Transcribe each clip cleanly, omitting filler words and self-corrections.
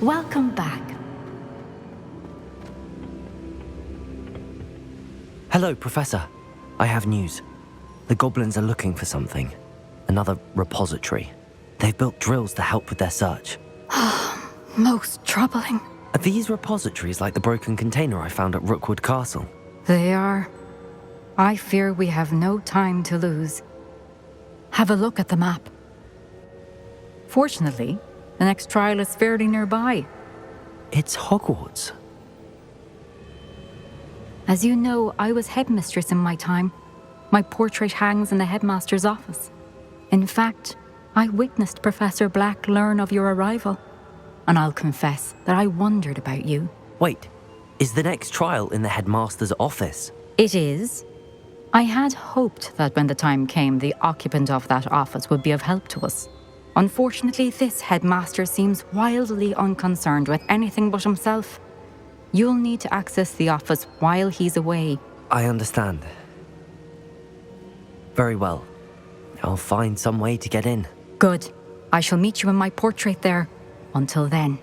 Welcome back. Hello, Professor. I have news. The goblins are looking for something. Another repository. They've built drills to help with their search. Most troubling. Are these repositories like the broken container I found at Rookwood Castle? They are. I fear we have no time to lose. Have a look at the map. Fortunately, the next trial is fairly nearby. It's Hogwarts. As you know, I was headmistress in my time. My portrait hangs in the headmaster's office. In fact, I witnessed Professor Black learn of your arrival. And I'll confess that I wondered about you. Wait, is the next trial in the headmaster's office? It is. I had hoped that when the time came, the occupant of that office would be of help to us. Unfortunately, this headmaster seems wildly unconcerned with anything but himself. You'll need to access the office while he's away. I understand. Very well. I'll find some way to get in. Good. I shall meet you in my portrait there. Until then.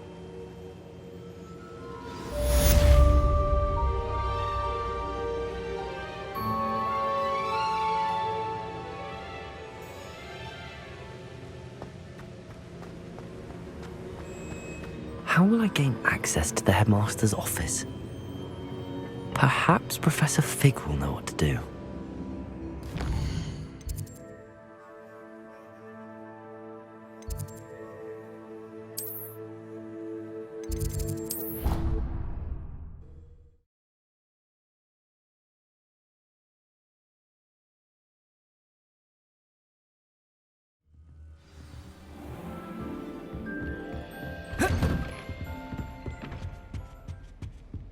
How will I gain access to the headmaster's office? Perhaps Professor Fig will know what to do.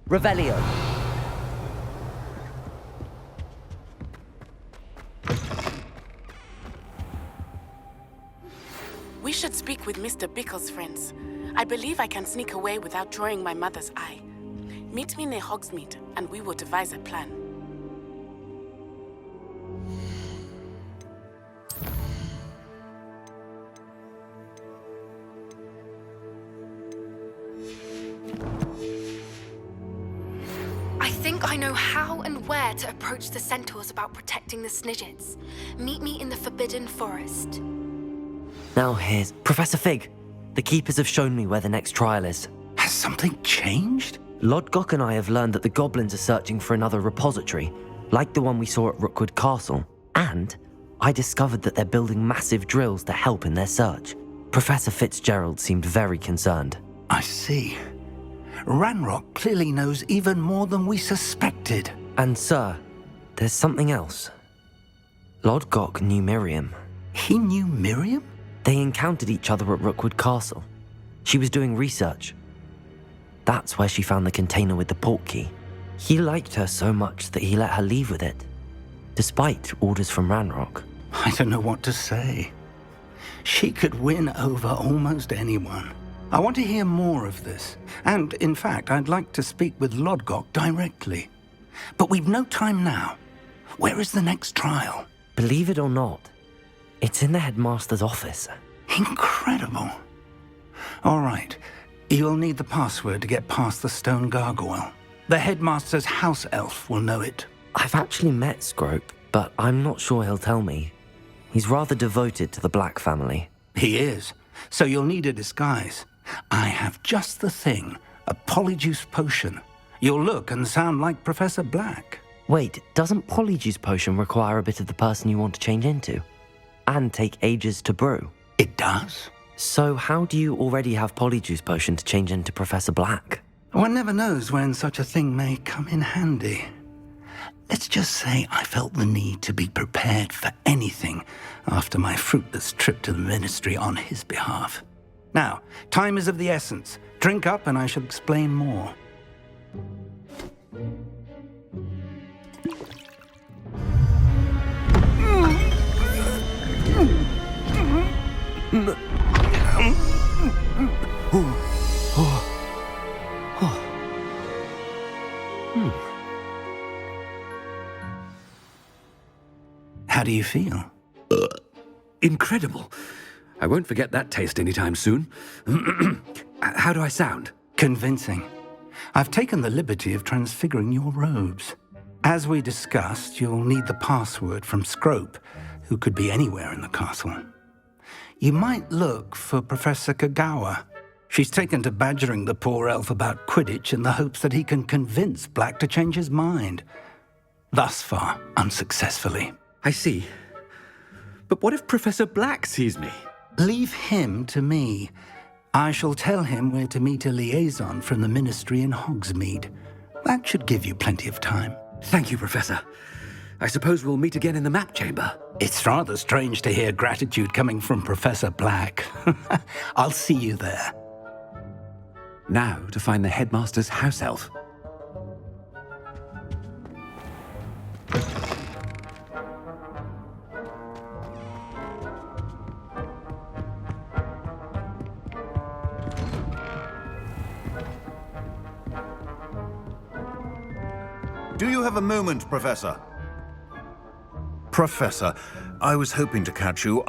Revelio. We should speak with Mr. Bickle's friends. I believe I can sneak away without drawing my mother's eye. Meet me near Hogsmeade, and we will devise a plan. I think I know how and where to approach the centaurs about protecting the Snidgets. Meet me in the Forbidden Forest. Now here's Professor Fig. The keepers have shown me where the next trial is. Has something changed? Lodgok and I have learned that the goblins are searching for another repository, like the one we saw at Rookwood Castle. And I discovered that they're building massive drills to help in their search. Professor Fitzgerald seemed very concerned. I see. Ranrock clearly knows even more than we suspected. And sir, there's something else. Lodgok knew Miriam. He knew Miriam? They encountered each other at Rookwood Castle. She was doing research. That's where she found the container with the portkey. He liked her so much that he let her leave with it, despite orders from Ranrock. I don't know what to say. She could win over almost anyone. I want to hear more of this. And, in fact, I'd like to speak with Lodgok directly. But we've no time now. Where is the next trial? Believe it or not, it's in the headmaster's office. Incredible. All right. You'll need the password to get past the stone gargoyle. The headmaster's house elf will know it. I've actually met Scrope, but I'm not sure he'll tell me. He's rather devoted to the Black family. He is. So you'll need a disguise. I have just the thing. A polyjuice potion. You'll look and sound like Professor Black. Wait, doesn't Polyjuice Potion require a bit of the person you want to change into? And take ages to brew? It does. So how do you already have Polyjuice Potion to change into Professor Black? One never knows when such a thing may come in handy. Let's just say I felt the need to be prepared for anything after my fruitless trip to the ministry on his behalf. Now, time is of the essence. Drink up and I shall explain more. How do you feel? Incredible. I won't forget that taste anytime soon. How do I sound? Convincing. I've taken the liberty of transfiguring your robes. As we discussed, you'll need the password from Scrope, who could be anywhere in the castle. You might look for Professor Kagawa. She's taken to badgering the poor elf about Quidditch in the hopes that he can convince Black to change his mind. Thus far, unsuccessfully. I see. But what if Professor Black sees me? Leave him to me. I shall tell him where to meet a liaison from the Ministry in Hogsmeade. That should give you plenty of time. Thank you, Professor. I suppose we'll meet again in the map chamber. It's rather strange to hear gratitude coming from Professor Black. I'll see you there. Now to find the headmaster's house elf. Do you have a moment, Professor? Professor, I was hoping to catch you.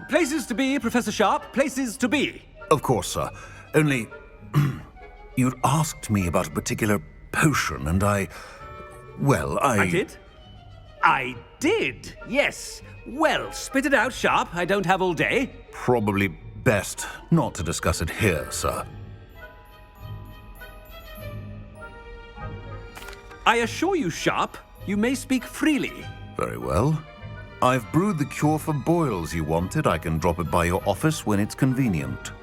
Places to be, Professor Sharp. Places to be. Of course, sir. Only, you'd asked me about a particular potion, and I did? I did, yes. Well, spit it out, Sharp. I don't have all day. Probably best not to discuss it here, sir. I assure you, Sharp, you may speak freely. Very well. I've brewed the cure for boils you wanted. I can drop it by your office when it's convenient.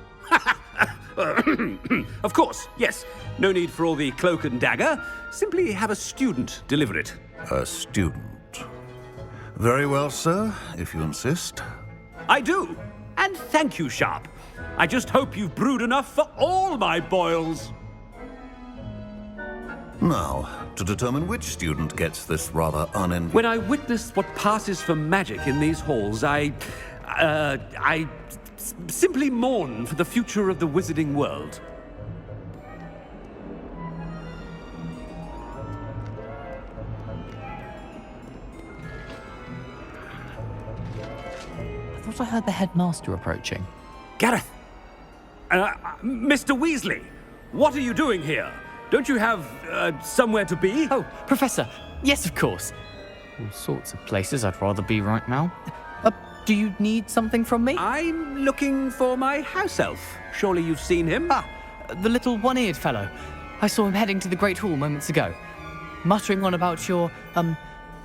Of course, yes. No need for all the cloak and dagger. Simply have a student deliver it. A student. Very well, sir, if you insist. I do. And thank you, Sharp. I just hope you've brewed enough for all my boils. Now, to determine which student gets this rather When I witness what passes for magic in these halls, I simply mourn for the future of the wizarding world. I thought I heard the headmaster approaching. Gareth! Mr. Weasley, what are you doing here? Don't you have, somewhere to be? Oh, Professor, yes, of course. All sorts of places I'd rather be right now. Do you need something from me? I'm looking for my house elf. Surely you've seen him? Ah, the little one-eared fellow. I saw him heading to the Great Hall moments ago, muttering on about your,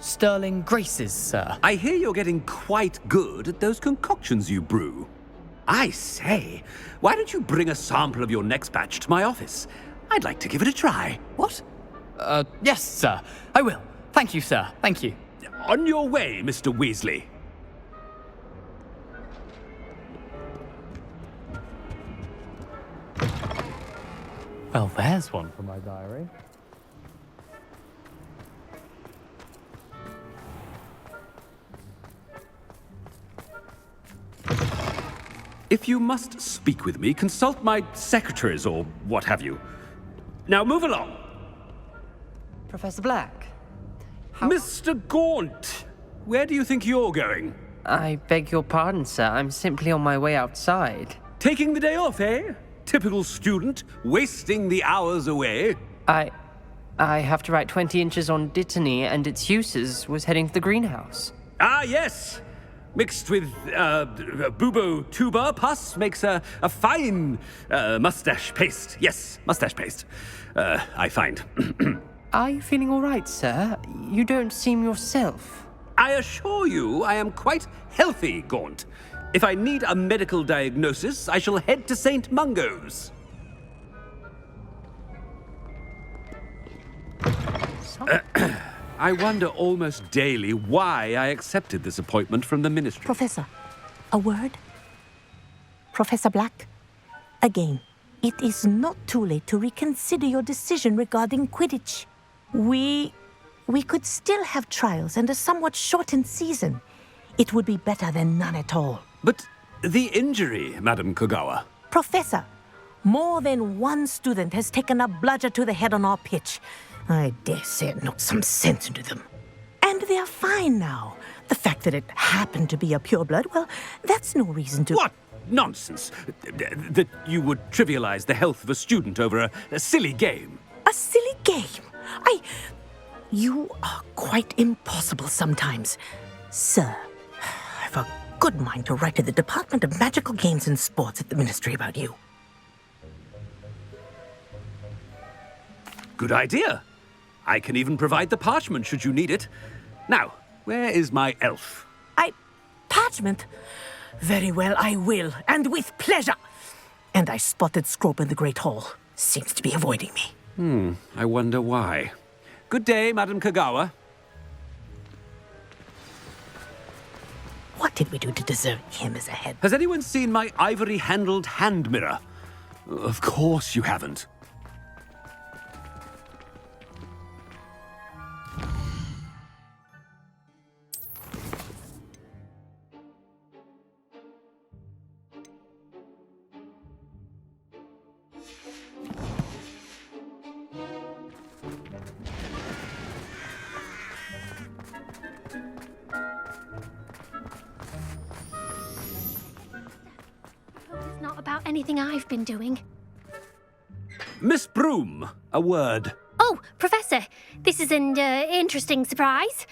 sterling graces, sir. I hear you're getting quite good at those concoctions you brew. I say, why don't you bring a sample of your next batch to my office? I'd like to give it a try. What? Yes, sir. I will. Thank you, sir. Thank you. On your way, Mr. Weasley. Well, there's one for my diary. If you must speak with me, consult my secretaries or what have you. Now move along. Professor Black? Mr. Gaunt, where do you think you're going? I beg your pardon, sir. I'm simply on my way outside. Taking the day off, eh? Typical student, wasting the hours away. I have to write 20 inches on Dittany and its uses. Was heading to the greenhouse. Ah, yes. Mixed with bubo tuber pus makes a fine mustache paste. Yes, mustache paste. I find. Are you feeling all right, sir? You don't seem yourself. I assure you I am quite healthy, Gaunt. If I need a medical diagnosis, I shall head to St. Mungo's. I wonder almost daily why I accepted this appointment from the Ministry. Professor, a word? Professor Black, again, it is not too late to reconsider your decision regarding Quidditch. We could still have trials and a somewhat shortened season. It would be better than none at all. But the injury, Madam Kagawa. Professor, more than one student has taken a bludger to the head on our pitch. I dare say it knocked some sense into them. And they are fine now. The fact that it happened to be a pureblood, well, that's no reason to... What? nonsense. That you would trivialize the health of a student over a silly game. A silly game? You are quite impossible sometimes. Sir, I've a good mind to write to the Department of Magical Games and Sports at the Ministry about you. Good idea. I can even provide the parchment should you need it. Now, where is my elf? Parchment? Very well, I will, and with pleasure. And I spotted Scrope in the Great Hall. Seems to be avoiding me. I wonder why. Good day, Madam Kagawa. What did we do to deserve him as a head? Has anyone seen my ivory-handled hand mirror? Of course you haven't. It's not about anything I've been doing. Miss Broom, a word. Oh, Professor, this is an interesting surprise.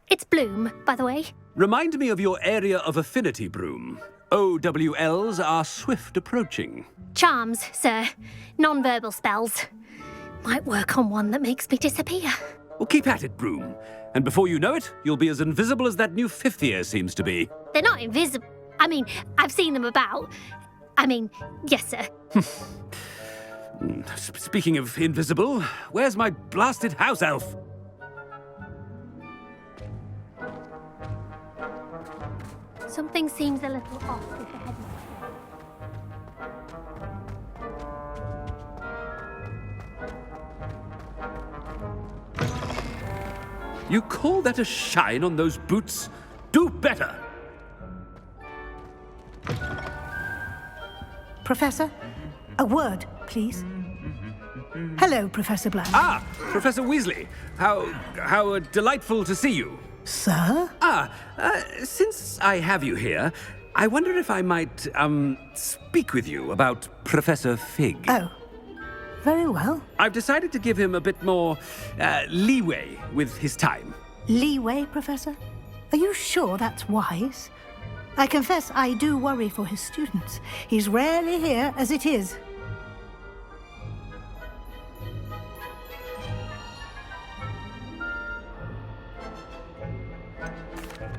It's Bloom, by the way. Remind me of your area of affinity, Broom. OWLs are swift approaching. Charms, sir. Non-verbal spells. Might work on one that makes me disappear. Well, keep at it, Broom. And before you know it, you'll be as invisible as that new fifth year seems to be. They're not invisible. I mean, I've seen them about. Yes, sir. Speaking of invisible, where's my blasted house elf? Something seems a little off with the headmaster. You call that a shine on those boots? Do better! Professor, a word, please. Hello, Professor Black. Ah, Professor Weasley. How delightful to see you. Sir? Since I have you here, I wonder if I might, speak with you about Professor Fig. Oh, very well. I've decided to give him a bit more, leeway with his time. Leeway, Professor? Are you sure that's wise? I confess I do worry for his students. He's rarely here as it is.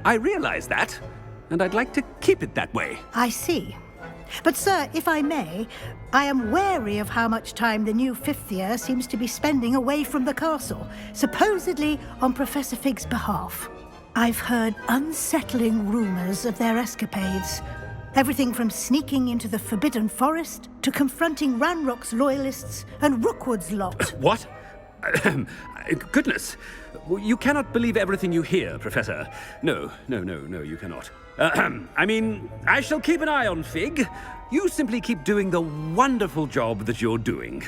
I realize that, and I'd like to keep it that way. I see. But, sir, if I may, I am wary of how much time the new fifth year seems to be spending away from the castle, supposedly on Professor Fig's behalf. I've heard unsettling rumors of their escapades. Everything from sneaking into the Forbidden Forest to confronting Ranrock's loyalists and Rookwood's lot. What? Goodness. You cannot believe everything you hear, Professor. No, you cannot. I shall keep an eye on Fig. You simply keep doing the wonderful job that you're doing.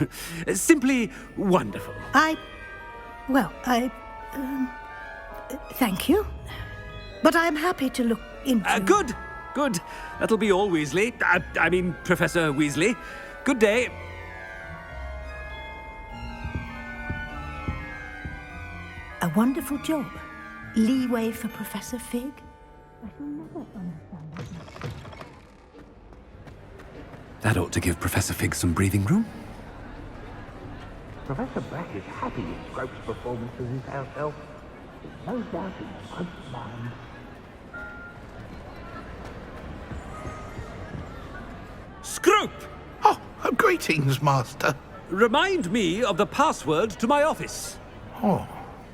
Simply wonderful. Thank you. But I'm happy to look into... Good. That'll be all, Weasley. Professor Weasley. Good day. A wonderful job. Leeway for Professor Fig? I shall never understand that. That ought to give Professor Fig some breathing room. Professor Black is happy with Scrope's performance as his house elf. There's no doubt in Scrope's mind. Scrope! Oh, greetings, Master. Remind me of the password to my office. Oh,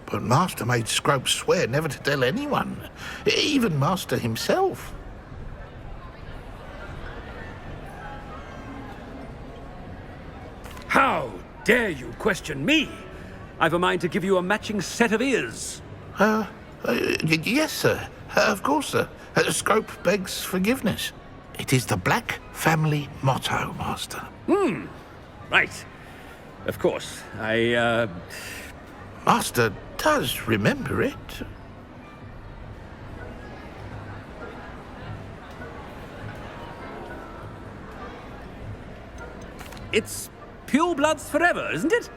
but Master made Scrope swear never to tell anyone, even Master himself. How dare you question me? I've a mind to give you a matching set of ears. Yes, sir. Of course, sir. Scrope begs forgiveness. It is the Black family motto, Master. Right. Of course. Master does remember it. It's pure bloods forever, isn't it?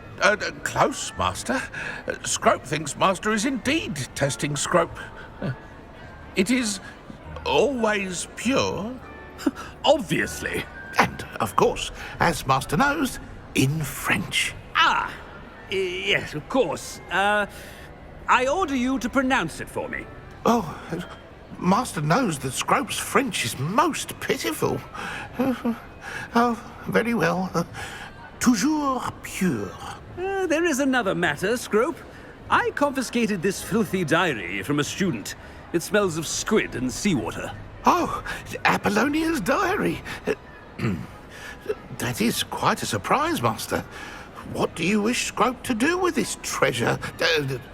Close, Master. Scrope thinks Master is indeed testing Scrope. It is always pure. Obviously. And, of course, as Master knows, in French. Ah, yes, of course. I order you to pronounce it for me. Oh, Master knows that Scrope's French is most pitiful. Oh, very well. Toujours pure. There is another matter, Scrope. I confiscated this filthy diary from a student. It smells of squid and seawater. Oh, Apollonia's diary. That is quite a surprise, Master. What do you wish Scrope to do with this treasure?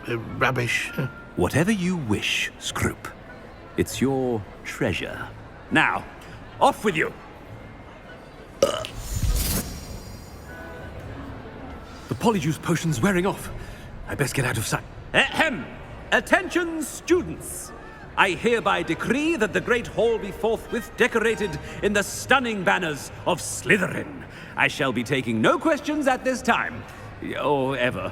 Rubbish. Whatever you wish, Scrope. It's your treasure. Now, off with you. The polyjuice potion's wearing off. I best get out of sight. Ahem! Attention, students! I hereby decree that the Great Hall be forthwith decorated in the stunning banners of Slytherin. I shall be taking no questions at this time. Or ever.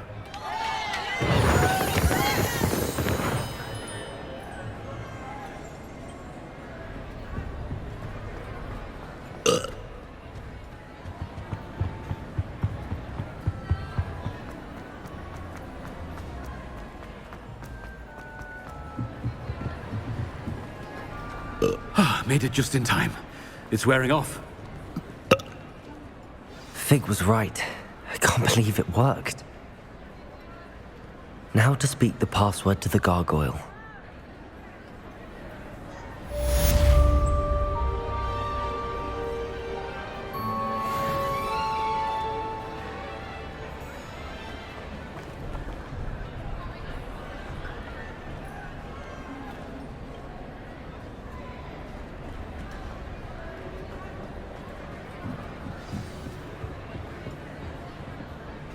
Made it just in time. It's wearing off. Fig was right. I can't believe it worked. Now to speak the password to the gargoyle.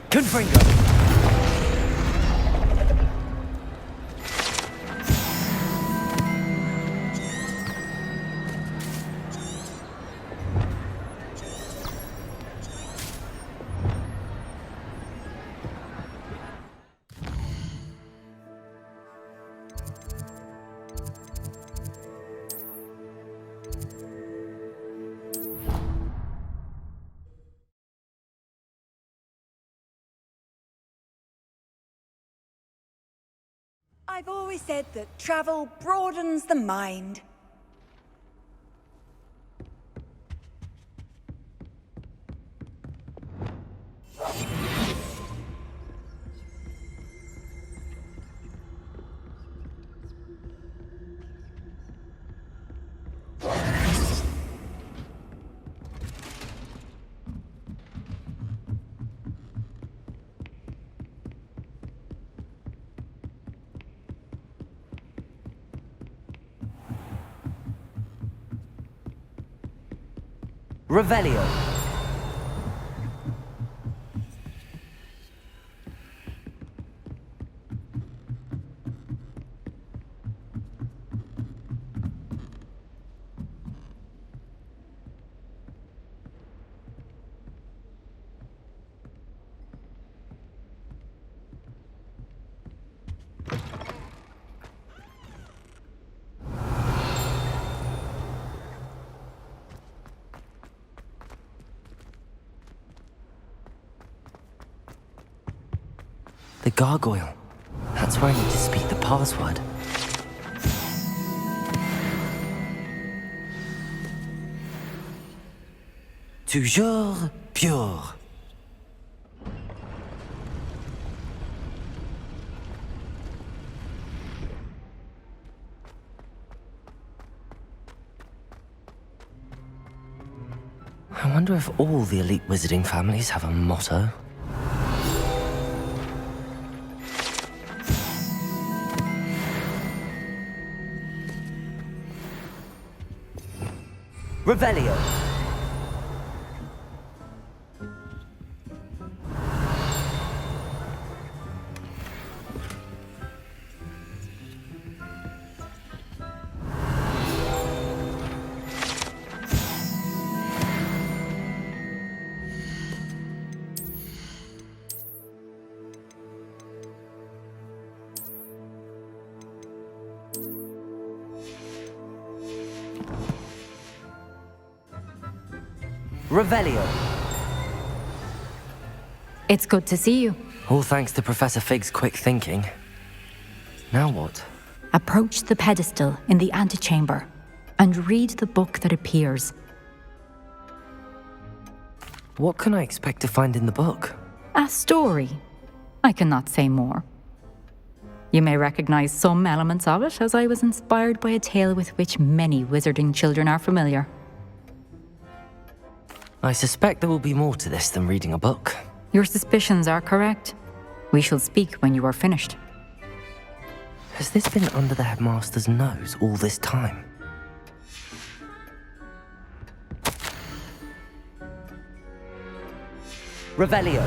Confringo! I've always said that travel broadens the mind. Revelio. The gargoyle. That's where I need to speak the password. Toujours pure. I wonder if all the elite wizarding families have a motto. Revelio. Revelio. It's good to see you. All thanks to Professor Fig's quick thinking. Now what? Approach the pedestal in the antechamber and read the book that appears. What can I expect to find in the book? A story. I cannot say more. You may recognize some elements of it, as I was inspired by a tale with which many wizarding children are familiar. I suspect there will be more to this than reading a book. Your suspicions are correct. We shall speak when you are finished. Has this been under the headmaster's nose all this time? Revelio.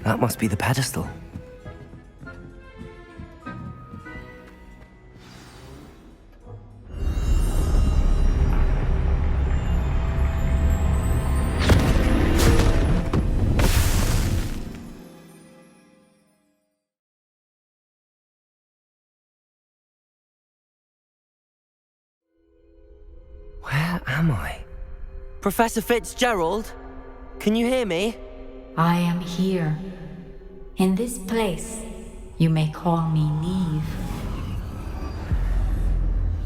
That must be the pedestal. Where am I? Professor Fitzgerald? Can you hear me? I am here. In this place, you may call me Neve.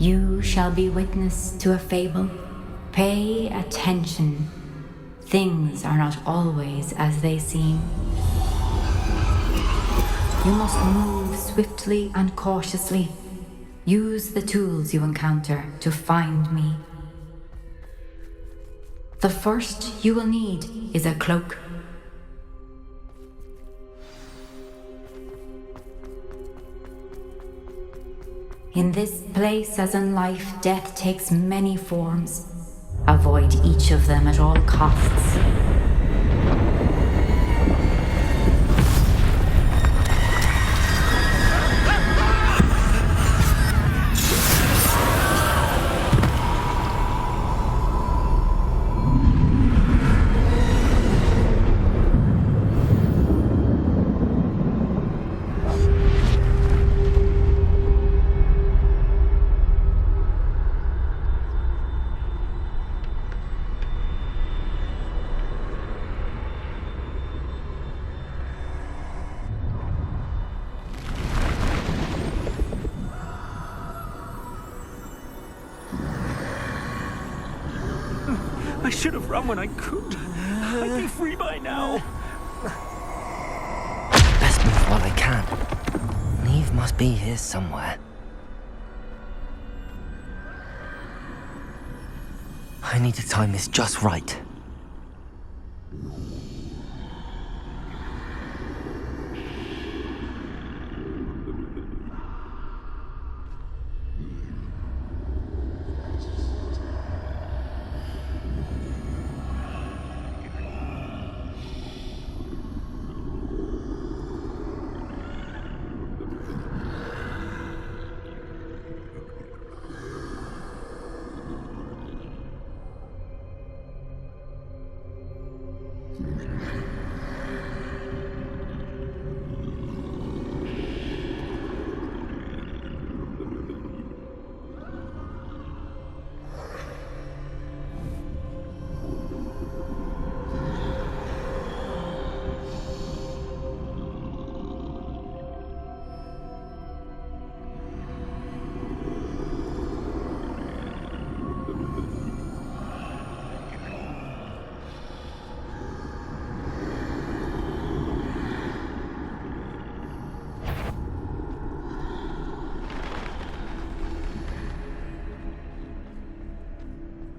You shall be witness to a fable. Pay attention. Things are not always as they seem. You must move swiftly and cautiously. Use the tools you encounter to find me. The first you will need is a cloak. In this place, as in life, death takes many forms. Avoid each of them at all costs. I should have run when I could. I'd be free by now. Best move while I can. Neve must be here somewhere. I need to time this just right.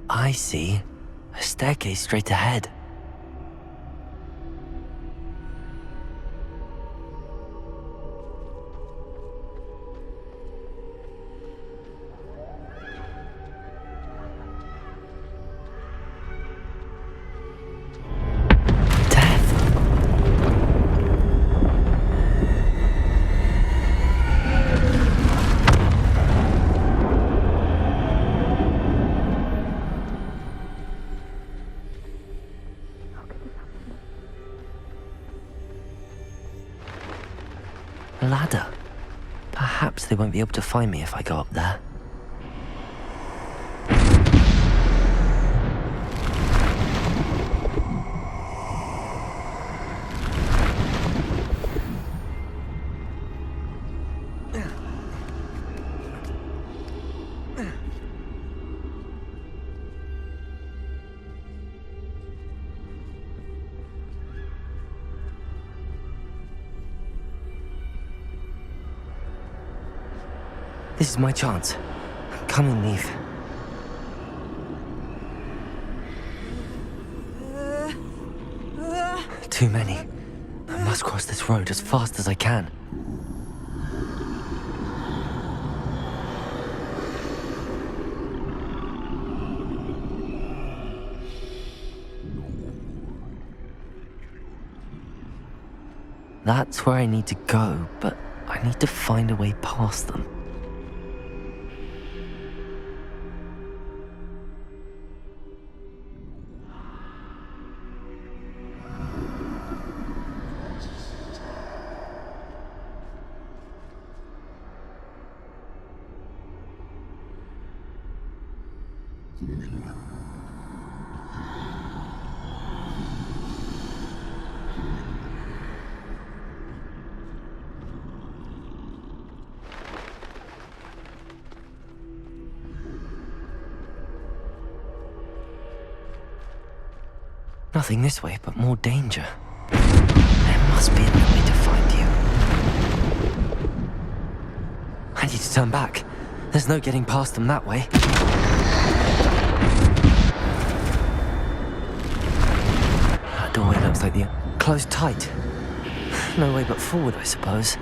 I see. A staircase straight ahead. A ladder. Perhaps they won't be able to find me if I go up there. This is my chance. Come in, Neve. Too many. I must cross this road as fast as I can. That's where I need to go, but I need to find a way past them. Nothing this way, but more danger. There must be another way to find you. I need to turn back. There's no getting past them that way. That doorway looks like the... closed tight. No way but forward, I suppose.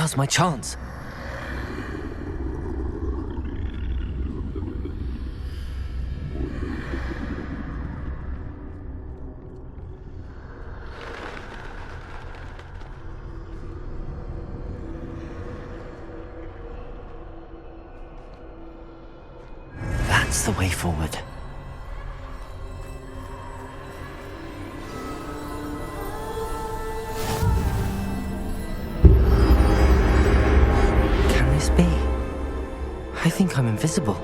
Now's my chance. That's the way forward. I think I'm invisible.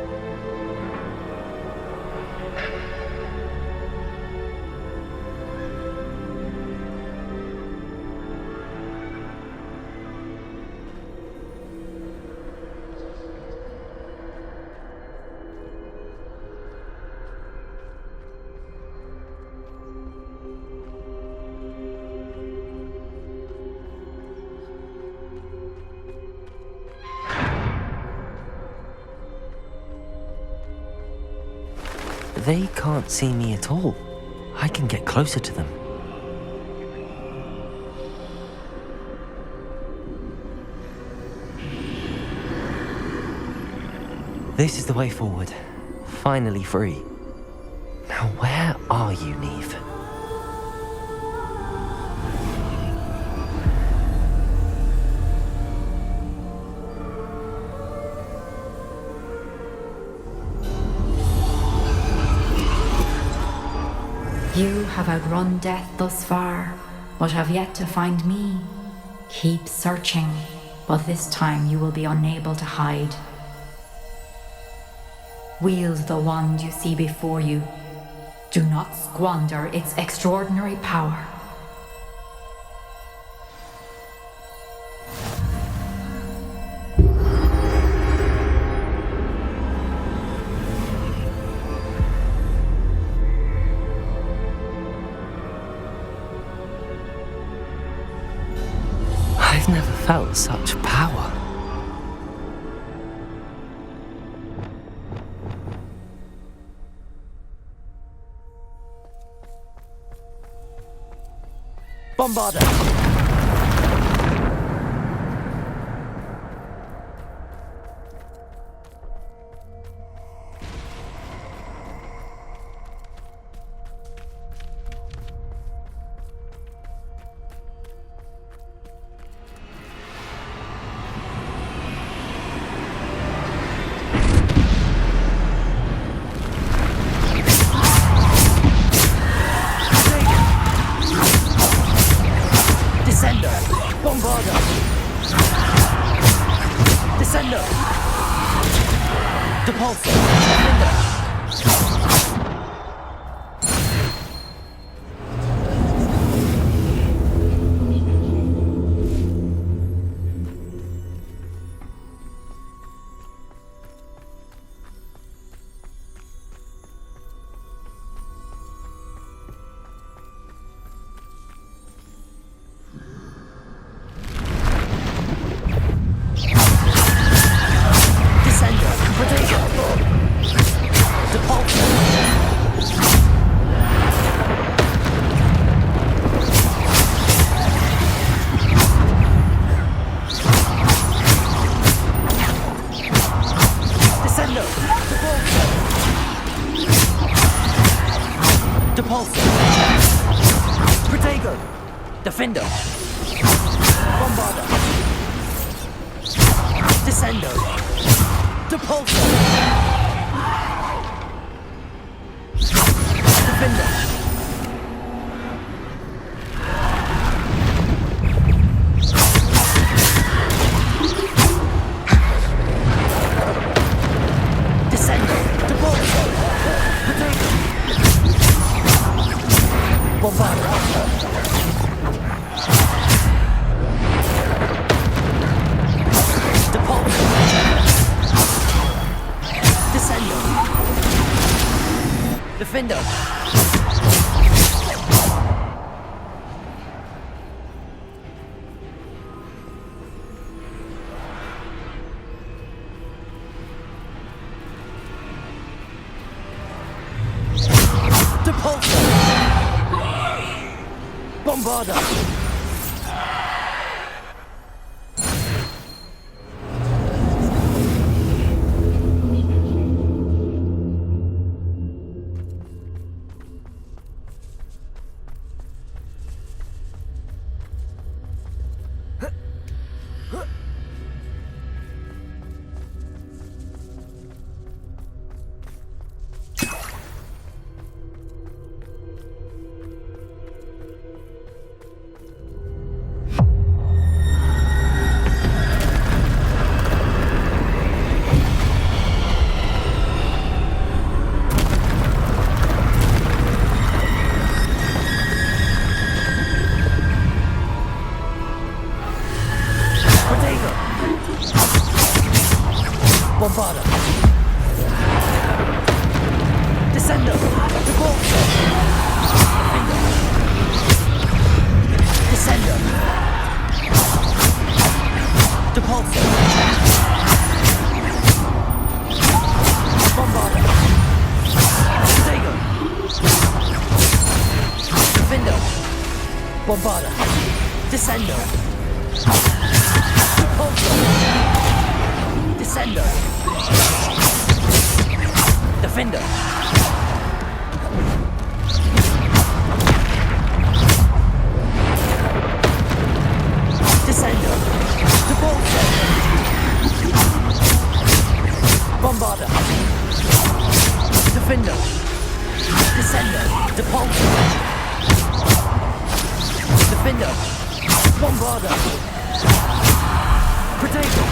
They can't see me at all. I can get closer to them. This is the way forward. Finally free. Now where are you, Neve? You have outrun death thus far, but have yet to find me. Keep searching, but this time you will be unable to hide. Wield the wand you see before you. Do not squander its extraordinary power. I've never felt such power. Bombarder! Depulso. Defender. Defender. Bombarda. Descendo. Depulso. Defender. Descendo. Depulso. Potato. Bombarda. Defender. Depulso. Bombarda. Bombarda. Descendo. Depulso. Descendo. Depulso. Bombarda. Potato. Defendo. Bombarda. Descendo. Depulso. Descendo. Defender. Descendo. Depulso. Bombarda. Defender. Descendo. Depulso. Defender. Bombarda. Potato.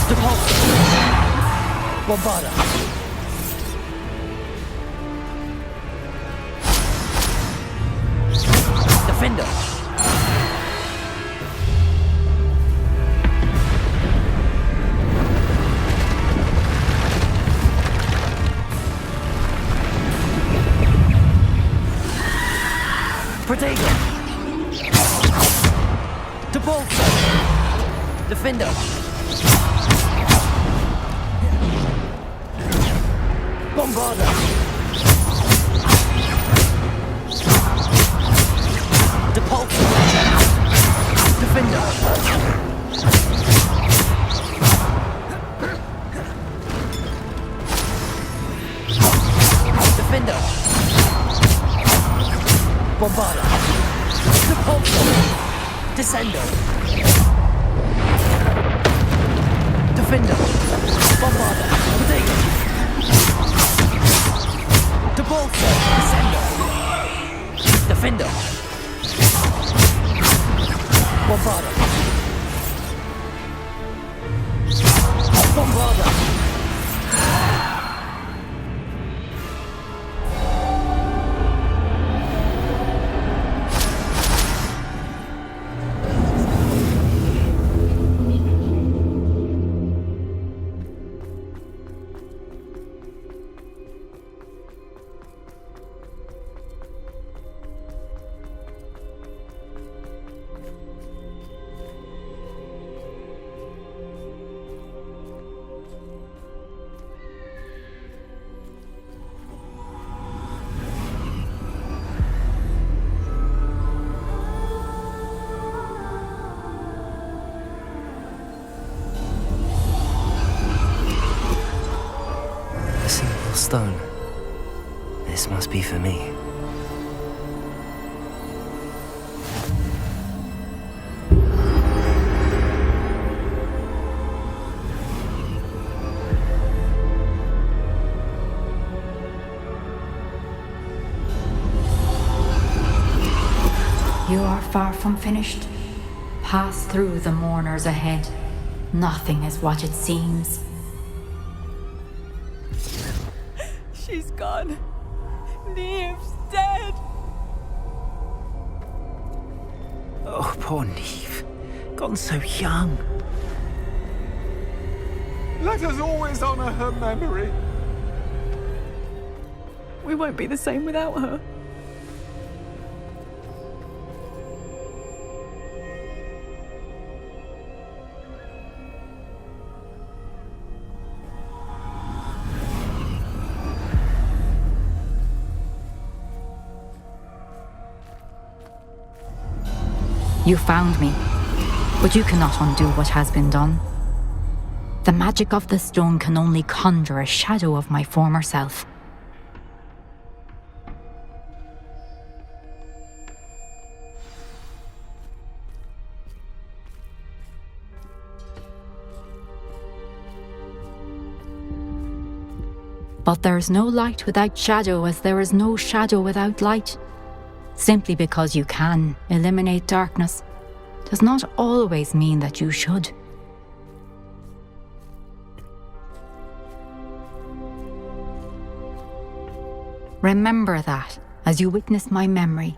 Depulso. Bombarda. Defender. Potato. Depulso. Defender. Bombarda. Depulso. Defender. Defender. Bombarda. Depulso. Descendo. Defender. Bombarda. Potato. Depulso. Descendo. Defender. Bombarda. stone. This must be for me. You are far from finished. Pass through the mourners ahead. Nothing is what it seems. She's gone. Neve's dead. Oh, poor Neve. Gone so young. Let us always honor her memory. We won't be the same without her. You found me, but you cannot undo what has been done. The magic of the stone can only conjure a shadow of my former self. But there is no light without shadow, as there is no shadow without light. Simply because you can eliminate darkness does not always mean that you should. Remember that as you witness my memory.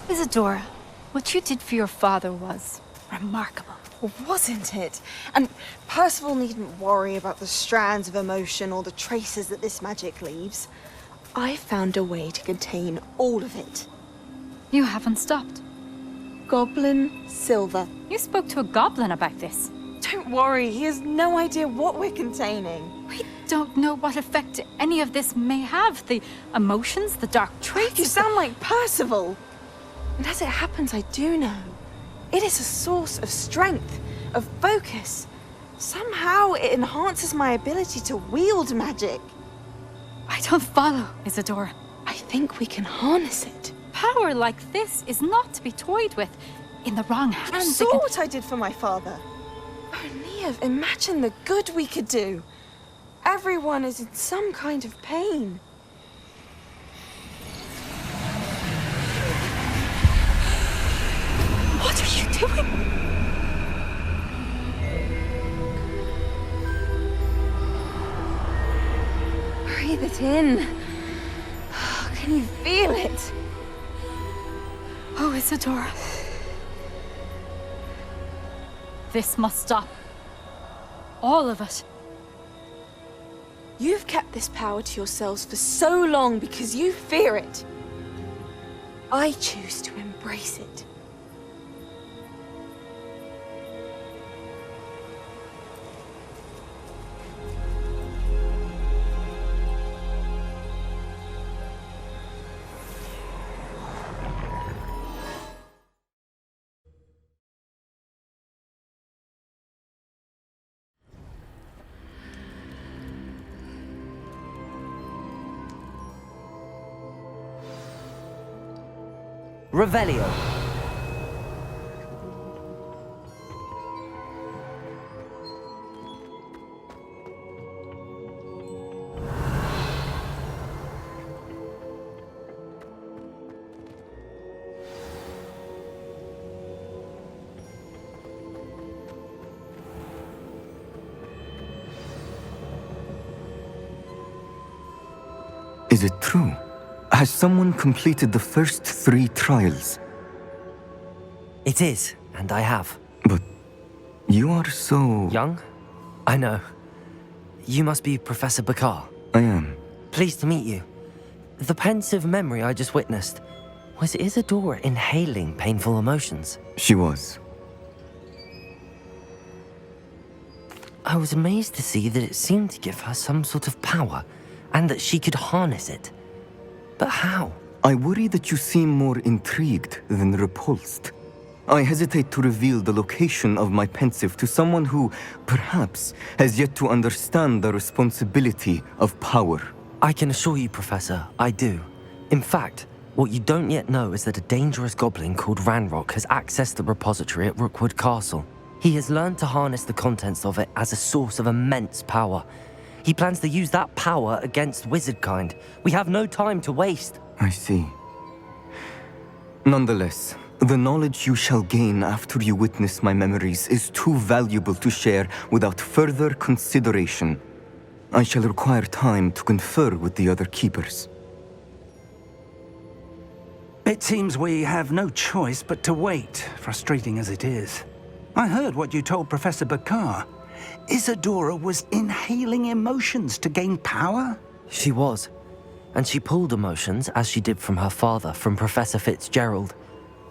Isadora, what you did for your father was remarkable. Wasn't it? And Percival needn't worry about the strands of emotion or the traces that this magic leaves. I found a way to contain all of it. You haven't stopped. Goblin Silver. You spoke to a goblin about this. Don't worry, he has no idea what we're containing. We don't know what effect any of this may have. The emotions, the dark traits. You sound like Percival. And as it happens, I do know. It is a source of strength, of focus. Somehow it enhances my ability to wield magic. I don't follow, Isadora. I think we can harness it. Power like this is not to be toyed with. In the wrong hands, You saw what I did for my father. Oh, Neve, imagine the good we could do. Everyone is in some kind of pain. What are you doing? Breathe it in. Can you feel it? Oh, Isadora. This must stop. All of it. You've kept this power to yourselves for so long because you fear it. I choose to embrace it. Revelio. Is it true? Has someone completed the first 3 trials? It is, and I have. But you are so... Young? I know. You must be Professor Bakar. I am. Pleased to meet you. The pensive memory I just witnessed, was Isadora inhaling painful emotions? She was. I was amazed to see that it seemed to give her some sort of power, and that she could harness it. But how? I worry that you seem more intrigued than repulsed. I hesitate to reveal the location of my pensive to someone who, perhaps, has yet to understand the responsibility of power. I can assure you, Professor, I do. In fact, what you don't yet know is that a dangerous goblin called Ranrock has accessed the repository at Rookwood Castle. He has learned to harness the contents of it as a source of immense power. He plans to use that power against wizardkind. We have no time to waste. I see. Nonetheless, the knowledge you shall gain after you witness my memories is too valuable to share without further consideration. I shall require time to confer with the other keepers. It seems we have no choice but to wait, frustrating as it is. I heard what you told Professor Bakar. Isadora was inhaling emotions to gain power? She was. And she pulled emotions, as she did from her father, from Professor Fitzgerald,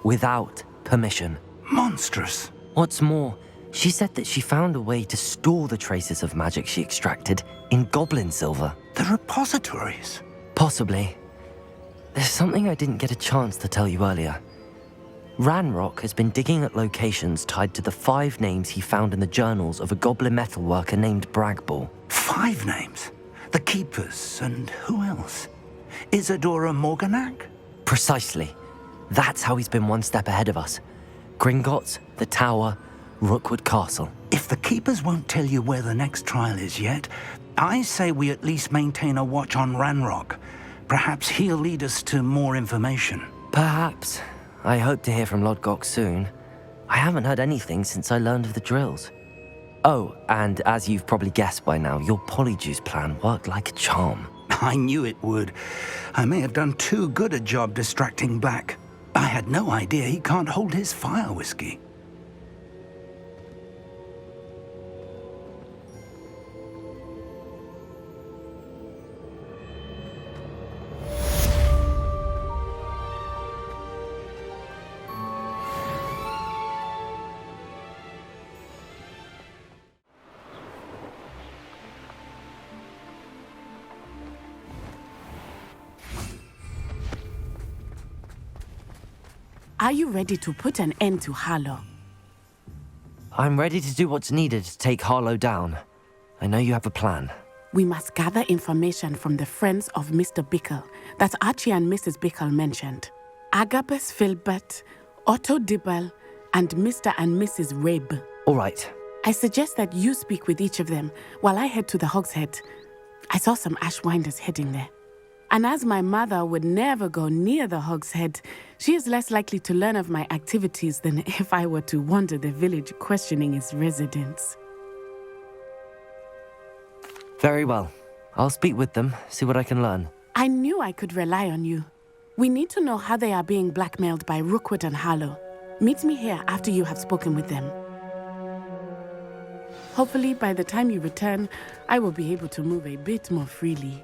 without permission. Monstrous. What's more, she said that she found a way to store the traces of magic she extracted in goblin silver. The repositories? Possibly. There's something I didn't get a chance to tell you earlier. Ranrock has been digging at locations tied to the 5 names he found in the journals of a goblin metalworker named Bragball. 5 names? The Keepers, and who else? Isadora Morganac? Precisely. That's how he's been one step ahead of us. Gringotts, the Tower, Rookwood Castle. If the Keepers won't tell you where the next trial is yet, I say we at least maintain a watch on Ranrock. Perhaps he'll lead us to more information. Perhaps. I hope to hear from Lodgok soon. I haven't heard anything since I learned of the drills. Oh, and as you've probably guessed by now, your polyjuice plan worked like a charm. I knew it would. I may have done too good a job distracting Black. I had no idea he can't hold his fire whiskey. Are you ready to put an end to Harlow? I'm ready to do what's needed to take Harlow down. I know you have a plan. We must gather information from the friends of Mr. Bickle that Archie and Mrs. Bickle mentioned. Agabus Filbert, Otto Dibble, and Mr. and Mrs. Rabe. All right. I suggest that you speak with each of them while I head to the Hogshead. I saw some Ashwinders heading there. And as my mother would never go near the Hogshead, she is less likely to learn of my activities than if I were to wander the village questioning its residents. Very well. I'll speak with them, see what I can learn. I knew I could rely on you. We need to know how they are being blackmailed by Rookwood and Harlow. Meet me here after you have spoken with them. Hopefully, by the time you return, I will be able to move a bit more freely.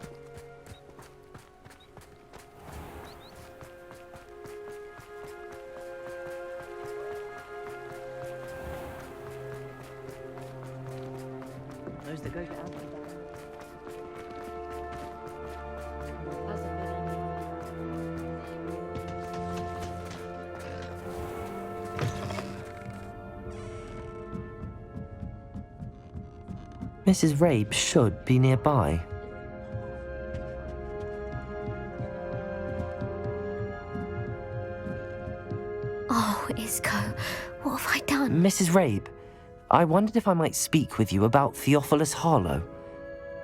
Those that go to Mrs. Rabe should be nearby. Oh, Isco, what have I done? Mrs. Rabe, I wondered if I might speak with you about Theophilus Harlow.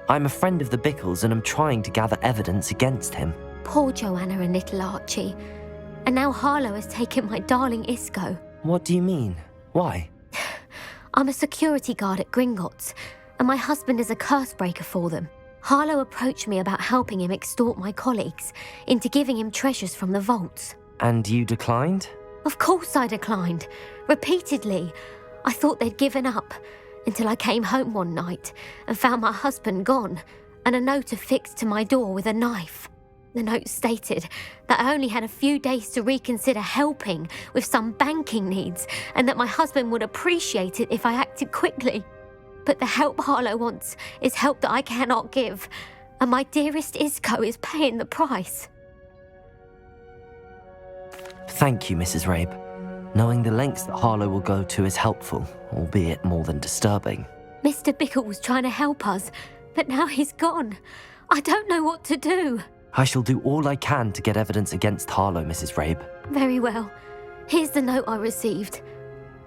I'm a friend of the Bickles and am trying to gather evidence against him. Poor Joanna and little Archie. And now Harlow has taken my darling Isco. What do you mean? Why? I'm a security guard at Gringotts, and my husband is a curse breaker for them. Harlow approached me about helping him extort my colleagues into giving him treasures from the vaults. And you declined? Of course I declined. Repeatedly. I thought they'd given up, until I came home one night and found my husband gone, and a note affixed to my door with a knife. The note stated that I only had a few days to reconsider helping with some banking needs, and that my husband would appreciate it if I acted quickly. But the help Harlow wants is help that I cannot give, and my dearest Isco is paying the price. Thank you, Mrs. Rabe. Knowing the lengths that Harlow will go to is helpful, albeit more than disturbing. Mr. Bickle was trying to help us, but now he's gone. I don't know what to do. I shall do all I can to get evidence against Harlow, Mrs. Rabe. Very well. Here's the note I received.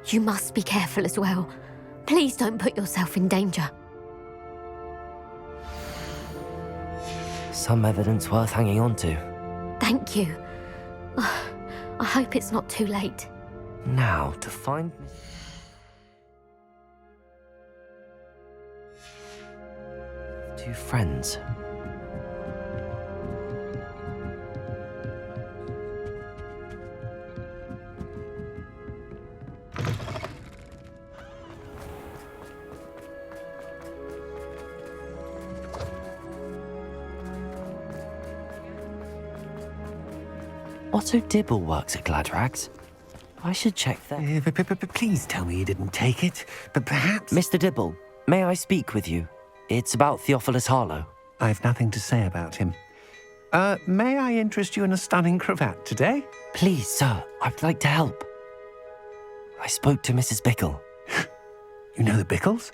You must be careful as well. Please don't put yourself in danger. Some evidence worth hanging on to. Thank you. I hope it's not too late. Now, to find... two friends. Otto Dibble works at Gladrags. I should check that. Please tell me you didn't take it, but perhaps... Mr. Dibble, may I speak with you? It's about Theophilus Harlow. I've nothing to say about him. May I interest you in a stunning cravat today? Please, sir, I'd like to help. I spoke to Mrs. Bickle. You know the Bickles?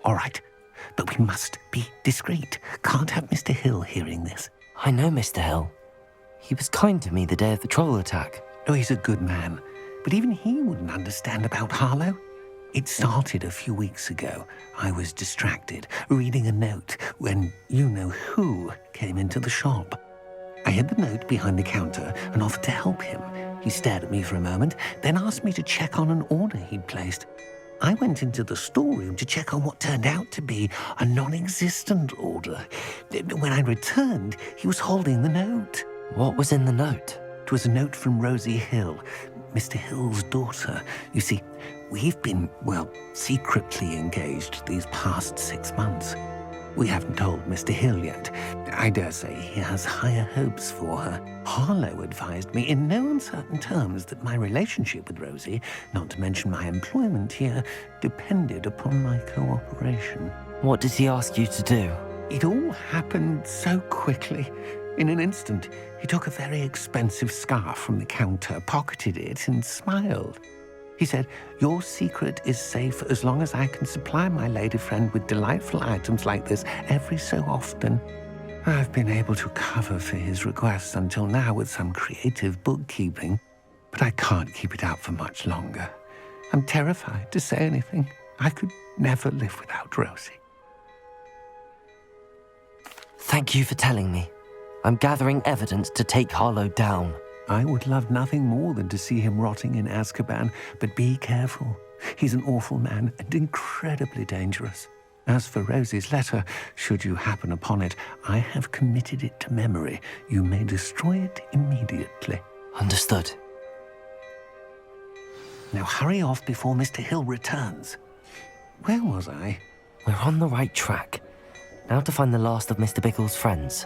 All right, but we must be discreet. Can't have Mr. Hill hearing this. I know Mr. Hill. He was kind to me the day of the troll attack. Oh, he's a good man, but even he wouldn't understand about Harlow. It started a few weeks ago. I was distracted, reading a note, when you-know-who came into the shop. I hid the note behind the counter and offered to help him. He stared at me for a moment, then asked me to check on an order he'd placed. I went into the storeroom to check on what turned out to be a non-existent order. When I returned, he was holding the note. What was in the note? It was a note from Rosie Hill, Mr. Hill's daughter. You see, we've been, secretly engaged these past 6 months. We haven't told Mr. Hill yet. I dare say he has higher hopes for her. Harlow advised me in no uncertain terms that my relationship with Rosie, not to mention my employment here, depended upon my cooperation. What did he ask you to do? It all happened so quickly. In an instant, he took a very expensive scarf from the counter, pocketed it, and smiled. He said, "Your secret is safe as long as I can supply my lady friend with delightful items like this every so often." I've been able to cover for his requests until now with some creative bookkeeping, but I can't keep it out for much longer. I'm terrified to say anything. I could never live without Rosie. Thank you for telling me. I'm gathering evidence to take Harlow down. I would love nothing more than to see him rotting in Azkaban, but be careful. He's an awful man and incredibly dangerous. As for Rosie's letter, should you happen upon it, I have committed it to memory. You may destroy it immediately. Understood. Now hurry off before Mr. Hill returns. Where was I? We're on the right track. Now to find the last of Mr. Bickle's friends.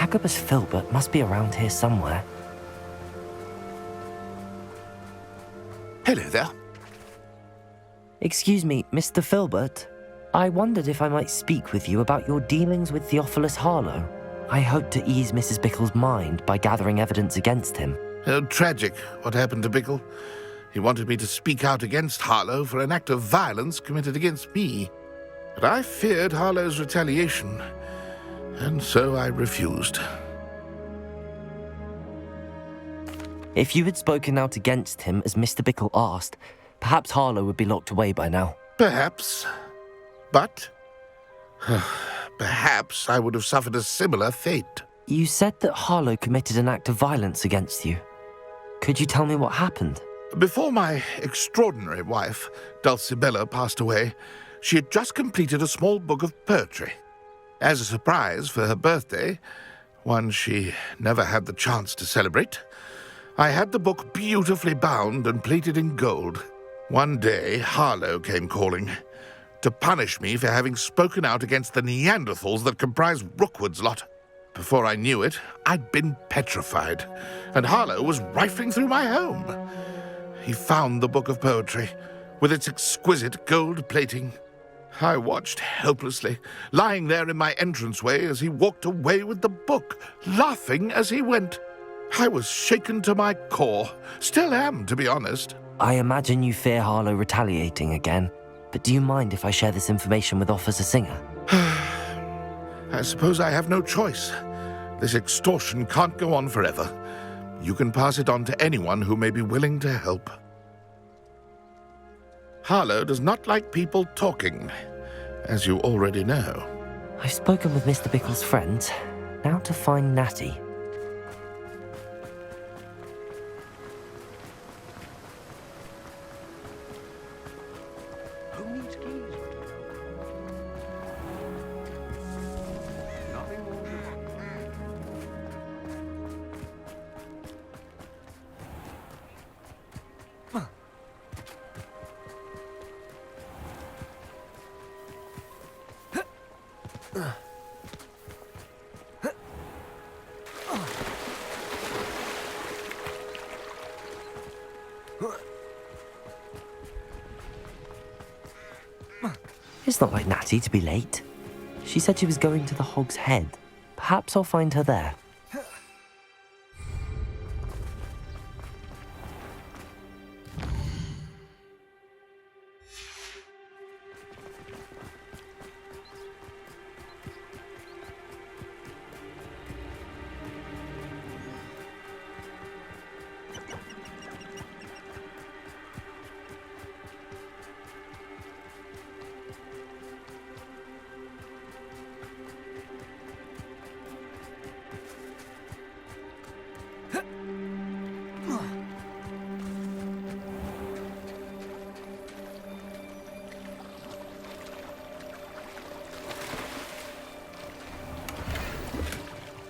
Agabus Filbert must be around here somewhere. Hello there. Excuse me, Mr. Filbert. I wondered if I might speak with you about your dealings with Theophilus Harlow. I hope to ease Mrs. Bickle's mind by gathering evidence against him. Tragic, what happened to Bickle. He wanted me to speak out against Harlow for an act of violence committed against me. But I feared Harlow's retaliation, and so I refused. If you had spoken out against him as Mr. Bickle asked, perhaps Harlow would be locked away by now. Perhaps. But perhaps I would have suffered a similar fate. You said that Harlow committed an act of violence against you. Could you tell me what happened? Before my extraordinary wife, Dulcibella, passed away, she had just completed a small book of poetry. As a surprise for her birthday, one she never had the chance to celebrate, I had the book beautifully bound and plated in gold. One day, Harlow came calling to punish me for having spoken out against the Neanderthals that comprise Rookwood's lot. Before I knew it, I'd been petrified, and Harlow was rifling through my home. He found the book of poetry, with its exquisite gold plating. I watched helplessly, lying there in my entranceway as he walked away with the book, laughing as he went. I was shaken to my core. Still am, to be honest. I imagine you fear Harlow retaliating again, but do you mind if I share this information with Officer Singer? I suppose I have no choice. This extortion can't go on forever. You can pass it on to anyone who may be willing to help. Harlow does not like people talking, as you already know. I've spoken with Mr. Bickle's friends. Now to find Natty. It's not like Natty to be late. She said she was going to the Hog's Head. Perhaps I'll find her there.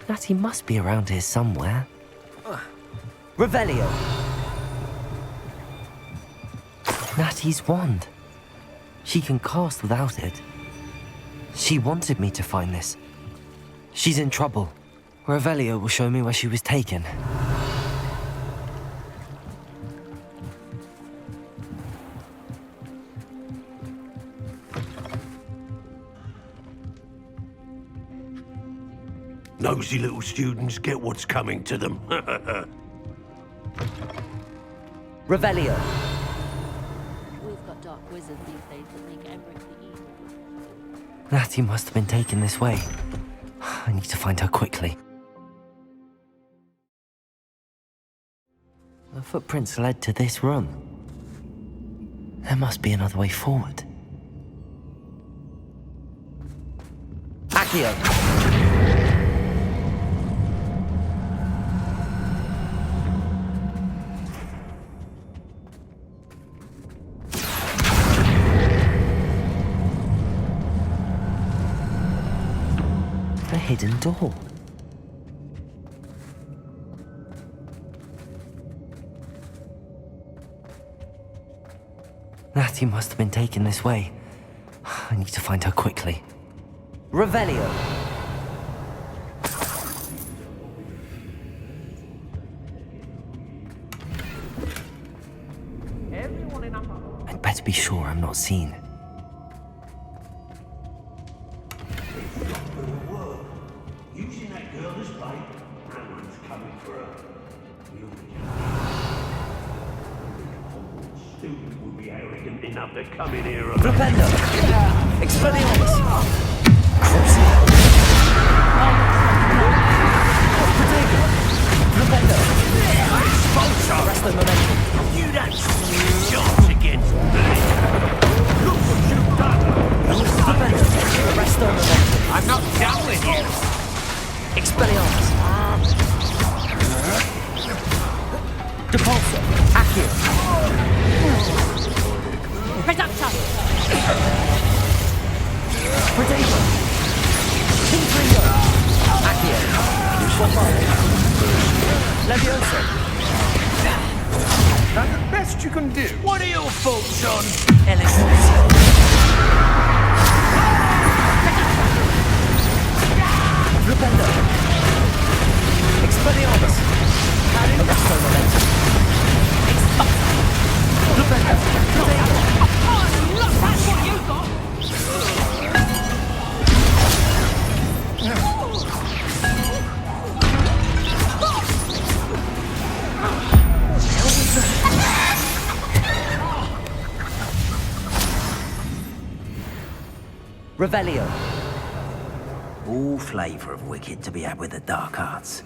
Natty must be around here somewhere. Revelio! Natty's wand. She can cast without it. She wanted me to find this. She's in trouble. Revelio will show me where she was taken. Nosy little students get what's coming to them. Revelio! We've got dark wizards these days that make everything evil. Natty must have been taken this way. I need to find her quickly. The footprints led to this room. There must be another way forward. Accio! A hidden door. Natty must have been taken this way. I need to find her quickly. Revelio! I'd better be sure I'm not seen. Using that girl as bait, Aaron's coming for her. Hogwarts student would be arrogant enough to come in here alone. Flipendo! Expelliarmus! Protego! Flipendo! Expulso! Expelliarmus. Depulso. Accio. Reductor! Predator. Confringo. Accio. Levioso. That's the best you can do. What are your thoughts on Flipendo. Expelliarmus. Arresto momentum. Flipendo. Look, that's what you got! Revelio. All flavour of wicked to be had with the dark arts.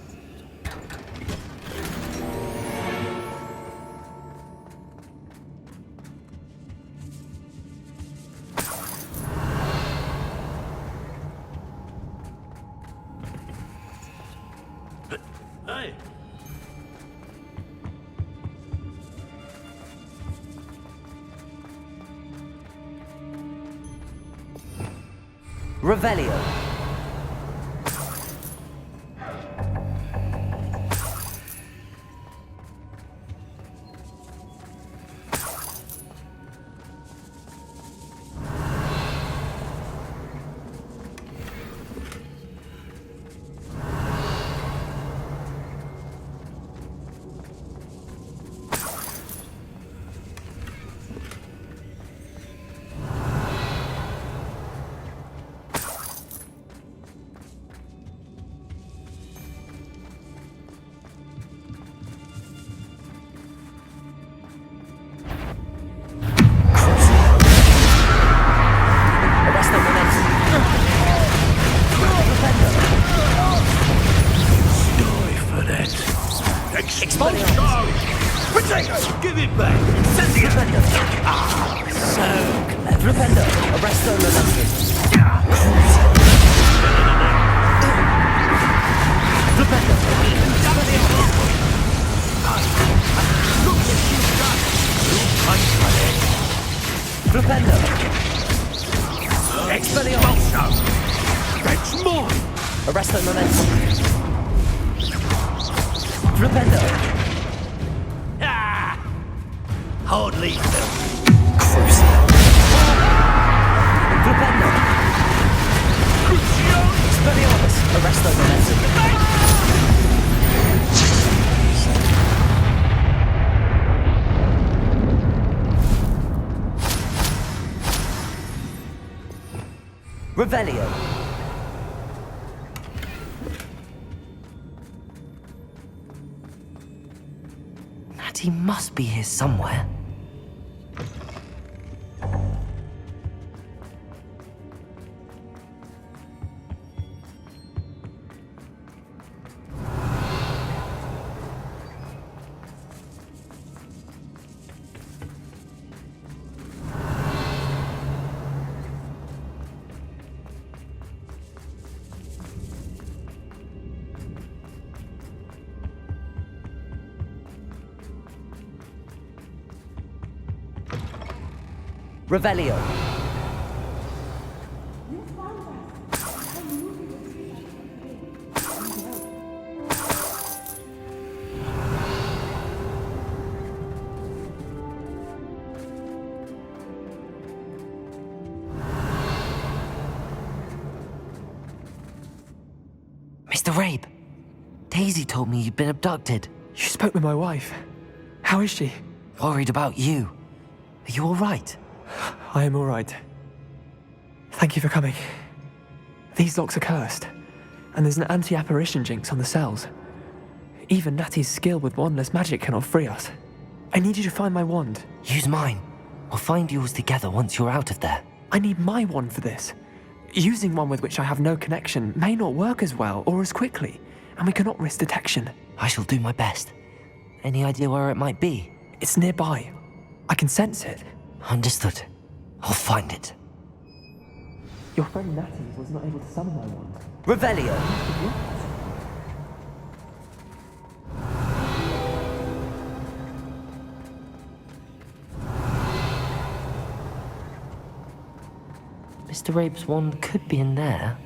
Hey. Revelio. Give it back! Flipendo. So clever. Flipendo. Arresto momentum. Flipendo. Flipendo. Expelliarmus. That's mine! Arresto momentum. Flipendo. Hardly. Flipendo. Expelliarmus. Arresto momentum. Revelio. Natty must be here somewhere. Revelio. Mr. Rabe, Daisy told me you'd been abducted. You spoke with my wife. How is she? Worried about you. Are you all right? I am all right. Thank you for coming. These locks are cursed, and there's an anti-apparition jinx on the cells. Even Natty's skill with wandless magic cannot free us. I need you to find my wand. Use mine. We'll find yours together once you're out of there. I need my wand for this. Using one with which I have no connection may not work as well or as quickly, and we cannot risk detection. I shall do my best. Any idea where it might be? It's nearby. I can sense it. Understood. I'll find it. Your friend Natty was not able to summon my wand. Revelio. Mr. Rabe's wand could be in there.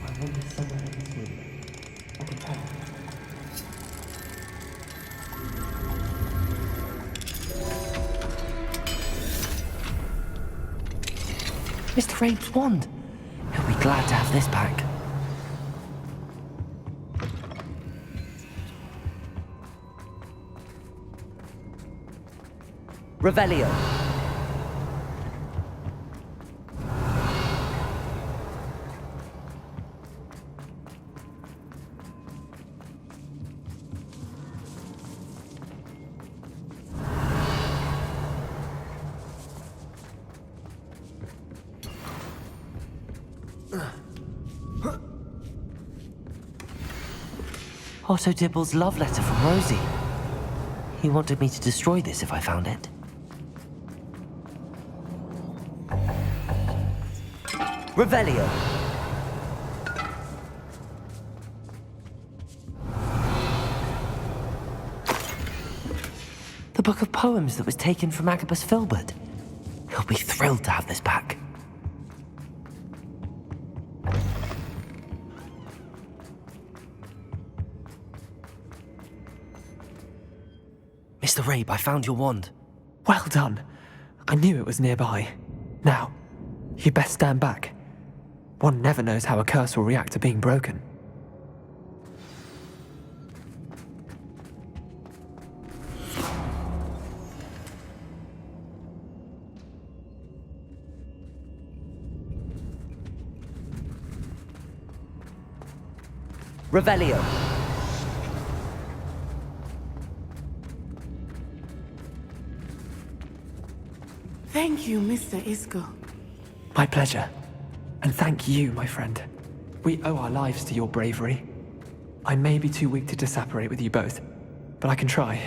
I wonder somewhere in this room. I could try. Mr. Rabe's wand! He'll be glad to have this back. Revelio. Otto Dibble's love letter from Rosie. He wanted me to destroy this if I found it. Revelio. The book of poems that was taken from Agabus Filbert. He'll be thrilled to have this back. Mr. Rabe, I found your wand. Well done. I knew it was nearby. Now, you best stand back. One never knows how a curse will react to being broken. Revelio. Thank you, Mr. Isco. My pleasure. And thank you, my friend. We owe our lives to your bravery. I may be too weak to disapparate with you both, but I can try.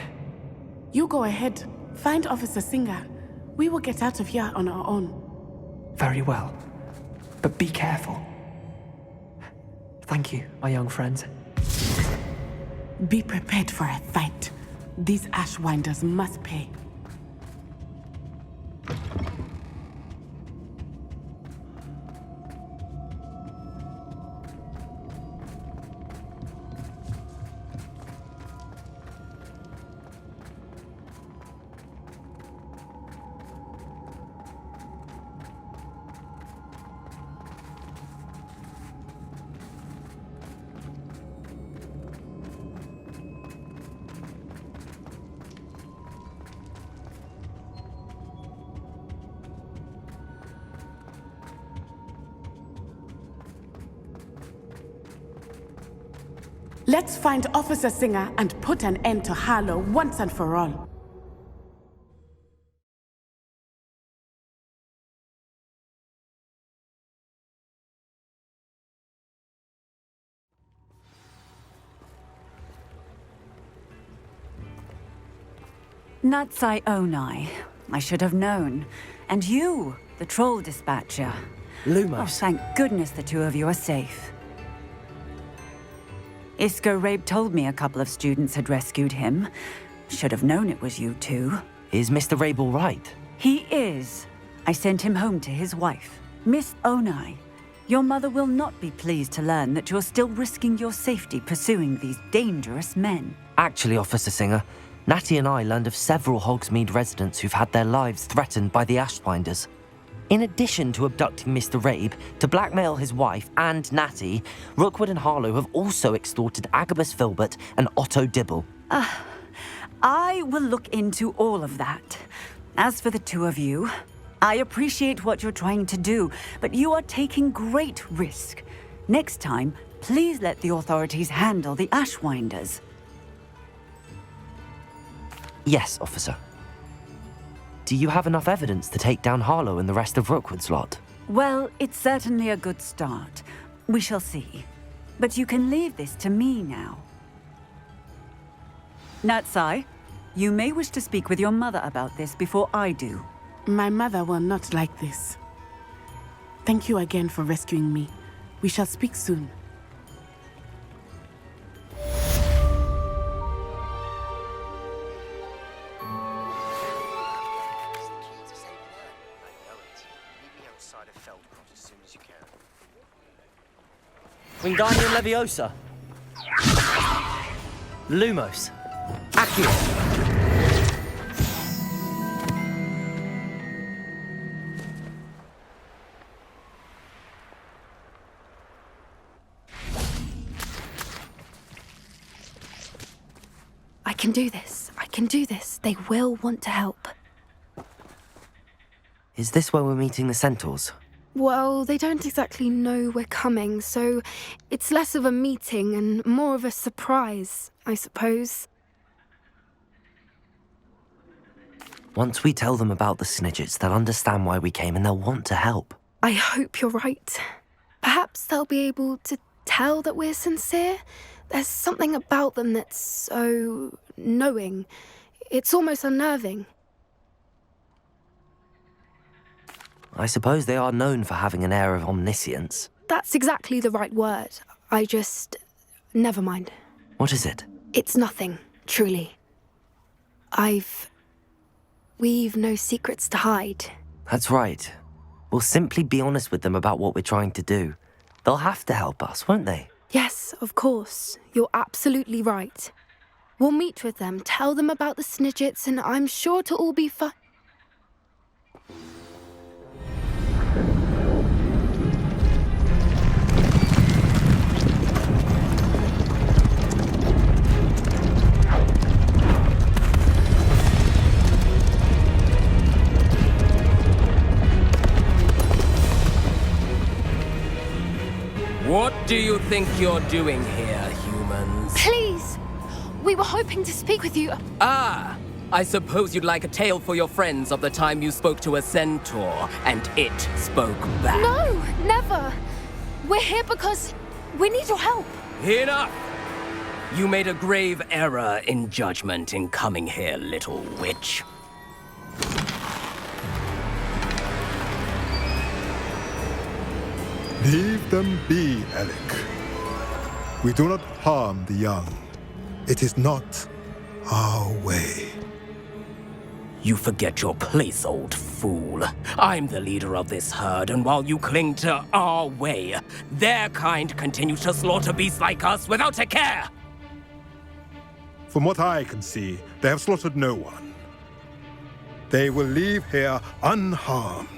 You go ahead. Find Officer Singer. We will get out of here on our own. Very well. But be careful. Thank you, my young friends. Be prepared for a fight. These Ashwinders must pay. Let's find Officer Singer and put an end to Harlow once and for all. Natsai Onai. I should have known. And you, the troll dispatcher. Lumos. Oh, thank goodness the two of you are safe. Isco Rabe told me a couple of students had rescued him. Should have known it was you two. Is Mr. Rabe all right? He is. I sent him home to his wife. Miss Onai, your mother will not be pleased to learn that you're still risking your safety pursuing these dangerous men. Actually, Officer Singer, Natty and I learned of several Hogsmeade residents who've had their lives threatened by the Ashwinders. In addition to abducting Mr. Rabe to blackmail his wife and Natty, Rookwood and Harlow have also extorted Agabus Filbert and Otto Dibble. I will look into all of that. As for the two of you, I appreciate what you're trying to do, but you are taking great risk. Next time, please let the authorities handle the Ashwinders. Yes, officer. Do you have enough evidence to take down Harlow and the rest of Rookwood's lot? Well, it's certainly a good start. We shall see. But you can leave this to me now. Natsai, you may wish to speak with your mother about this before I do. My mother will not like this. Thank you again for rescuing me. We shall speak soon. Wingardium Leviosa. Lumos. Accio. I can do this. I can do this. They will want to help. Is this where we're meeting the centaurs? Well, they don't exactly know we're coming, so it's less of a meeting and more of a surprise, I suppose. Once we tell them about the Snidgets, they'll understand why we came and they'll want to help. I hope you're right. Perhaps they'll be able to tell that we're sincere. There's something about them that's so knowing. It's almost unnerving. I suppose they are known for having an air of omniscience. That's exactly the right word. Never mind. What is it? It's nothing, truly. We've no secrets to hide. That's right. We'll simply be honest with them about what we're trying to do. They'll have to help us, won't they? Yes, of course. You're absolutely right. We'll meet with them, tell them about the Snidgets, and I'm sure it'll all be fine. What do you think you're doing here, humans? Please! We were hoping to speak with you. Ah! I suppose you'd like a tale for your friends of the time you spoke to a centaur, and it spoke back. No! Never! We're here because we need your help. Enough! You made a grave error in judgment in coming here, little witch. Leave them be, Alec. We do not harm the young. It is not our way. You forget your place, old fool. I'm the leader of this herd, and while you cling to our way, their kind continue to slaughter beasts like us without a care! From what I can see, they have slaughtered no one. They will leave here unharmed.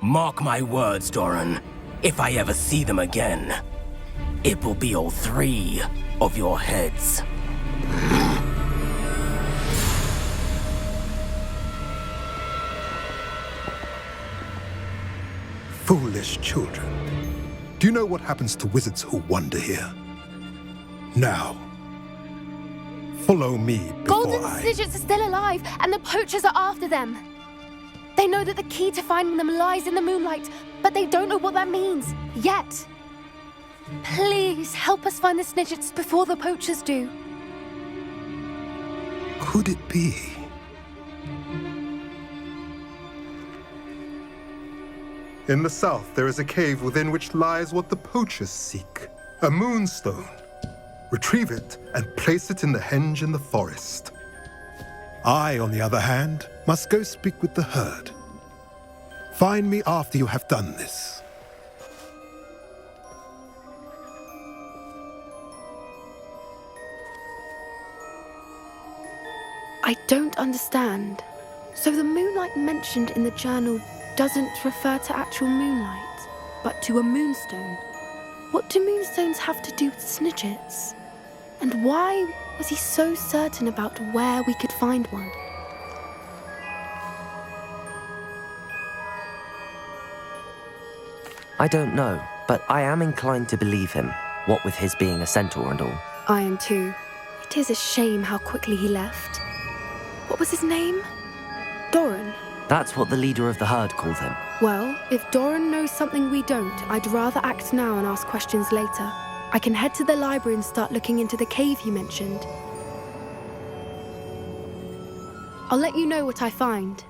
Mark my words, Doran. If I ever see them again, it will be all 3 of your heads. Foolish children. Do you know what happens to wizards who wander here? Now, follow me before Golden Snidgets are still alive, and the poachers are after them. They know that the key to finding them lies in the moonlight, but they don't know what that means, yet. Please, help us find the Snidgets before the poachers do. Could it be? In the south, there is a cave within which lies what the poachers seek. A moonstone. Retrieve it and place it in the henge in the forest. I, on the other hand, must go speak with the herd. Find me after you have done this. I don't understand. So the moonlight mentioned in the journal doesn't refer to actual moonlight, but to a moonstone. What do moonstones have to do with Snidgets? And why was he so certain about where we could find one? I don't know, but I am inclined to believe him, what with his being a centaur and all. I am too. It is a shame how quickly he left. What was his name? Doran. That's what the leader of the herd called him. Well, if Doran knows something we don't, I'd rather act now and ask questions later. I can head to the library and start looking into the cave you mentioned. I'll let you know what I find.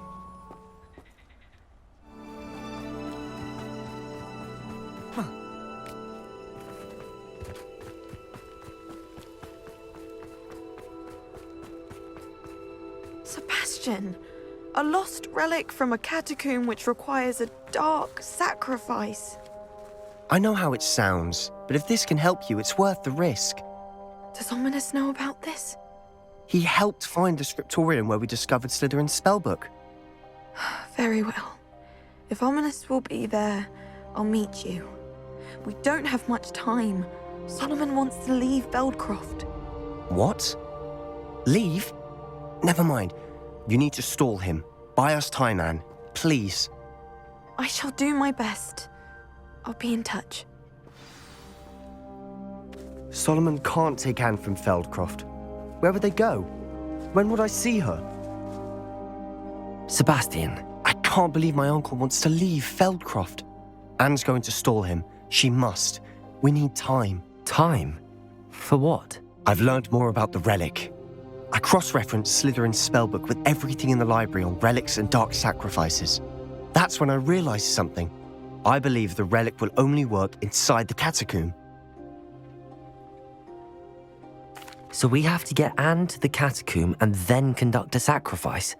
Sebastian, a lost relic from a catacomb which requires a dark sacrifice. I know how it sounds, but if this can help you, it's worth the risk. Does Ominous know about this? He helped find the scriptorium where we discovered Slytherin's spellbook. Very well. If Ominous will be there, I'll meet you. We don't have much time. Solomon wants to leave Feldcroft. What? Leave? Never mind. You need to stall him. Buy us time, Anne. Please. I shall do my best. I'll be in touch. Solomon can't take Anne from Feldcroft. Where would they go? When would I see her? Sebastian. I can't believe my uncle wants to leave Feldcroft. Anne's going to stall him. She must. We need time. Time? For what? I've learned more about the relic. I cross-referenced Slytherin's spellbook with everything in the library on relics and dark sacrifices. That's when I realized something. I believe the relic will only work inside the catacomb. So we have to get Anne to the catacomb and then conduct a sacrifice.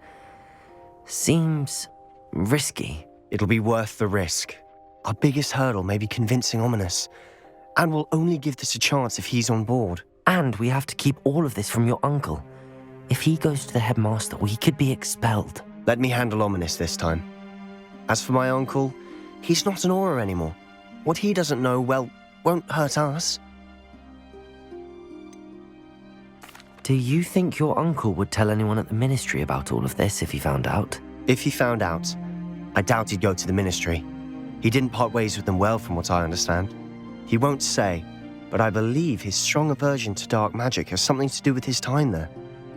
Seems risky. It'll be worth the risk. Our biggest hurdle may be convincing Ominous. And we'll only give this a chance if he's on board. And we have to keep all of this from your uncle. If he goes to the headmaster, we could be expelled. Let me handle Ominous this time. As for my uncle, he's not an Auror anymore. What he doesn't know, well, won't hurt us. Do you think your uncle would tell anyone at the ministry about all of this if he found out? If he found out, I doubt he'd go to the ministry. He didn't part ways with them well, from what I understand. He won't say, but I believe his strong aversion to dark magic has something to do with his time there.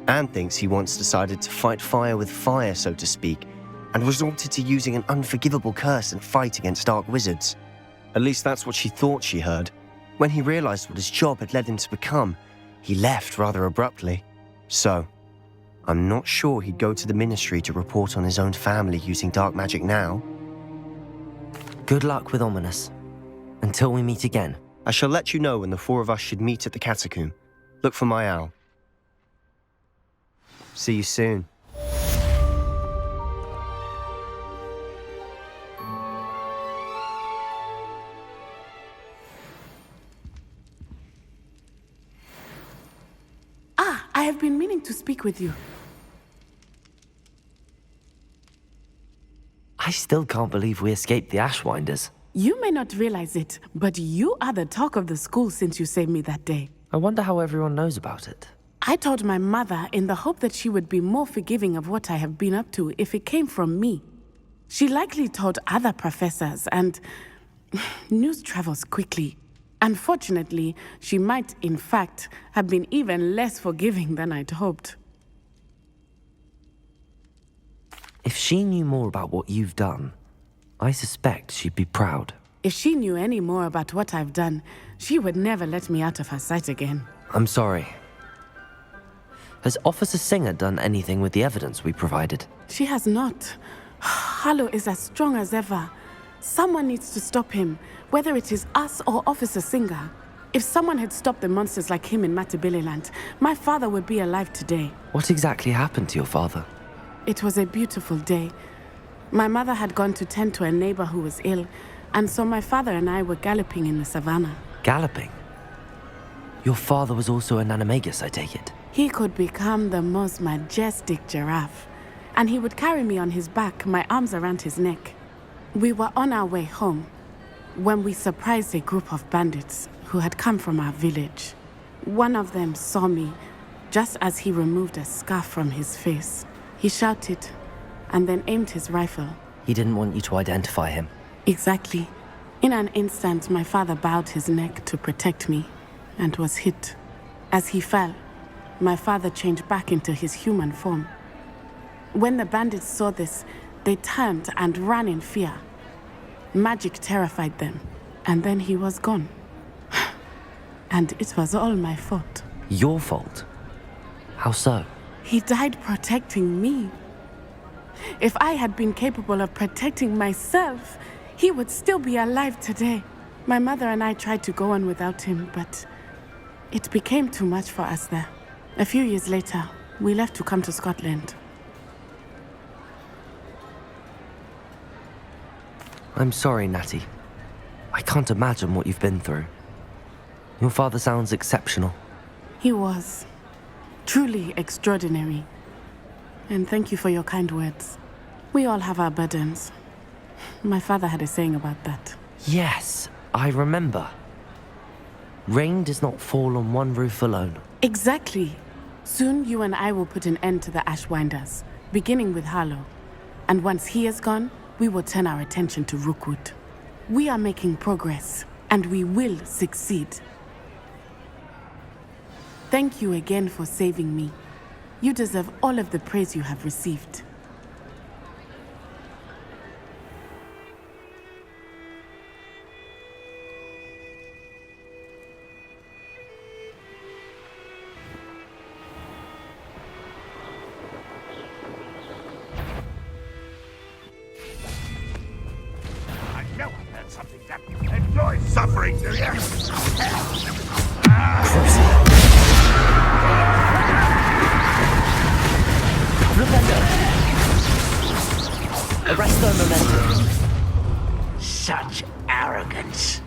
Anne thinks he once decided to fight fire with fire, so to speak, and resorted to using an unforgivable curse and fight against dark wizards. At least that's what she thought she heard. When he realized what his job had led him to become, he left rather abruptly. So, I'm not sure he'd go to the ministry to report on his own family using dark magic now. Good luck with Ominous. Until we meet again. I shall let you know when the four of us should meet at the catacomb. Look for my owl. See you soon. I have been meaning to speak with you. I still can't believe we escaped the Ashwinders. You may not realize it, but you are the talk of the school since you saved me that day. I wonder how everyone knows about it. I told my mother in the hope that she would be more forgiving of what I have been up to if it came from me. She likely told other professors, and news travels quickly. Unfortunately, she might, in fact, have been even less forgiving than I'd hoped. If she knew more about what you've done, I suspect she'd be proud. If she knew any more about what I've done, she would never let me out of her sight again. I'm sorry. Has Officer Singer done anything with the evidence we provided? She has not. Harlow is as strong as ever. Someone needs to stop him, whether it is us or Officer Singer. If someone had stopped the monsters like him in Matabeleland, my father would be alive today. What exactly happened to your father? It was a beautiful day. My mother had gone to tend to a neighbor who was ill, and so my father and I were galloping in the savannah. Galloping? Your father was also an animagus, I take it? He could become the most majestic giraffe, and he would carry me on his back, my arms around his neck. We were on our way home when we surprised a group of bandits who had come from our village. One of them saw me just as he removed a scarf from his face. He shouted and then aimed his rifle. He didn't want you to identify him. Exactly. In an instant, my father bowed his neck to protect me and was hit. As he fell, my father changed back into his human form. When the bandits saw this, they turned and ran in fear. Magic terrified them, and then he was gone. And it was all my fault. Your fault? How so? He died protecting me. If I had been capable of protecting myself, he would still be alive today. My mother and I tried to go on without him, but it became too much for us there. A few years later, we left to come to Scotland. I'm sorry, Natty. I can't imagine what you've been through. Your father sounds exceptional. He was. Truly extraordinary. And thank you for your kind words. We all have our burdens. My father had a saying about that. Yes, I remember. Rain does not fall on one roof alone. Exactly. Soon you and I will put an end to the Ashwinders, beginning with Harlow. And once he is gone, we will turn our attention to Rookwood. We are making progress, and we will succeed. Thank you again for saving me. You deserve all of the praise you have received. I know I've heard something that you enjoy suffering, do you? Arresto momentum. Such arrogance.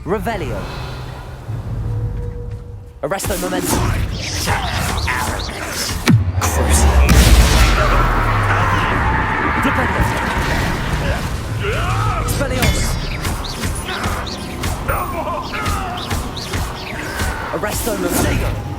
Revelio. Arresto momentum. Such arrogance. Flipendo. Expelliarmus. Arresto momentum.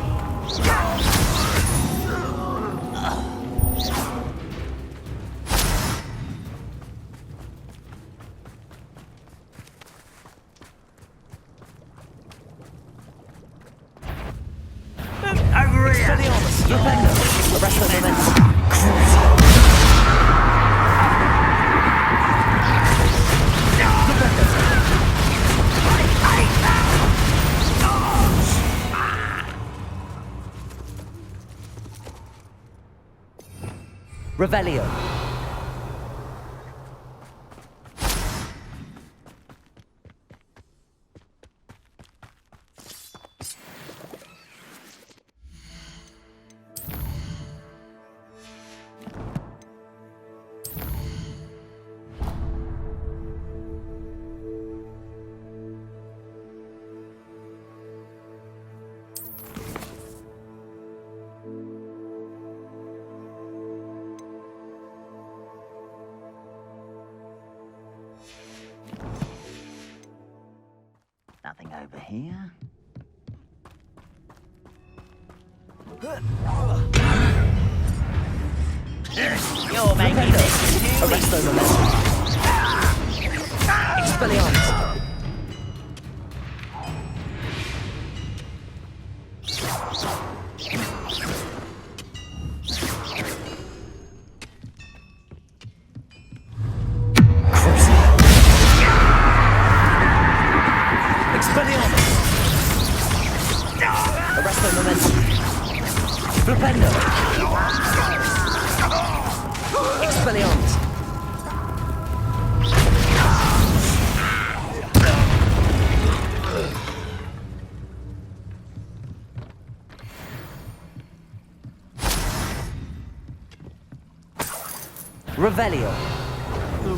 Revelio. Nothing over here. You're making this too Arresto momentum. Expelliarmus. Arresto momentum. Flipendo. Expelliarmus. Revelio.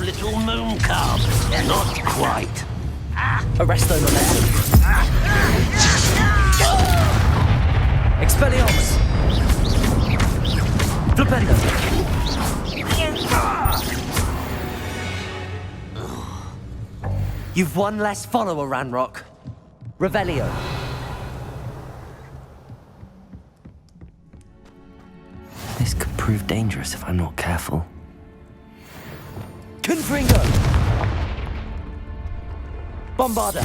little moon cub. Not quite. Arresto momentum. Expelliarmus. Flipendo. You've one less follower, Ranrock. Revelio. This could prove dangerous if I'm not careful. Confringo! Bombarda!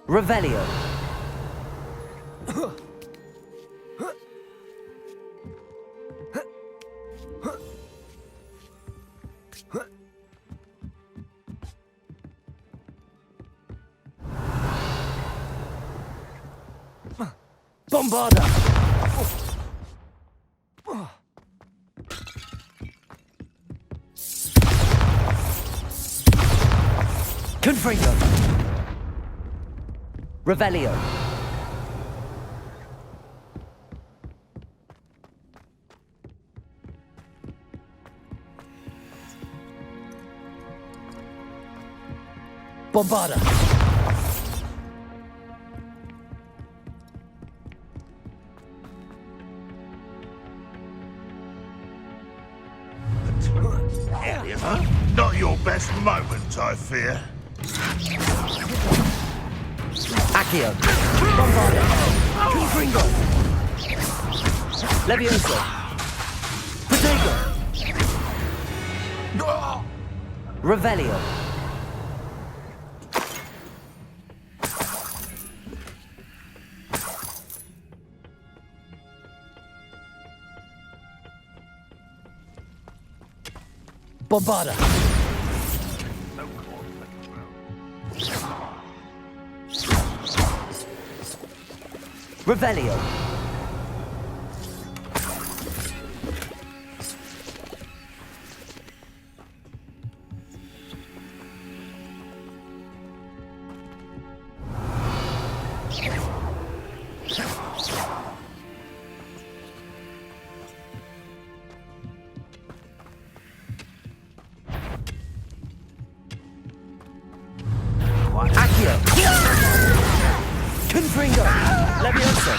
Revelio. Bombarda. Confringo! Revelio! Bombarda! Huh? Not your best moment, I fear. Accio! Bombarda! Confringo! Levioso! Protego! Revelio! Bombarda! Revelio! Accio! Confringo! Levioso!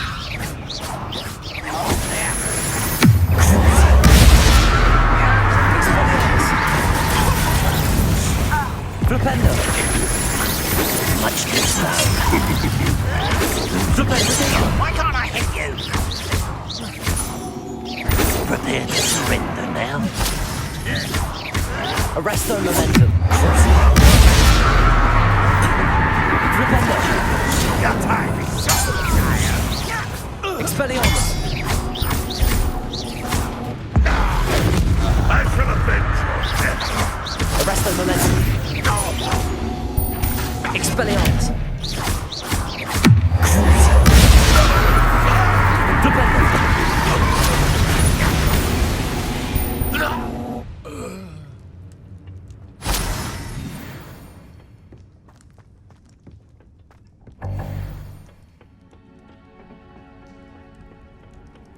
Flipendo! Much too slow. Flipendo! Why can't I hit you? Prepare to surrender now. Arresto momentum. Flipendo! Your time is so tired. Expelliarmus! I shall avenge your death. Arresto momentum. Expelliarmus! Flipendo!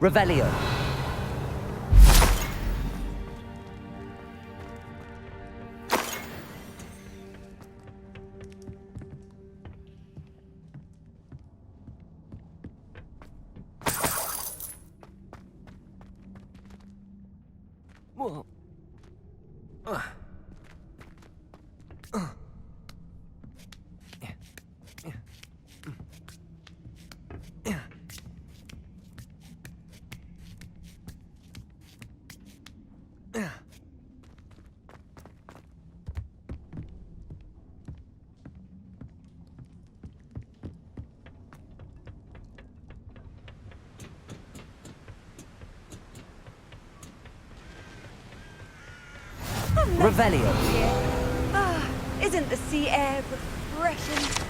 Revelio! Revelio! Ah, isn't the sea air refreshing?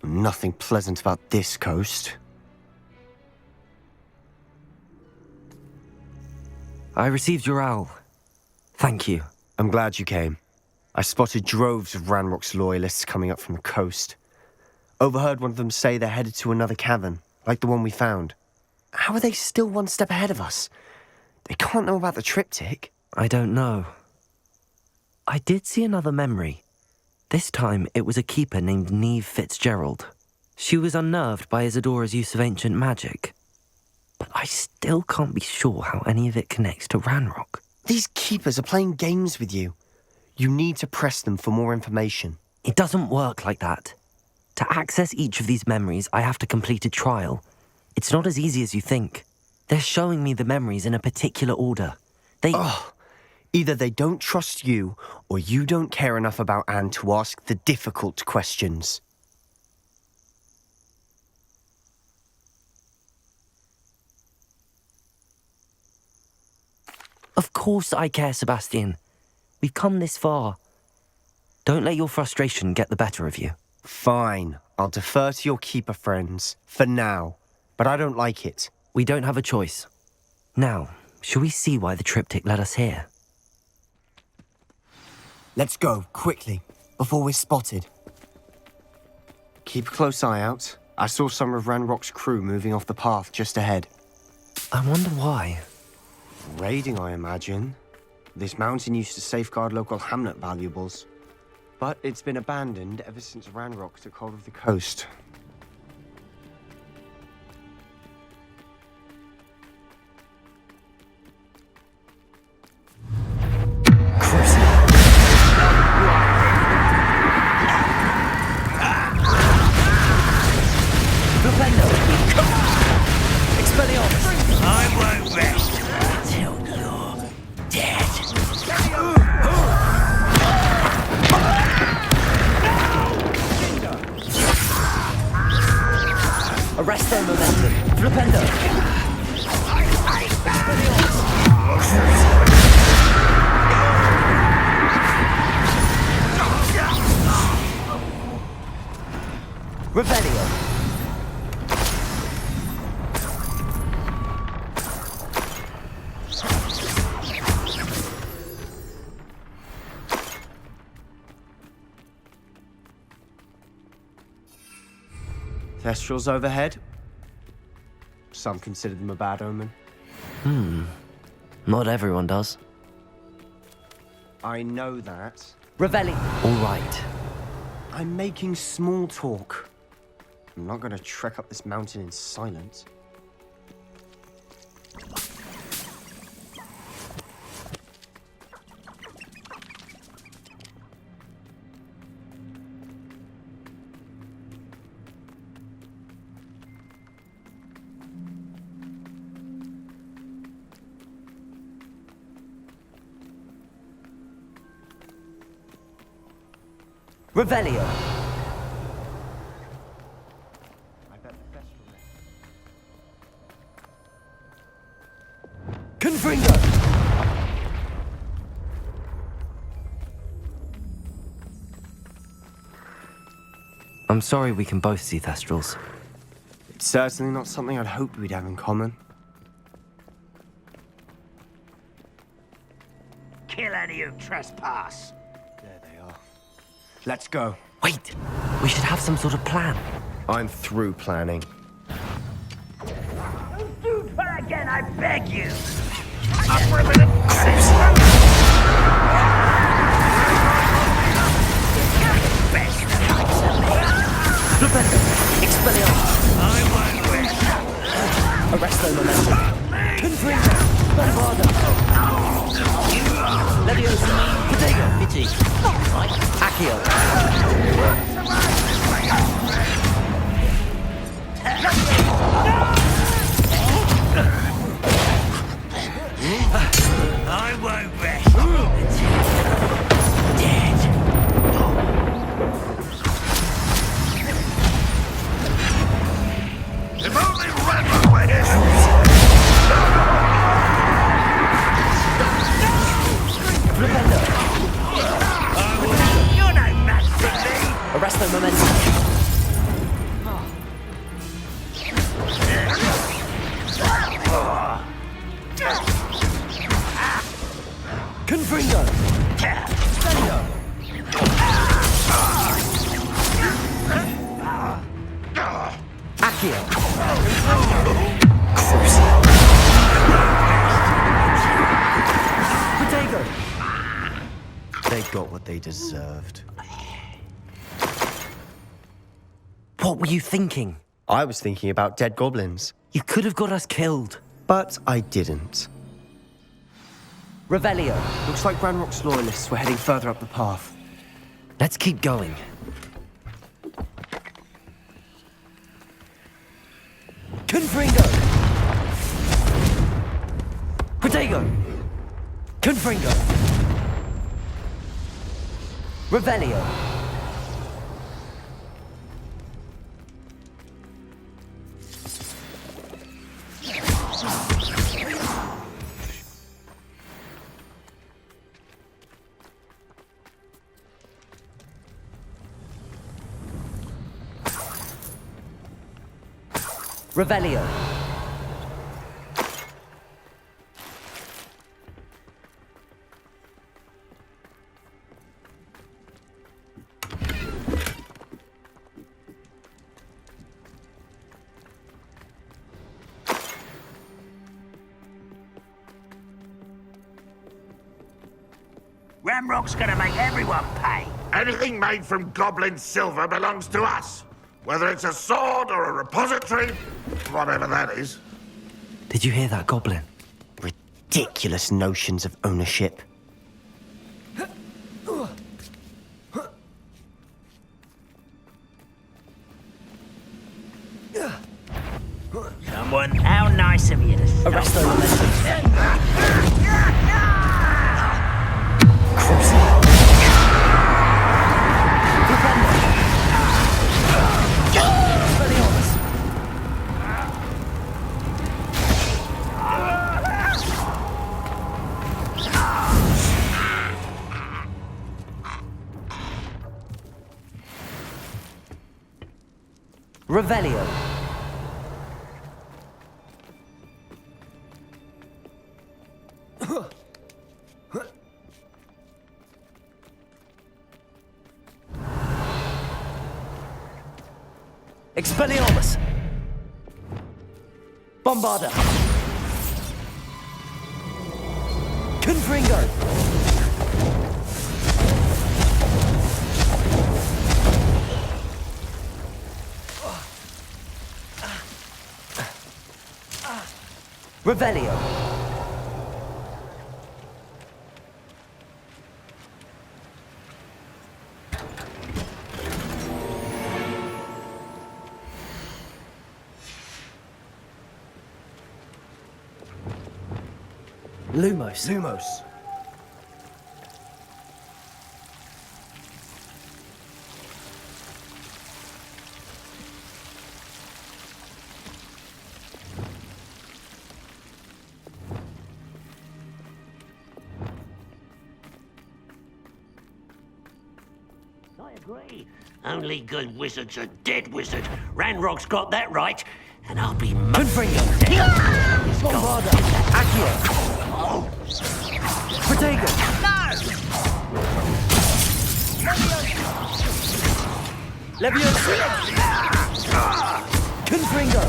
Nothing pleasant about this coast. I received your owl. Thank you. I'm glad you came. I spotted droves of Ranrock's loyalists coming up from the coast. Overheard one of them say they're headed to another cavern, like the one we found. How are they still one step ahead of us? They can't know about the triptych. I don't know. I did see another memory. This time, it was a keeper named Neve Fitzgerald. She was unnerved by Isadora's use of ancient magic. But I still can't be sure how any of it connects to Ranrock. These keepers are playing games with you. You need to press them for more information. It doesn't work like that. To access each of these memories, I have to complete a trial. It's not as easy as you think. They're showing me the memories in a particular order. Oh, Either they don't trust you, or you don't care enough about Anne to ask the difficult questions. Of course I care, Sebastian. We've come this far. Don't let your frustration get the better of you. Fine. I'll defer to your keeper friends, for now. But I don't like it. We don't have a choice. Now, shall we see why the triptych led us here? Let's go, quickly, before we're spotted. Keep a close eye out. I saw some of Ranrock's crew moving off the path just ahead. I wonder why. Raiding, I imagine. This mountain used to safeguard local hamlet valuables. But it's been abandoned ever since Ranrock took hold of the coast. I won't rest until you're dead. Arresto momentum. Flipendo. Revelio. Thestrals overhead. Some consider them a bad omen. Not everyone does. I know that. Revelli. All right. I'm making small talk. I'm not going to trek up this mountain in silence. Revelio. I bet the Thestral there. Confringo. I'm sorry we can both see Thestrals. It's certainly not something I'd hoped we'd have in common. Kill any who trespass. There they are. Let's go. Wait, we should have some sort of plan. I'm through planning. Don't do that again, I beg you. I won't rest. Arresto momentum. Confringo. Bombarda. Leviosa. Potato. Itchy. Accio. I won't rest until you're dead. If only Ranrock were here! You're no match for me. Arresto momentum. Confringo. Accio. Potato. They got what they deserved. What were you thinking? I was thinking about dead goblins. You could have got us killed. But I didn't. Revelio. Looks like Ranrock's loyalists were heading further up the path. Let's keep going. Confringo. Potato. Confringo! Revelio! Revelio. Ramrock's gonna make everyone pay. Anything made from goblin silver belongs to us. Whether it's a sword or a repository, whatever that is. Did you hear that, Goblin? Ridiculous notions of ownership. Someone, how nice of you to stop. Arrest those Revelio. Expelliarmus. Bombarda. Confringo. Revelio. Lumos. Lumos. I agree. Only good wizards are dead wizard. Ranrock's got that right, and I'll be Confringo. Bombarda. Accio. Protego. Leviosa. Confringo.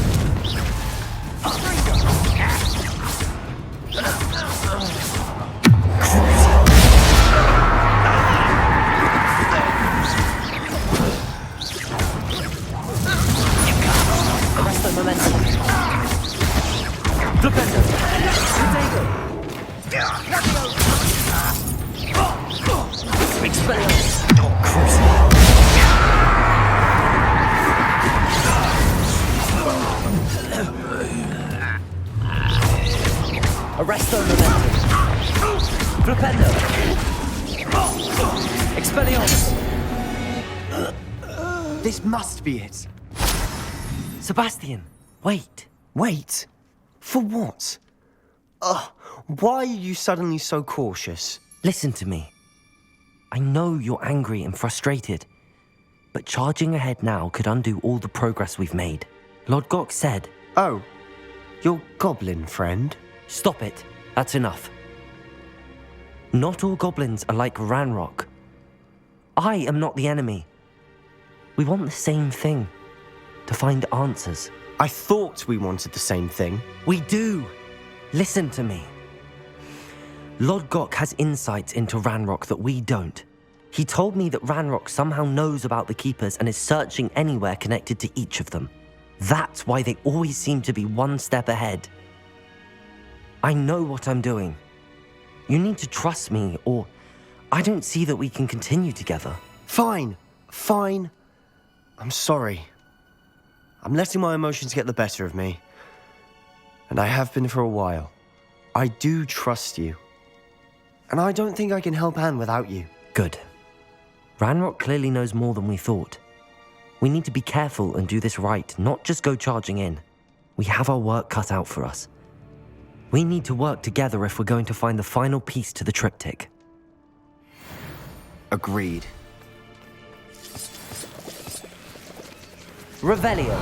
Arrest the momentum. Flipendo. Protego. Expelliarmus. Arresto momentum. Flipendo. Expelliarmus. This must be it. Sebastian, wait. Wait? For what? Why are you suddenly so cautious? Listen to me. I know you're angry and frustrated, but charging ahead now could undo all the progress we've made. Lord Gok said... Oh, your goblin friend? Stop it. That's enough. Not all goblins are like Ranrock. I am not the enemy. We want the same thing. To find answers. I thought we wanted the same thing. We do. Listen to me. Lord Gok has insights into Ranrock that we don't. He told me that Ranrock somehow knows about the Keepers and is searching anywhere connected to each of them. That's why they always seem to be one step ahead. I know what I'm doing. You need to trust me, or I don't see that we can continue together. Fine. I'm sorry. I'm letting my emotions get the better of me. And I have been for a while. I do trust you. And I don't think I can help Anne without you. Good. Ranrock clearly knows more than we thought. We need to be careful and do this right, not just go charging in. We have our work cut out for us. We need to work together if we're going to find the final piece to the triptych. Agreed. Revelio.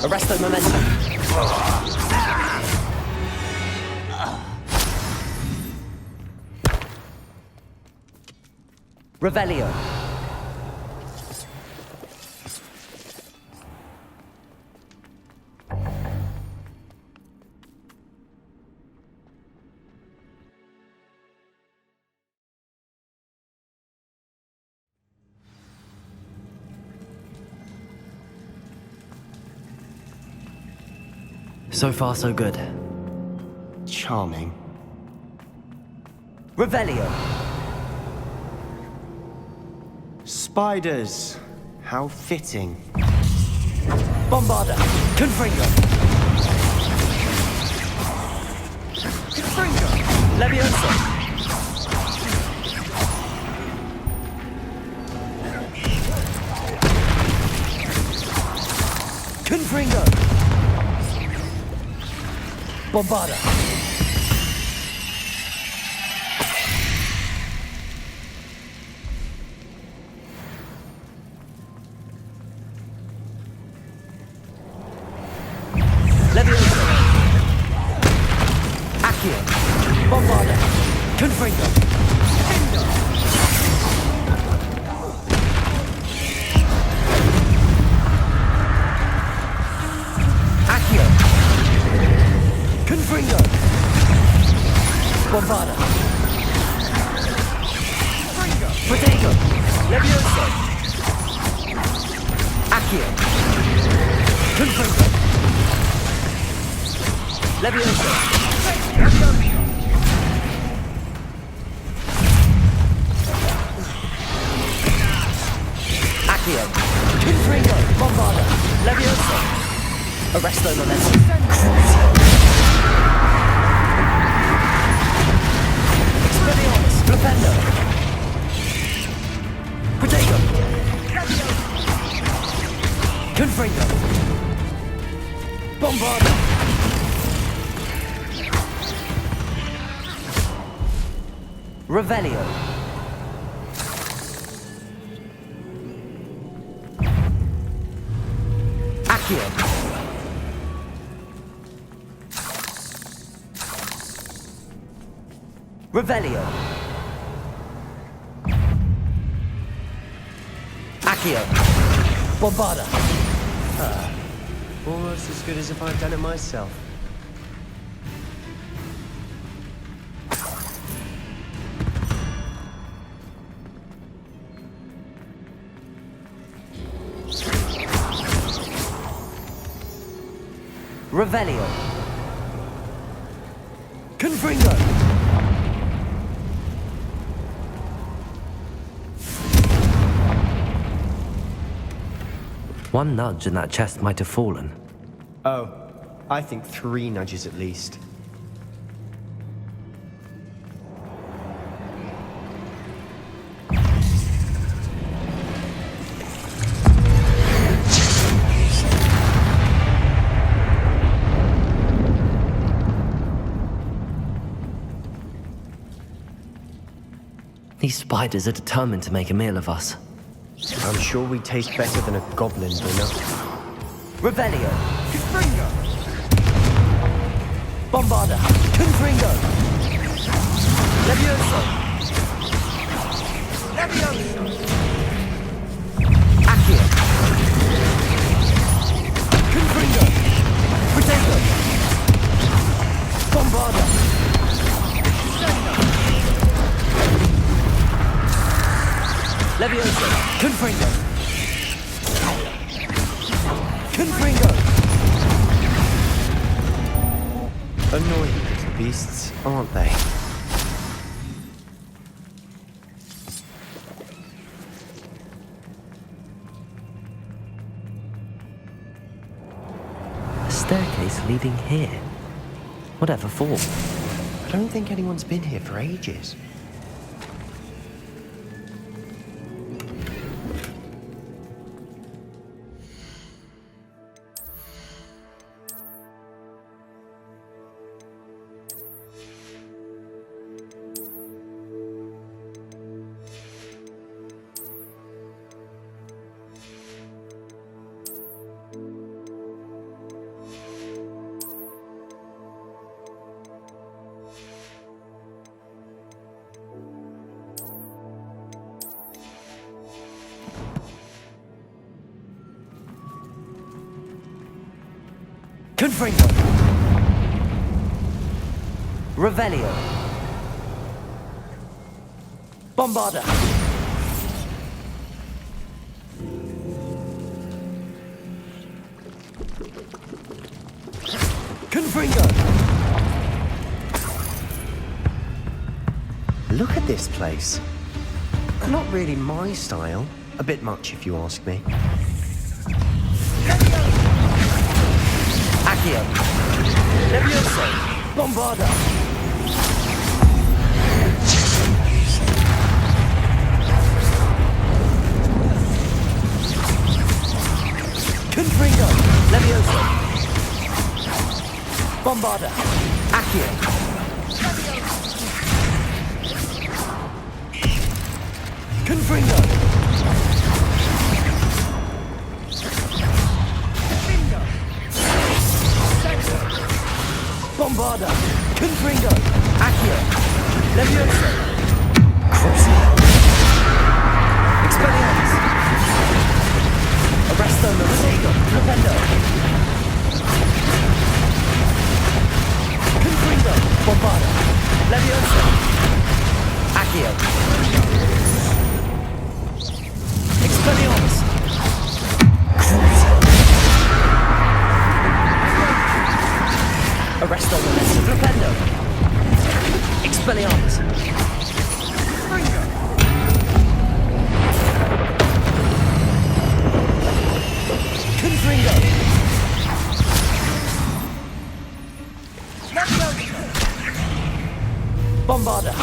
Arresto momentum. Revelio. So far, so good. Charming. Revelio. Spiders. How fitting. Bombarda. Confringo. Confringo. Leviosa. Confringo. Bombarda. Leviosa. Accio. Bombarda. Confringo. Accio. Confringo. Bombarda. Protego. Leviosa. Accio. Confringo. Leviosa. Accio. Confringo. Bombarda. Leviosa. Arresto momentum. Expelliarmus. Flipendo. Protego. Confringo. Bombarda. Revelio. Accio. Revelio. Accio. Bombarda. Almost as good as if I'd done it myself. Revelio. Confringo. One nudge and that chest might have fallen. Oh, I think 3 nudges at least. These spiders are determined to make a meal of us. I'm sure we taste better than a goblin dinner. Revelio. Confringo. Bombarda. Confringo. Leviosa. Leviosa. Accio. Confringo. Protego. Bombarda. Leviosa. Confringo. Confringo! Annoying little beasts, aren't they? A staircase leading here. Whatever for? I don't think anyone's been here for ages. Confringo! Revelio! Bombarda! Confringo! Look at this place. Not really my style. A bit much, if you ask me. Accio! Levioso! Bombarda! Confringo! Levioso! Bombarda! Accio! Confringo! Bombarda! Confringo! Accio! Levioso! Crucio! Expelliarmus! Arresto Levioso! Flipendo! Confringo! Bombarda! Levioso! Accio! Expelliarmus! Crucio! Arresto Lorenzo Flipendo! Expelliarmus! Confringo! Bombarda!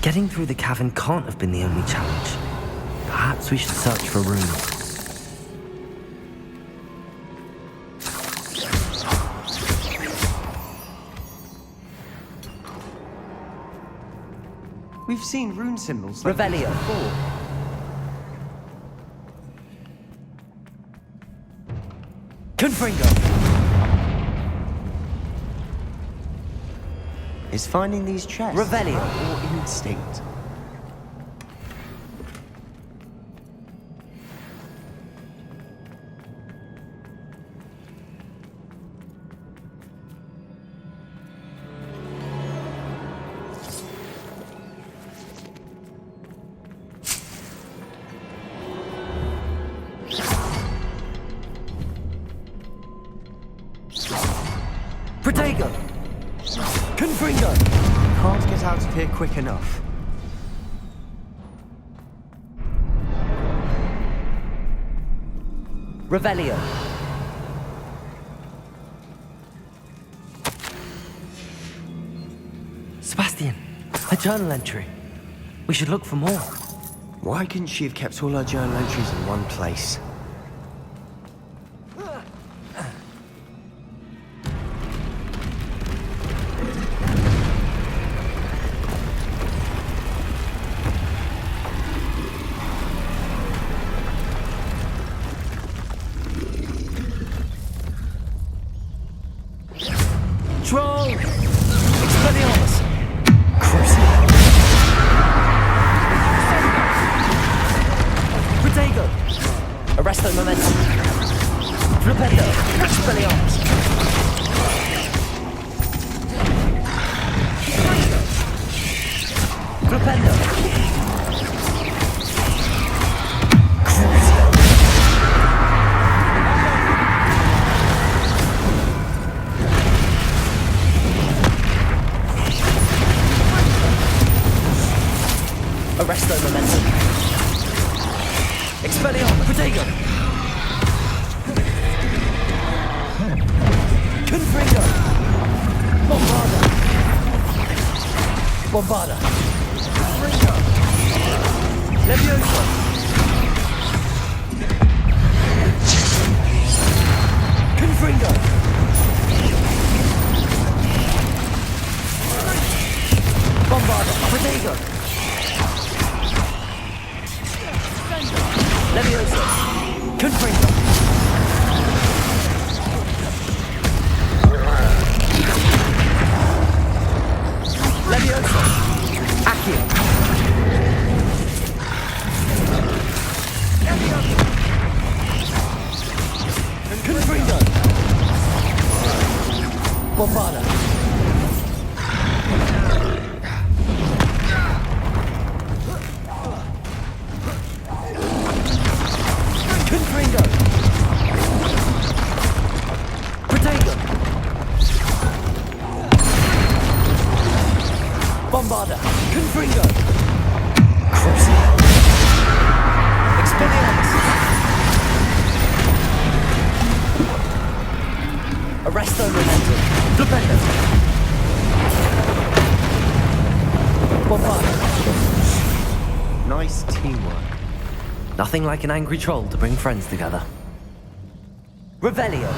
Getting through the cavern can't have been the only challenge. Perhaps we should search for runes. We've seen rune symbols like Revelio. this before. Confringo! Is finding these chests Revelio. or instinct? Protego! Confringo! Can't get out of here quick enough. Revelio! Sebastian, a journal entry. We should look for more. Why couldn't she have kept all her journal entries in one place? Troll! Expelliarmus! Crucio! Protego! Arresto Momentum! Flipendo! Expelliarmus! Flipendo! Crucio! Arresto momentum. Expelliarmus. Protego. Confringo. Bombarda. Bombarda. Confringo. Levioso. Confringo. Bombarda. Protego. Levioso. Confringo. Levioso. Accio. Confringo. Bombarda. Confringo. Protego. Bombarda. Confringo. Cruising. Expelliarmus. Arresto momentum. Flipendo. Bombarda. Nice teamwork. Nothing like an angry troll to bring friends together. Revelio.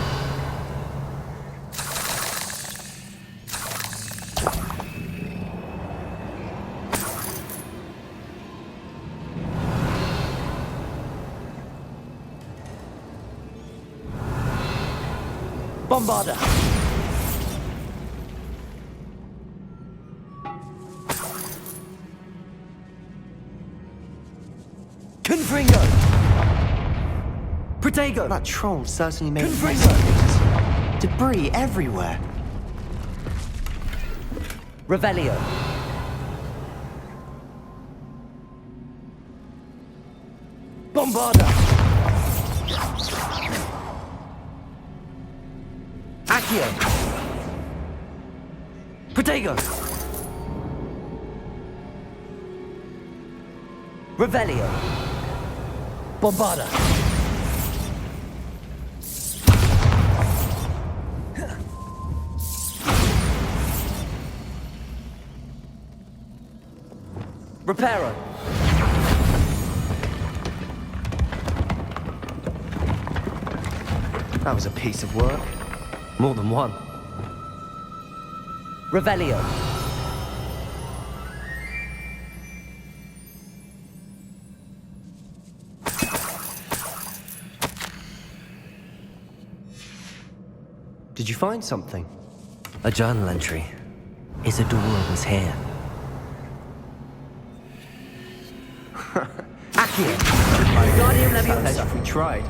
Bombarda. Confringo. Protego. That troll certainly made Confringo. debris everywhere. Revelio. Bombarda. Accio. Protego. Revelio. Bombarda. Reparo. That was a piece of work. More than one. Revelio. Did you find something? A journal entry. Isadora was here. Accio. Guardian Leviosa. If we tried.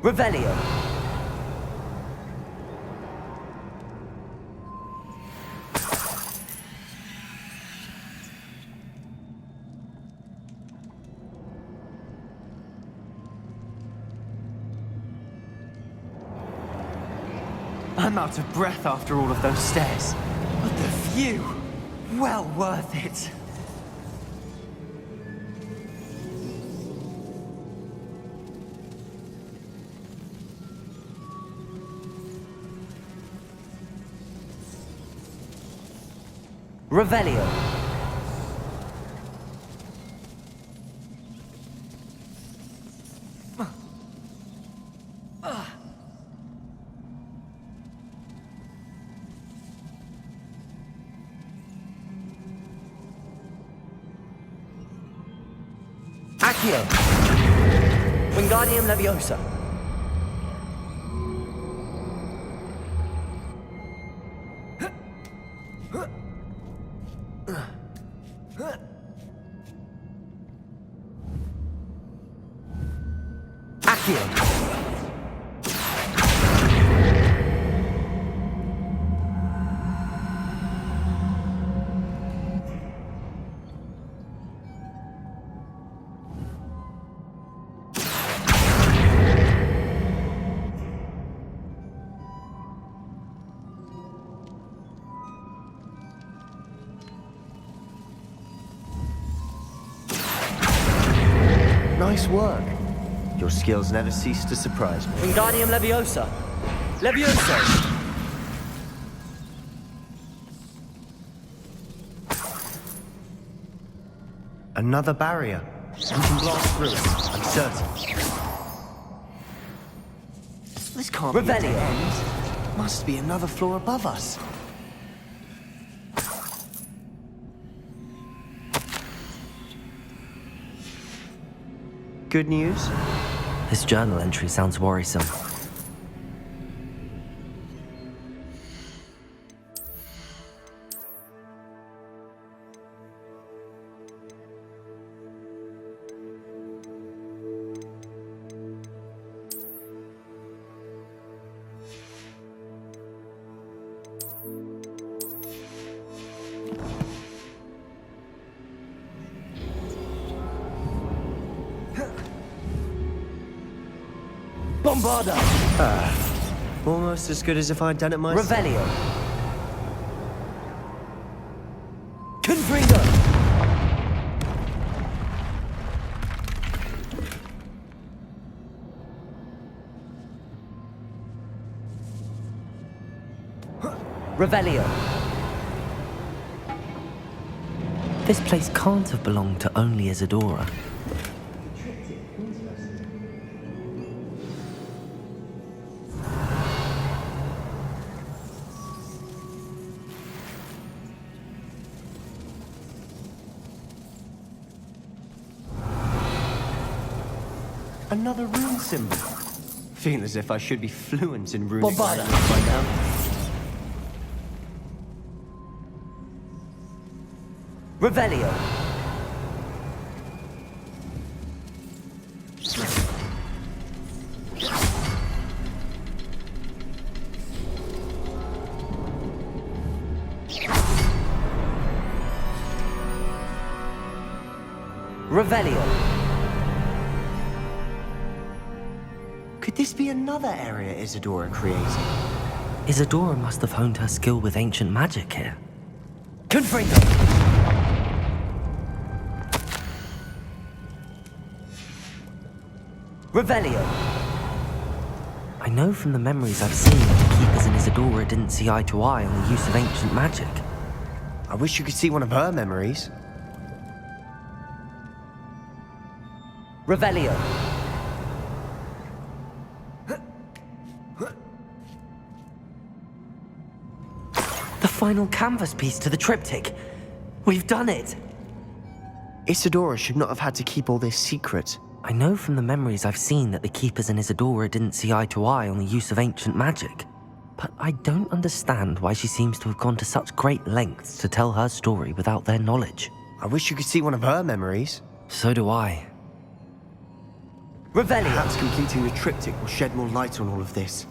Revelio. I'm out of breath after all of those stairs. But the view! Well worth it. Revelio. Accio. Wingardium Leviosa. Accio. Nice work. Your skills never cease to surprise me. Wingardium Leviosa! Leviosa! Another barrier. We can blast through it, I'm certain. This can't be a dead end. Must be another floor above us. Good news? This journal entry sounds worrisome. Bombarda! Almost as good as if I'd done it myself. Revelio! Confringo! Revelio! This place can't have belonged to only Isadora. Another rune symbol. Feel as if I should be fluent in runic Bombarda. language by now. Revelio! Revelio! Could this be another area Isadora created? Isadora must have honed her skill with ancient magic here. Confringo! Revelio! I know from the memories I've seen that the Keepers and Isadora didn't see eye to eye on the use of ancient magic. I wish you could see one of her memories. Revelio! The final canvas piece to the triptych. We've done it! Isadora should not have had to keep all this secret. I know from the memories I've seen that the Keepers and Isadora didn't see eye to eye on the use of ancient magic. But I don't understand why she seems to have gone to such great lengths to tell her story without their knowledge. I wish you could see one of her memories. So do I. Revelio! Perhaps completing the triptych will shed more light on all of this.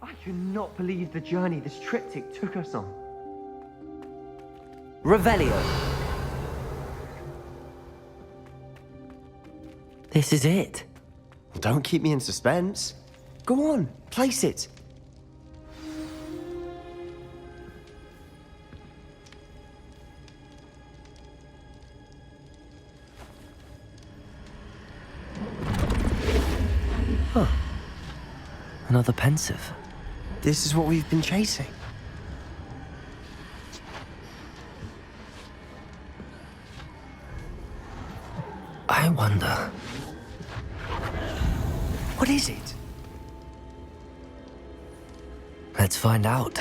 I cannot believe the journey this triptych took us on. Revelio! This is it. Well, don't keep me in suspense. Go on, place it. Huh. Another pensive. This is what we've been chasing. I wonder... What is it? Let's find out.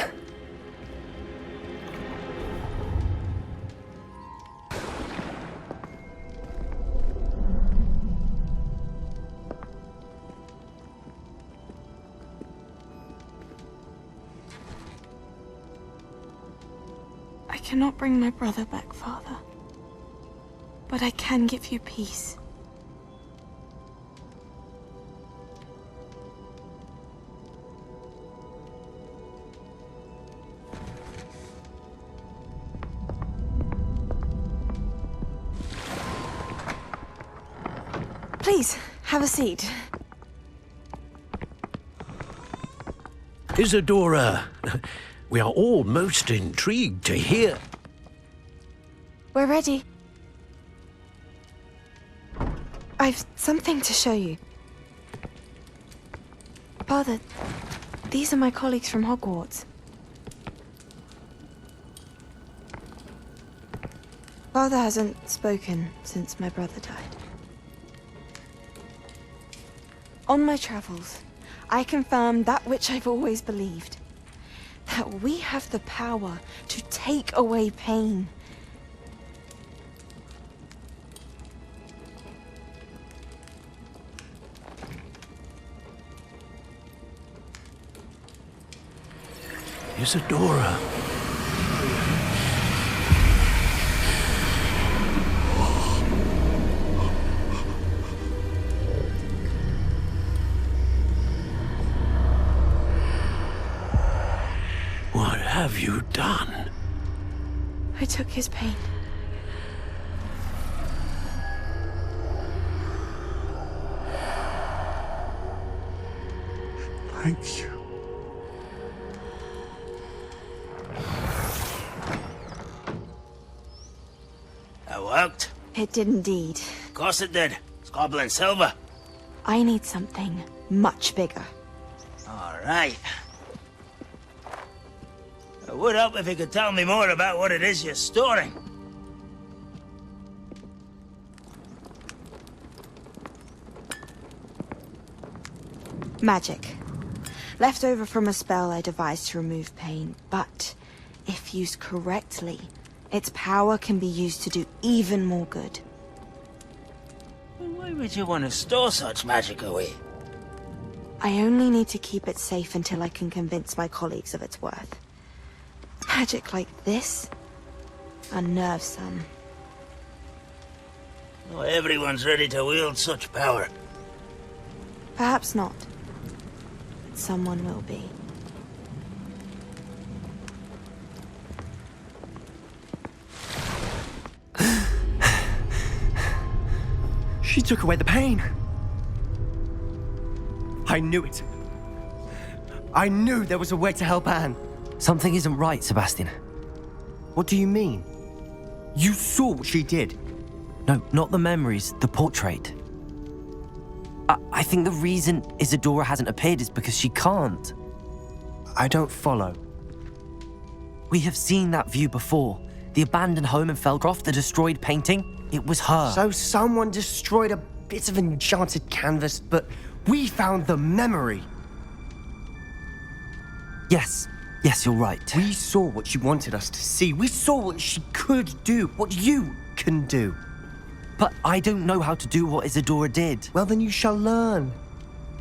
I cannot bring my brother back, Father. But I can give you peace. Please, have a seat. Isadora, we are all most intrigued to hear. We're ready. I've something to show you. Father, these are my colleagues from Hogwarts. Father hasn't spoken since my brother died. On my travels, I confirmed that which I've always believed. That we have the power to take away pain. Isadora. What have you done? I took his pain. Thank you. That worked? It did indeed. Of course it did. It's goblin silver. I need something much bigger. All right. It would help if you could tell me more about what it is you're storing. Magic. Left over from a spell I devised to remove pain, but if used correctly, its power can be used to do even more good. Why would you want to store such magic away? I only need to keep it safe until I can convince my colleagues of its worth. Magic like this unnerves some. Not everyone's ready to wield such power. Perhaps not. But someone will be. She took away the pain. I knew it. I knew there was a way to help Anne. Something isn't right, Sebastian. What do you mean? You saw what she did. No, not the memories, the portrait. I think the reason Isadora hasn't appeared is because she can't. I don't follow. We have seen that view before. The abandoned home in Felgroth, the destroyed painting. It was her. So someone destroyed a bit of enchanted canvas, but we found the memory. Yes, you're right. We saw what she wanted us to see. We saw what she could do, what you can do. But I don't know how to do what Isadora did. Well, then you shall learn.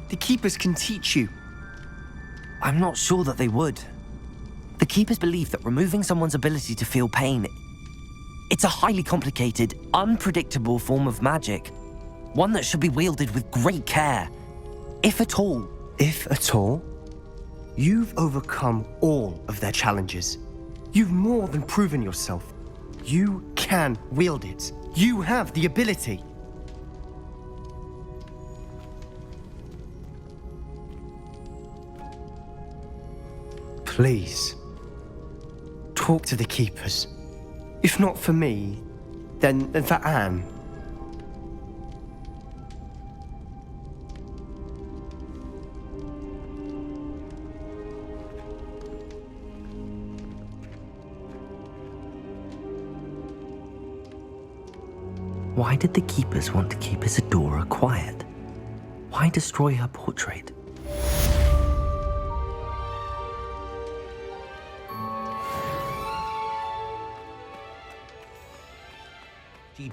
The Keepers can teach you. I'm not sure that they would. The Keepers believe that removing someone's ability to feel pain, it's a highly complicated, unpredictable form of magic. One that should be wielded with great care. If at all. If at all? You've overcome all of their challenges. You've more than proven yourself. You can wield it. You have the ability. Please, talk to the Keepers. If not for me, then for Anne. Why did the Keepers want to keep Isadora quiet? Why destroy her portrait?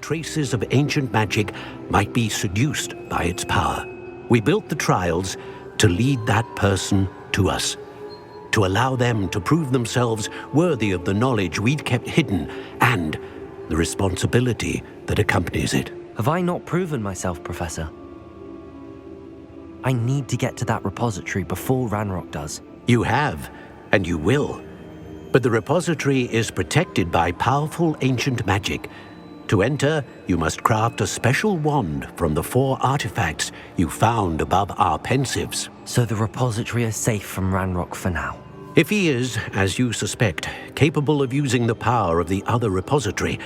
Traces of ancient magic might be seduced by its power. We built the trials to lead that person to us, to allow them to prove themselves worthy of the knowledge we'd kept hidden and the responsibility that accompanies it. Have I not proven myself, Professor? I need to get to that repository before Ranrock does. You have, and you will. But the repository is protected by powerful ancient magic. To enter, you must craft a special wand from the 4 artifacts you found above our pensives. So the repository is safe from Ranrock for now. If he is, as you suspect, capable of using the power of the other repository,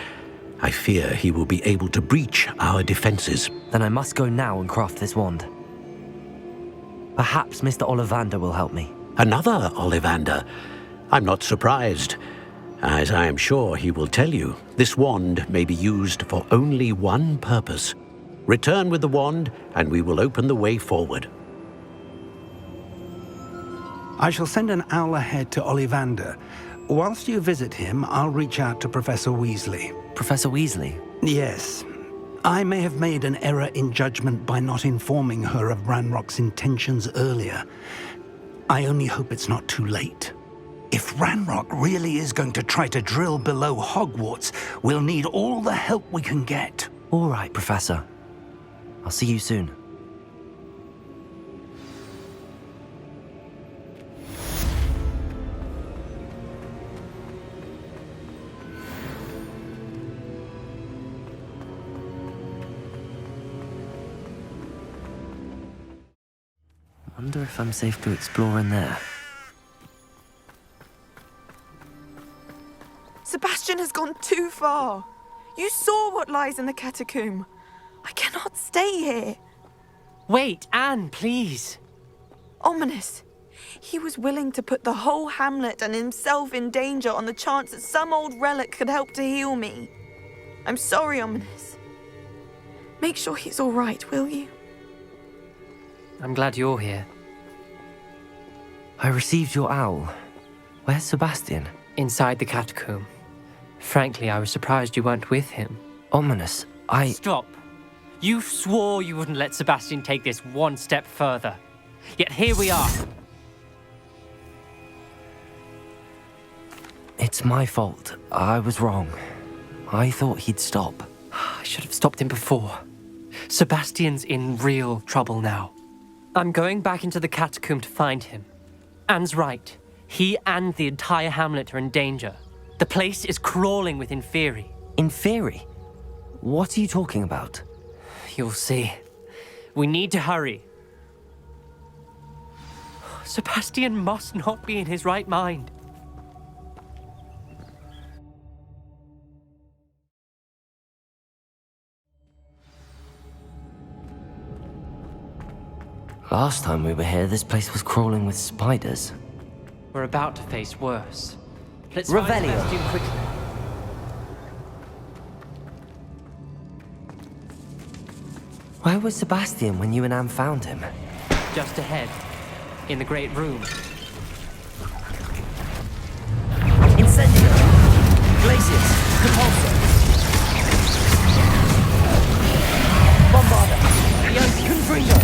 I fear he will be able to breach our defenses. Then I must go now and craft this wand. Perhaps Mr. Ollivander will help me. Another Ollivander? I'm not surprised. As I am sure he will tell you, this wand may be used for only one purpose. Return with the wand, and we will open the way forward. I shall send an owl ahead to Ollivander. Whilst you visit him, I'll reach out to Professor Weasley. Professor Weasley? Yes. I may have made an error in judgment by not informing her of Ranrock's intentions earlier. I only hope it's not too late. If Ranrock really is going to try to drill below Hogwarts, we'll need all the help we can get. All right, Professor. I'll see you soon. Wonder if I'm safe to explore in there. Sebastian has gone too far. You saw what lies in the catacomb. I cannot stay here. Wait, Anne, please. Ominous. He was willing to put the whole hamlet and himself in danger on the chance that some old relic could help to heal me. I'm sorry, Ominous. Make sure he's all right, will you? I'm glad you're here. I received your owl. Where's Sebastian? Inside the catacomb. Frankly, I was surprised you weren't with him. Ominous, Stop. You swore you wouldn't let Sebastian take this one step further. Yet here we are. It's my fault. I was wrong. I thought he'd stop. I should have stopped him before. Sebastian's in real trouble now. I'm going back into the catacomb to find him. Anne's right. He and the entire hamlet are in danger. The place is crawling with Inferi. Inferi? What are you talking about? You'll see. We need to hurry. Sebastian must not be in his right mind. Last time we were here, this place was crawling with spiders. We're about to face worse. Let's Revelio. find Sebastian quickly. Where was Sebastian when you and Anne found him? Just ahead, in the great room. Incendio! Glacius! Compulsor! Bombarda! Young Confringo!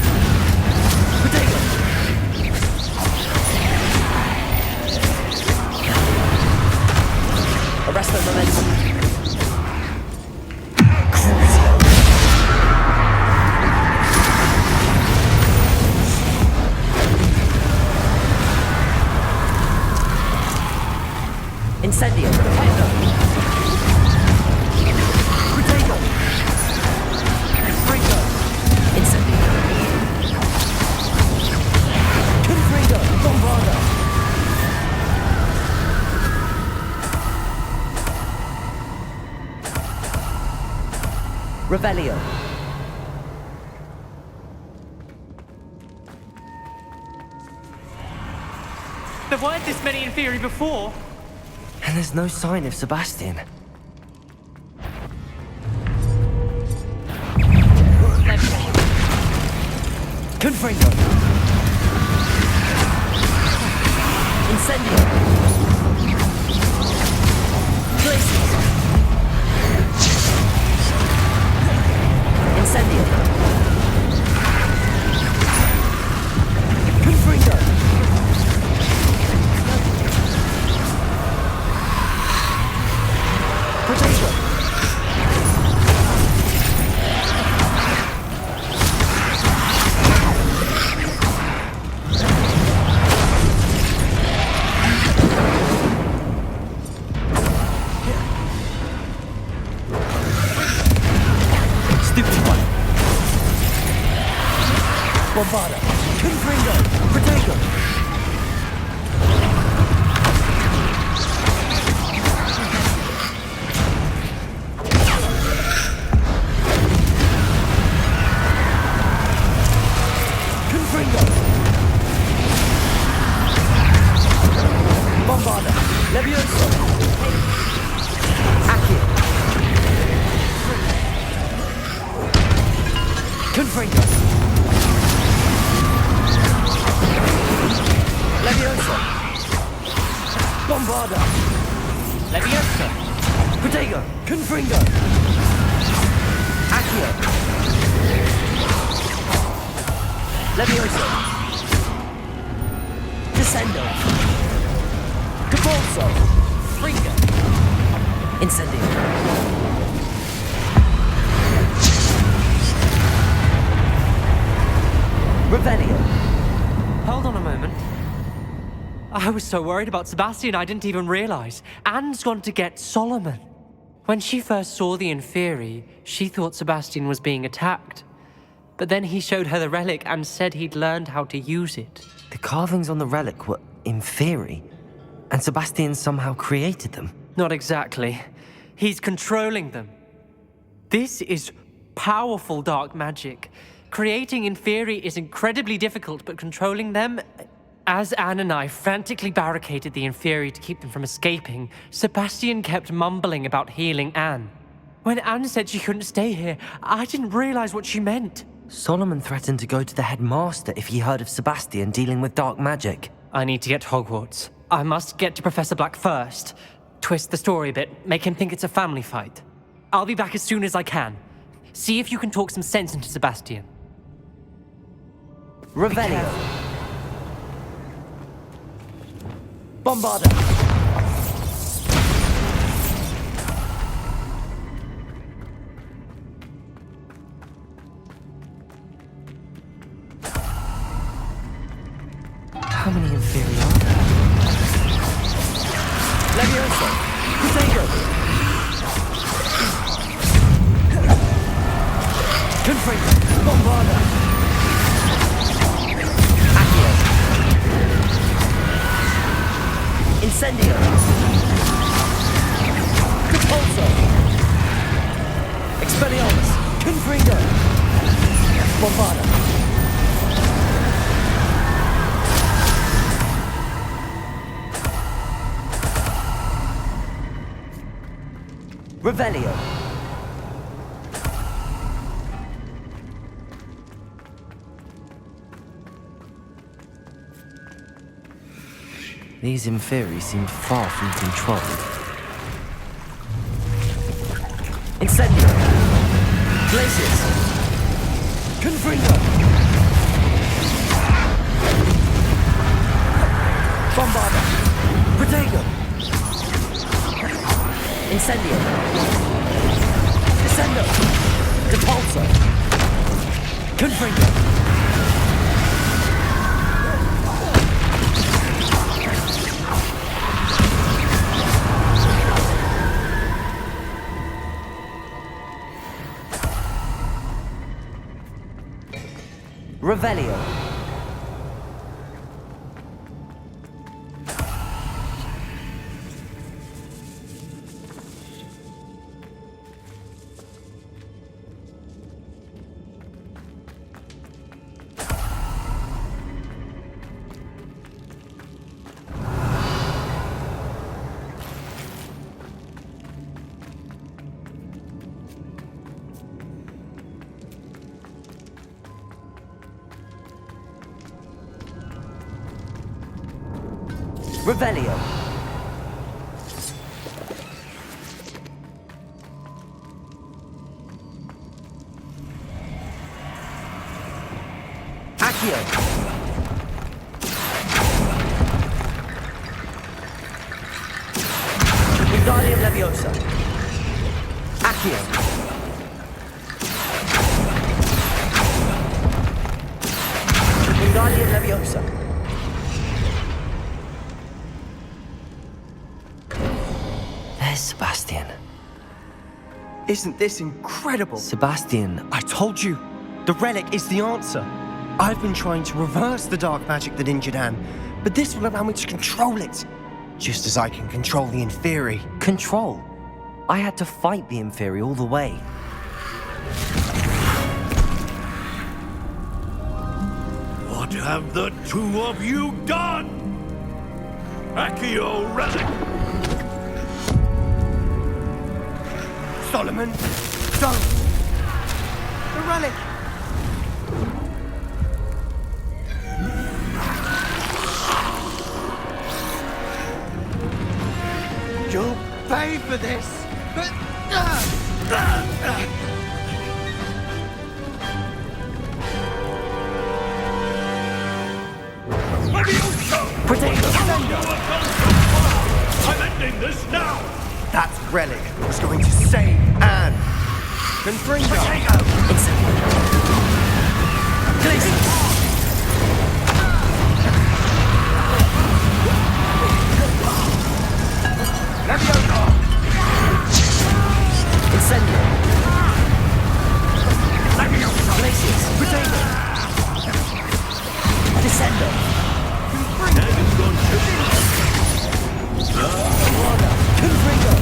Potato! Arresto Momentum! Incendio! Potato! Confringo! Incendio! Confringo! Bombarda! Revelio! There weren't this many Inferi before. And there's no sign of Sebastian. Confringo! Incendio! Glacius! Incendio! Confringo! Potato! Bombarda! Confringo! Protego! Confringo! Bombarda! Levioso! Accio! Confringo! Levioso! Bombarda! Levioso! Protego! Confringo! Accio! Levioso! Descendo! Capolso! Fringo! Incendio! Revelio! Hold on a moment. I was so worried about Sebastian I didn't even realize. Anne's gone to get Solomon. When she first saw the Inferi, she thought Sebastian was being attacked. But then he showed her the relic and said he'd learned how to use it. The carvings on the relic were Inferi, and Sebastian somehow created them. Not exactly. He's controlling them. This is powerful dark magic. Creating Inferi is incredibly difficult, but controlling them... As Anne and I frantically barricaded the Inferi to keep them from escaping, Sebastian kept mumbling about healing Anne. When Anne said she couldn't stay here, I didn't realize what she meant. Solomon threatened to go to the headmaster if he heard of Sebastian dealing with dark magic. I need to get to Hogwarts. I must get to Professor Black first. Twist the story a bit, make him think it's a family fight. I'll be back as soon as I can. See if you can talk some sense into Sebastian. Revelio! Bombarda! How many Inferi are there? Levioso! Protego! Confringo! Bombarda! Accio! Incendio! Capolso! Expelliarmus! Confringo! Bombarda! Revelio! These Inferi seemed far from controlled. Incendio! Glacius! Confringo! Bombarda! Protego! Incendio! Descendo! Depulso! Confringo! Revelio! Revelio! Accio! Wingardium Leviosa! Accio! Wingardium Leviosa! Sebastian. Isn't this incredible? Sebastian. I told you, the relic is the answer. I've been trying to reverse the dark magic that injured Anne, but this will allow me to control it. Just as I can control the Inferi. Control? I had to fight the Inferi all the way. What have the two of you done? Accio relic! Solomon, don't! The relic! You'll pay for this! I'm ending this now! That relic was going to save Anne! Confringo! Incendio! Glacius! Potato! Descendo! Now you've gone too Confringo!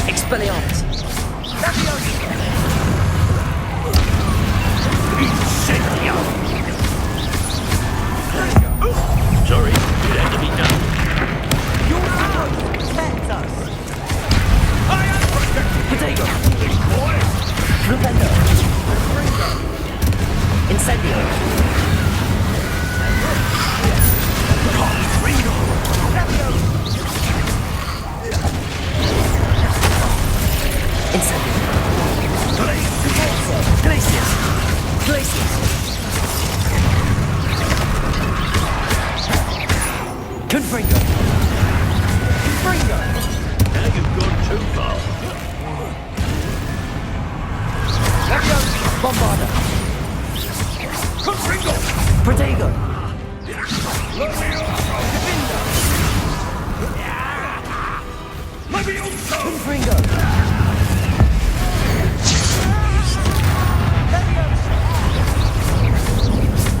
Expelliarmus! Incendio! Sorry, it had to be done. Your arrows protect us! I am protecting Potato! boy! Flipendo! Incendio! Incendio! Glacius! Glacius! Confringo! Confringo! Now you've gone too far. Bombarda! Confringo! Protego! Confringo!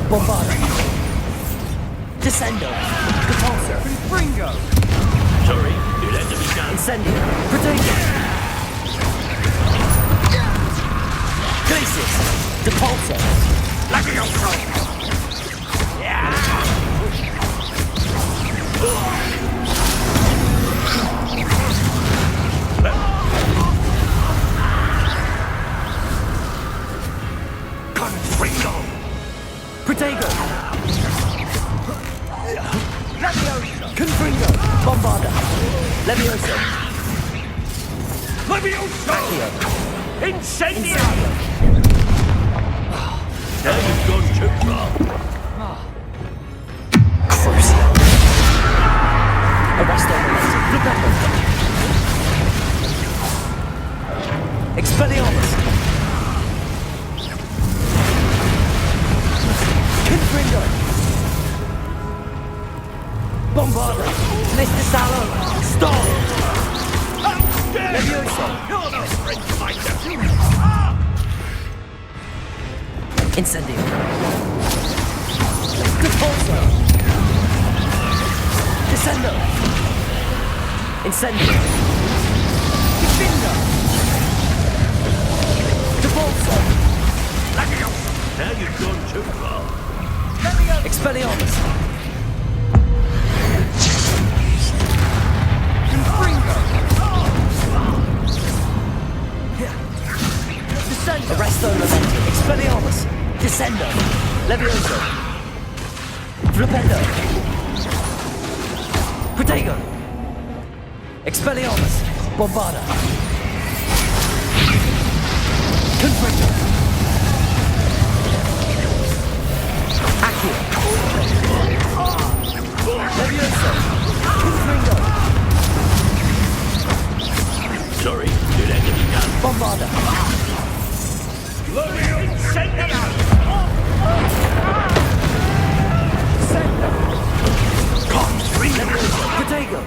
Bombarda! Descendo! Repulsor! Confringo! Sorry, it had to be done. Incendio! Protego! Glacius! Depulsor! Confringo! Protego! Confringo! Bombarda! Levioso! Levioso! Accio! Incendio! Now you've gone too far. Crucio! Arresto momentum! Flipendo! Expelliarmus! Confringo! Bombarda! Mr. Salo! Stop! Levioso! You're no friend to my nephew! Incendio! Repulsor! Descendo! Incendio! Defender! Repulsor! Now you've gone too far. Expelliarmus! Arresto momentum! Expelliarmus! Descendo! Levioso! Flipendo! Protego! Expelliarmus! Bombarda! Confringo! Accio! Levioso! Confringo! Sorry, it had to be done. Bombarda! Incendio! Confringo! Protego!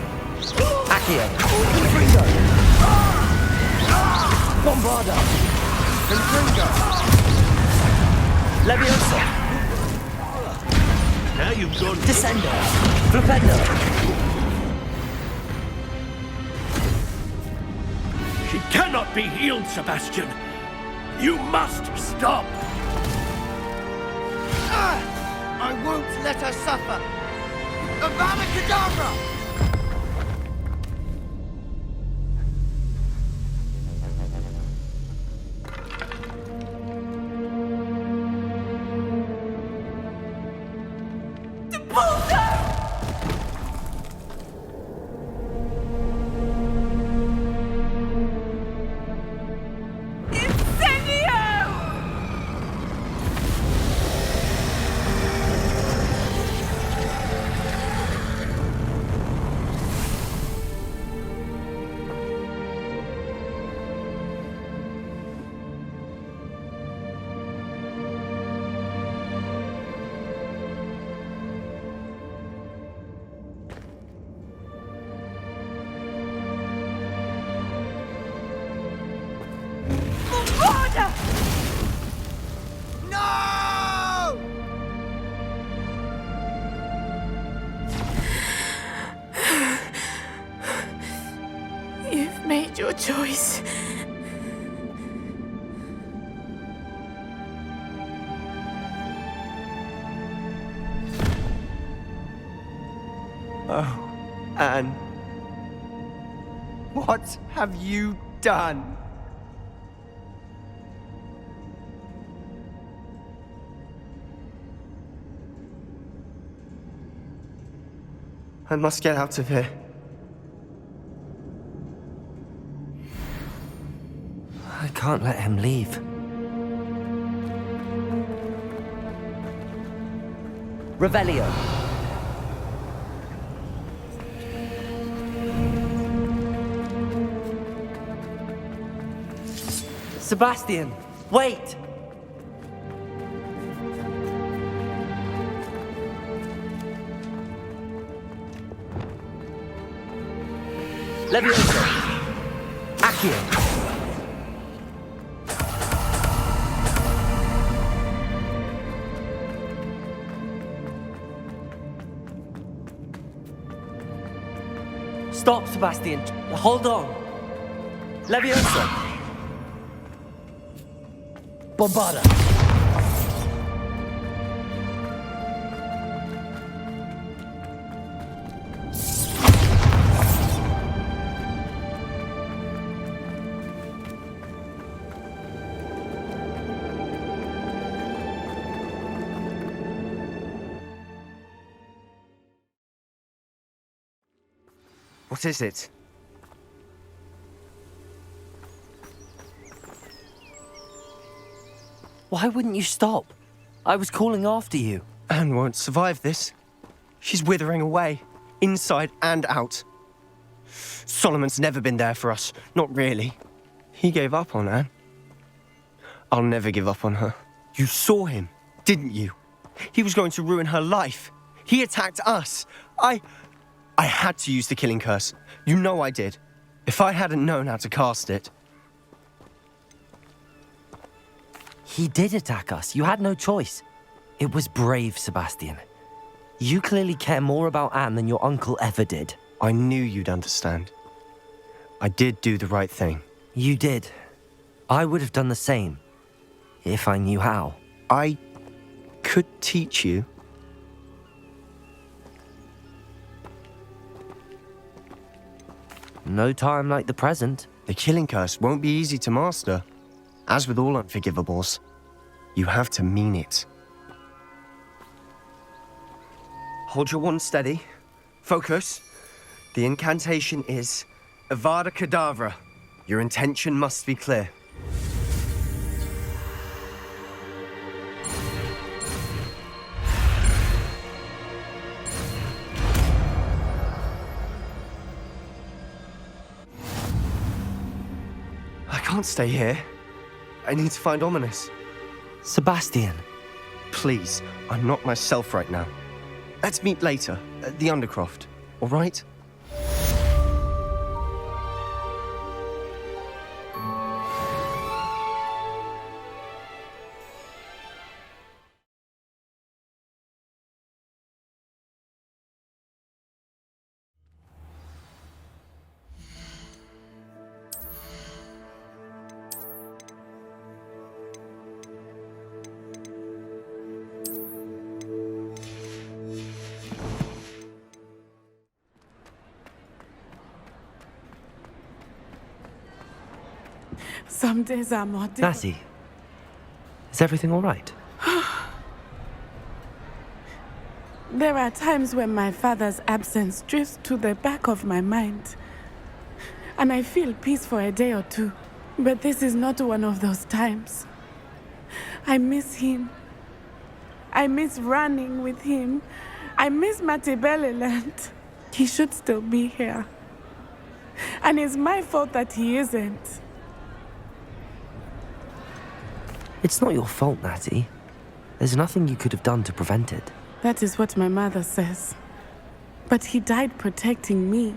Accio! Confringo! Bombarda! Confringo! Leviosa! Now you've gone... Descender! Flipendo! She cannot be healed, Sebastian! You must stop! I won't let her suffer! Avada Kedavra! You've made your choice. Oh, Anne. What have you done? I must get out of here. I can't let him leave. Revelio. Sebastian, wait! Levioso. Accio. Stop, Sebastian. Hold on. Leviosa. Bombarda. What is it? Why wouldn't you stop? I was calling after you. Anne won't survive this. She's withering away, inside and out. Solomon's never been there for us, not really. He gave up on Anne. I'll never give up on her. You saw him, didn't you? He was going to ruin her life. He attacked us. I had to use the killing curse. You know I did. If I hadn't known how to cast it... He did attack us. You had no choice. It was brave, Sebastian. You clearly care more about Anne than your uncle ever did. I knew you'd understand. I did do the right thing. You did. I would have done the same, if I knew how. I could teach you. No time like the present. The killing curse won't be easy to master. As with all unforgivables, you have to mean it. Hold your wand steady. Focus. The incantation is Avada Kedavra. Your intention must be clear. I can't stay here. I need to find Ominous. Sebastian. Please, I'm not myself right now. Let's meet later, at the Undercroft, all right? Some days are more difficult. Natty, is everything all right? There are times when my father's absence drifts to the back of my mind, and I feel peace for a day or two. But this is not one of those times. I miss him. I miss running with him. I miss Matibeleland. He should still be here. And it's my fault that he isn't. It's not your fault, Natty. There's nothing you could have done to prevent it. That is what my mother says. But he died protecting me.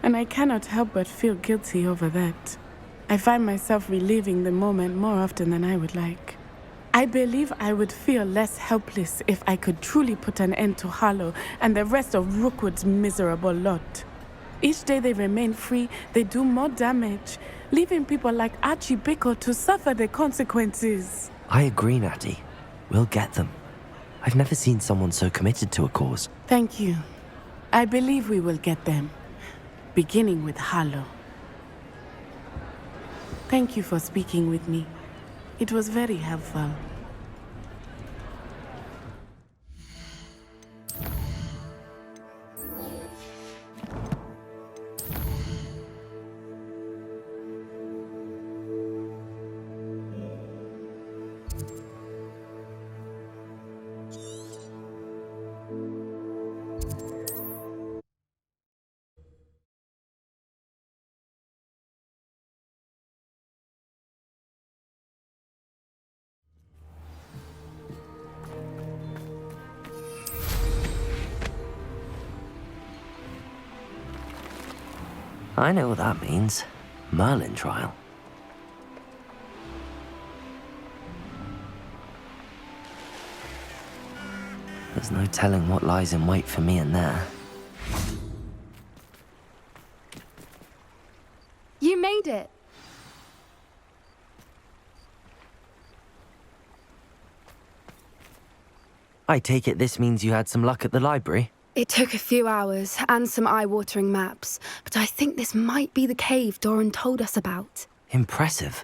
And I cannot help but feel guilty over that. I find myself reliving the moment more often than I would like. I believe I would feel less helpless if I could truly put an end to Harlow and the rest of Rookwood's miserable lot. Each day they remain free, they do more damage, leaving people like Archie Bickle to suffer the consequences. I agree, Natty. We'll get them. I've never seen someone so committed to a cause. Thank you. I believe we will get them, beginning with Harlow. Thank you for speaking with me. It was very helpful. I know what that means. Merlin trial. There's no telling what lies in wait for me in there. You made it. I take it this means you had some luck at the library? It took a few hours and some eye-watering maps, but I think this might be the cave Doran told us about. Impressive.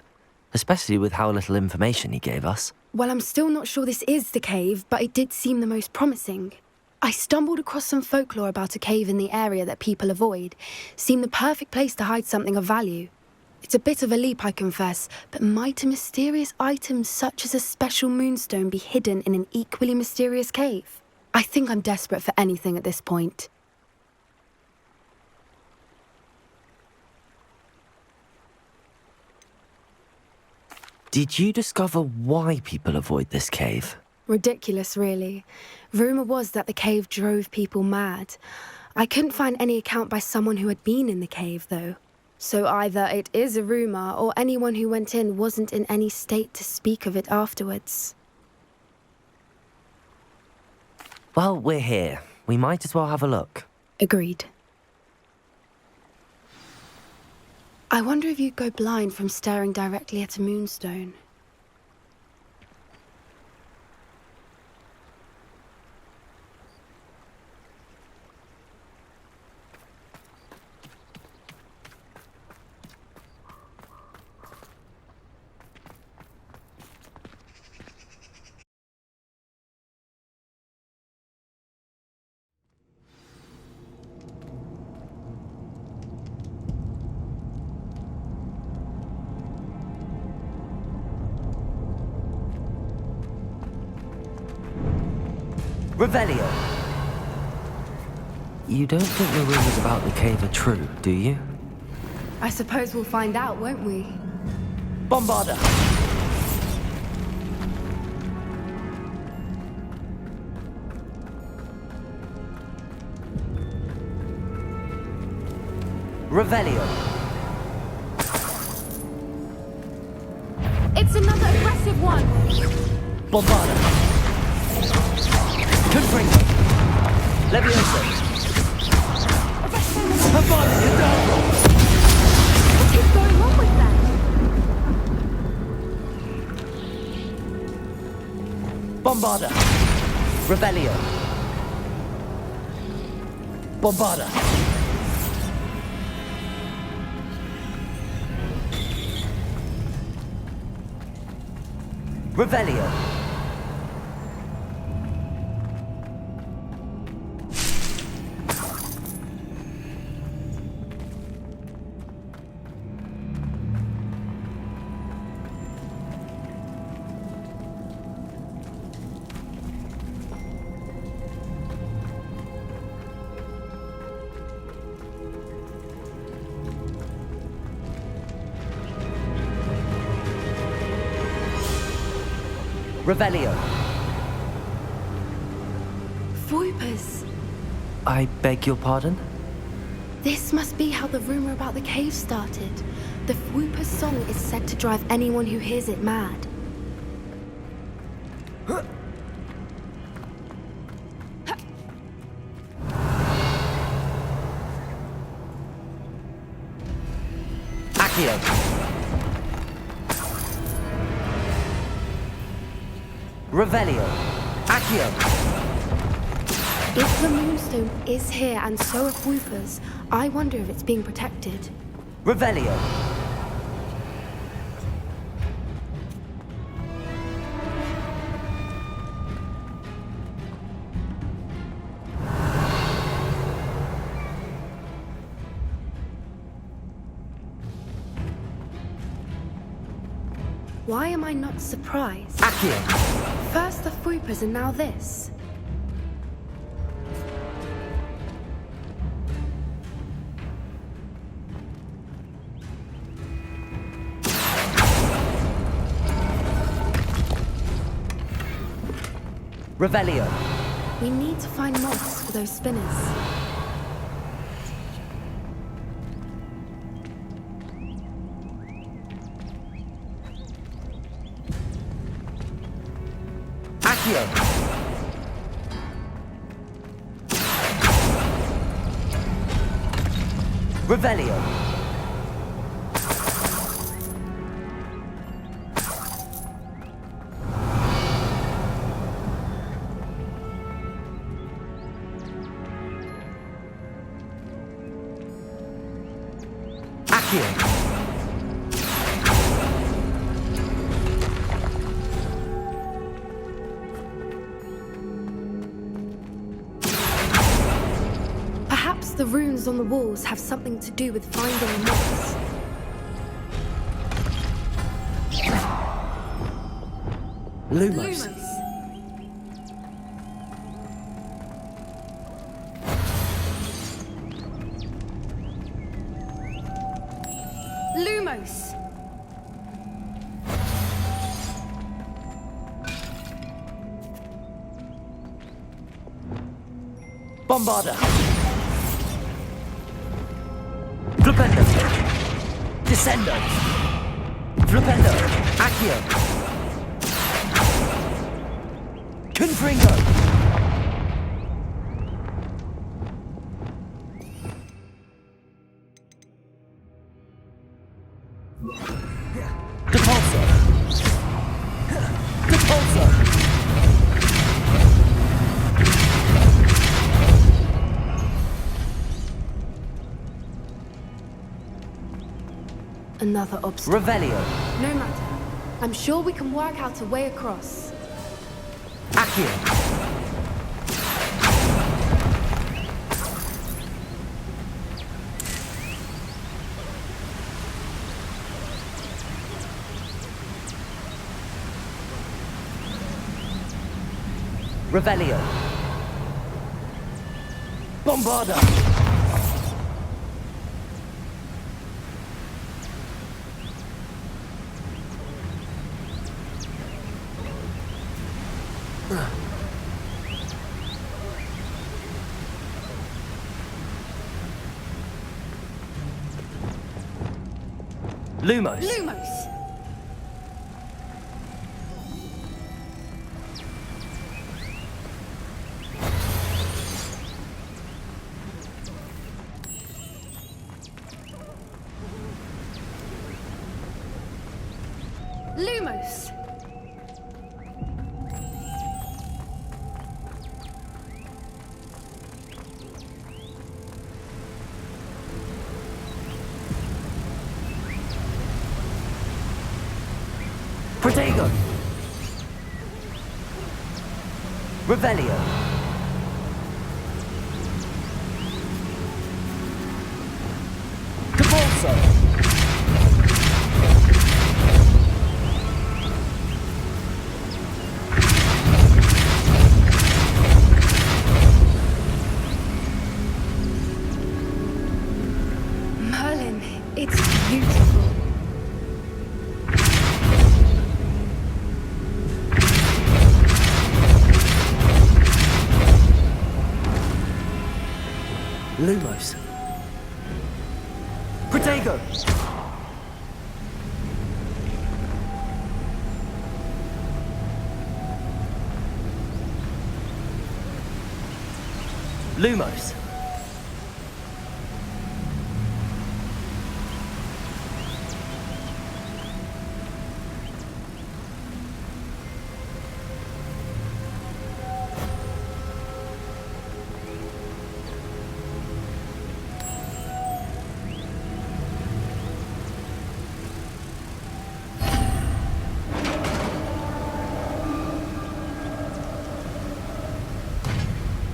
Especially with how little information he gave us. Well, I'm still not sure this is the cave, but it did seem the most promising. I stumbled across some folklore about a cave in the area that people avoid. Seemed the perfect place to hide something of value. It's a bit of a leap, I confess, but might a mysterious item such as a special moonstone be hidden in an equally mysterious cave? I think I'm desperate for anything at this point. Did you discover why people avoid this cave? Ridiculous, really. Rumour was that the cave drove people mad. I couldn't find any account by someone who had been in the cave, though. So either it is a rumour, or anyone who went in wasn't in any state to speak of it afterwards. Well, we're here. We might as well have a look. Agreed. I wonder if you'd go blind from staring directly at a moonstone. Revelio! You don't think the rumors about the cave are true, do you? I suppose we'll find out, won't we? Bombarda! Revelio! It's another aggressive one! Bombarda! Confringo! Levioso! Havana Cadabra! What is going on with that? Bombarda! Revelio! Bombarda! Revelio. Revelio. Voipers. I beg your pardon? This must be how the rumor about the cave started. The Fwooper's song is said to drive anyone who hears it mad. Accio. Revelio. Accio. If the Moonstone is here and so are Fwoopers, I wonder if it's being protected. Revelio. Why am I not surprised? Accio. First the Fwoopers and now this. Revelio. We need to find moths for those spinners. Accio. Revelio. Accio. Perhaps the runes on the walls have something to do with finding the moths. Lumos. Lumos! Bombarda. Flipendo. Descendo. Flipendo. Accio. Confringo. Depulso. Depulso. Another obstacle. Revelio. No matter. I'm sure we can work out a way across. Accio. Revelio. Bombarda. Lumos. Lumos! Lumos! Protego. Revelio. Cabalso. Merlin, it's beautiful. Lumos. Protego. Lumos.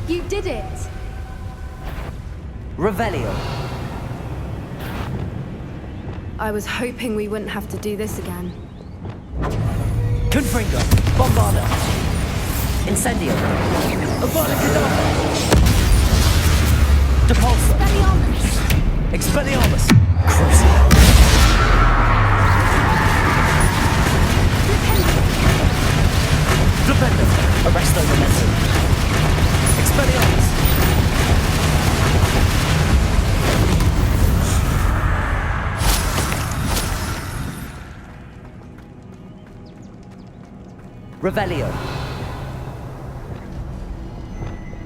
You did it! Revelio. I was hoping we wouldn't have to do this again. Confringo. Bombarda. Incendio. Avada Kedavra. Depulso. Expelliarmus. Crucio. Flipendo. Arresto Momentum. Expelliarmus. Revelio.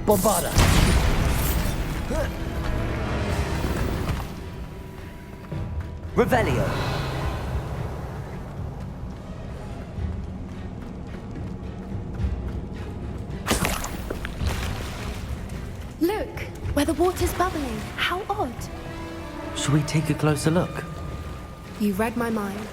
Bombarda. Revelio. Look, where the water's bubbling. How odd. Shall we take a closer look? You read my mind.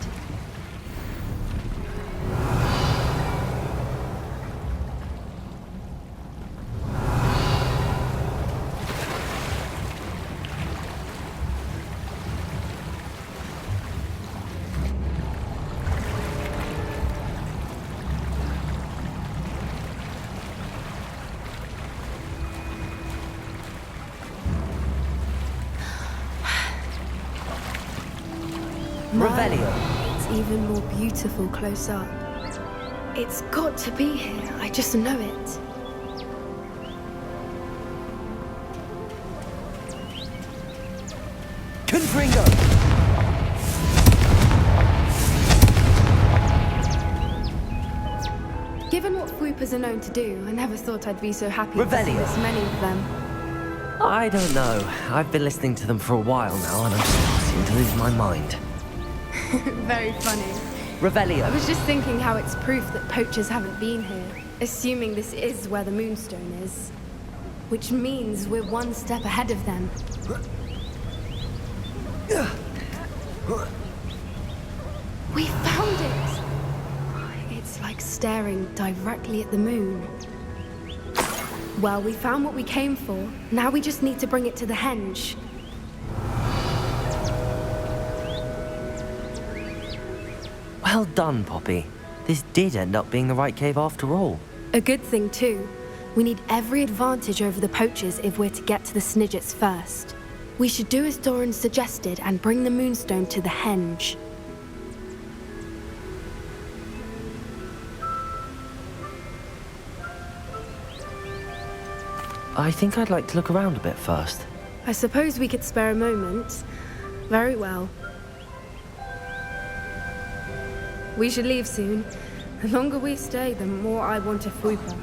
Revelio. It's even more beautiful close up. It's got to be here. I just know it. Confringo. Given what swoopers are known to do, I never thought I'd be so happy to see Revelio. this many of them. I don't know. I've been listening to them for a while now, and I'm starting to lose my mind. Very funny. Revelio. I was just thinking how it's proof that poachers haven't been here, assuming this is where the Moonstone is. Which means we're one step ahead of them. We found it! It's like staring directly at the moon. Well, we found what we came for. Now we just need to bring it to the henge. Well done, Poppy. This did end up being the right cave after all. A good thing, too. We need every advantage over the poachers if we're to get to the Snidgets first. We should do as Doran suggested and bring the Moonstone to the henge. I think I'd like to look around a bit first. I suppose we could spare a moment. Very well. We should leave soon. The longer we stay, the more I want a Fwooper.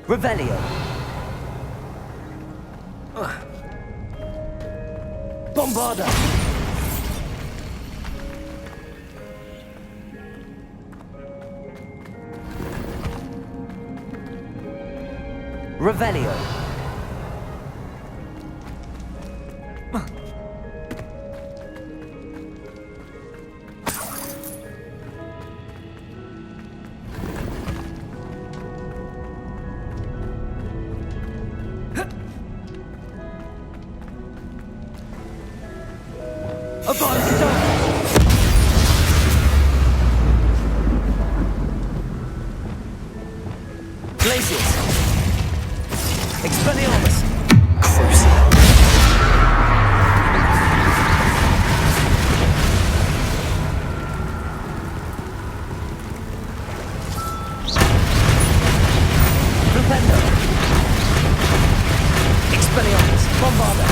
Revelio. Bombarda. Revelio. Glacius. Expelliarmus. Crucial. Flipendo. Expelliarmus. Bombarda.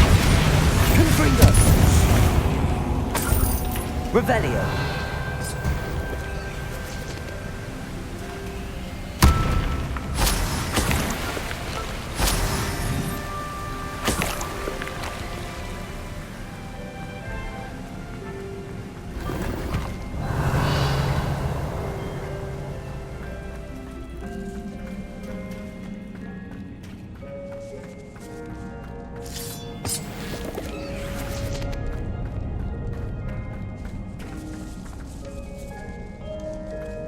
Confringo. Revelio.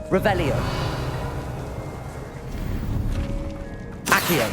Revelio. Accio.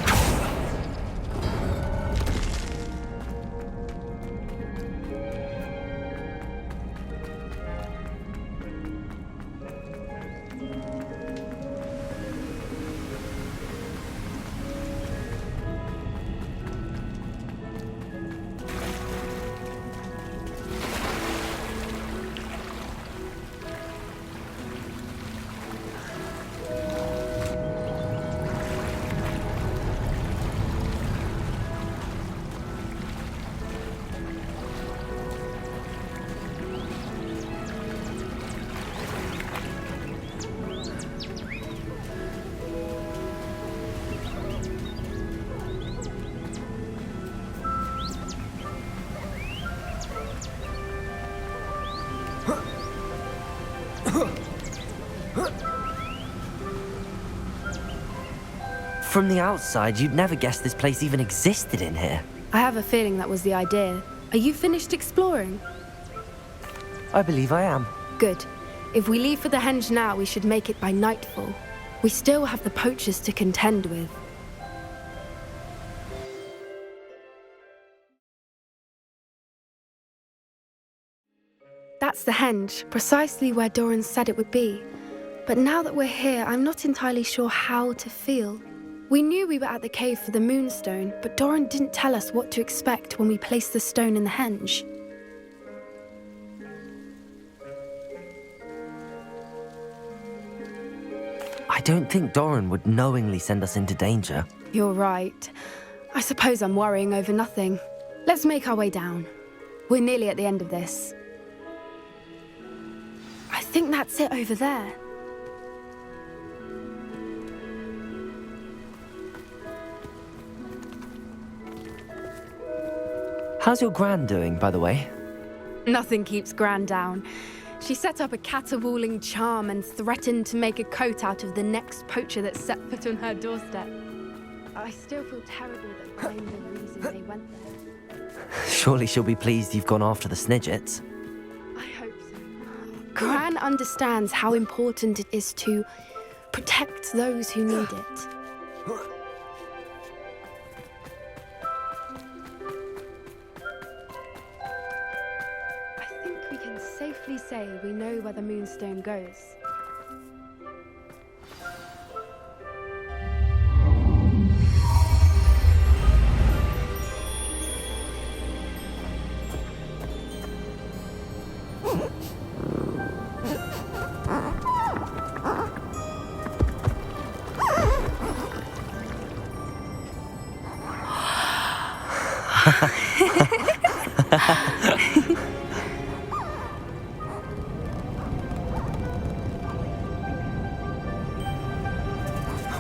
From the outside, you'd never guess this place even existed in here. I have a feeling that was the idea. Are you finished exploring? I believe I am. Good. If we leave for the henge now, we should make it by nightfall. We still have the poachers to contend with. That's the henge, precisely where Doran said it would be. But now that we're here, I'm not entirely sure how to feel. We knew we were at the cave for the moonstone, but Doran didn't tell us what to expect when we placed the stone in the henge. I don't think Doran would knowingly send us into danger. You're right. I suppose I'm worrying over nothing. Let's make our way down. We're nearly at the end of this. I think that's it over there. How's your gran doing, by the way? Nothing keeps Gran down. She set up a caterwauling charm and threatened to make a coat out of the next poacher that set foot on her doorstep. I still feel terrible that I'm the reason they went there. Surely she'll be pleased you've gone after the Snidgets. I hope so. Gran understands how important it is to protect those who need it. We can safely say we know where the moonstone goes.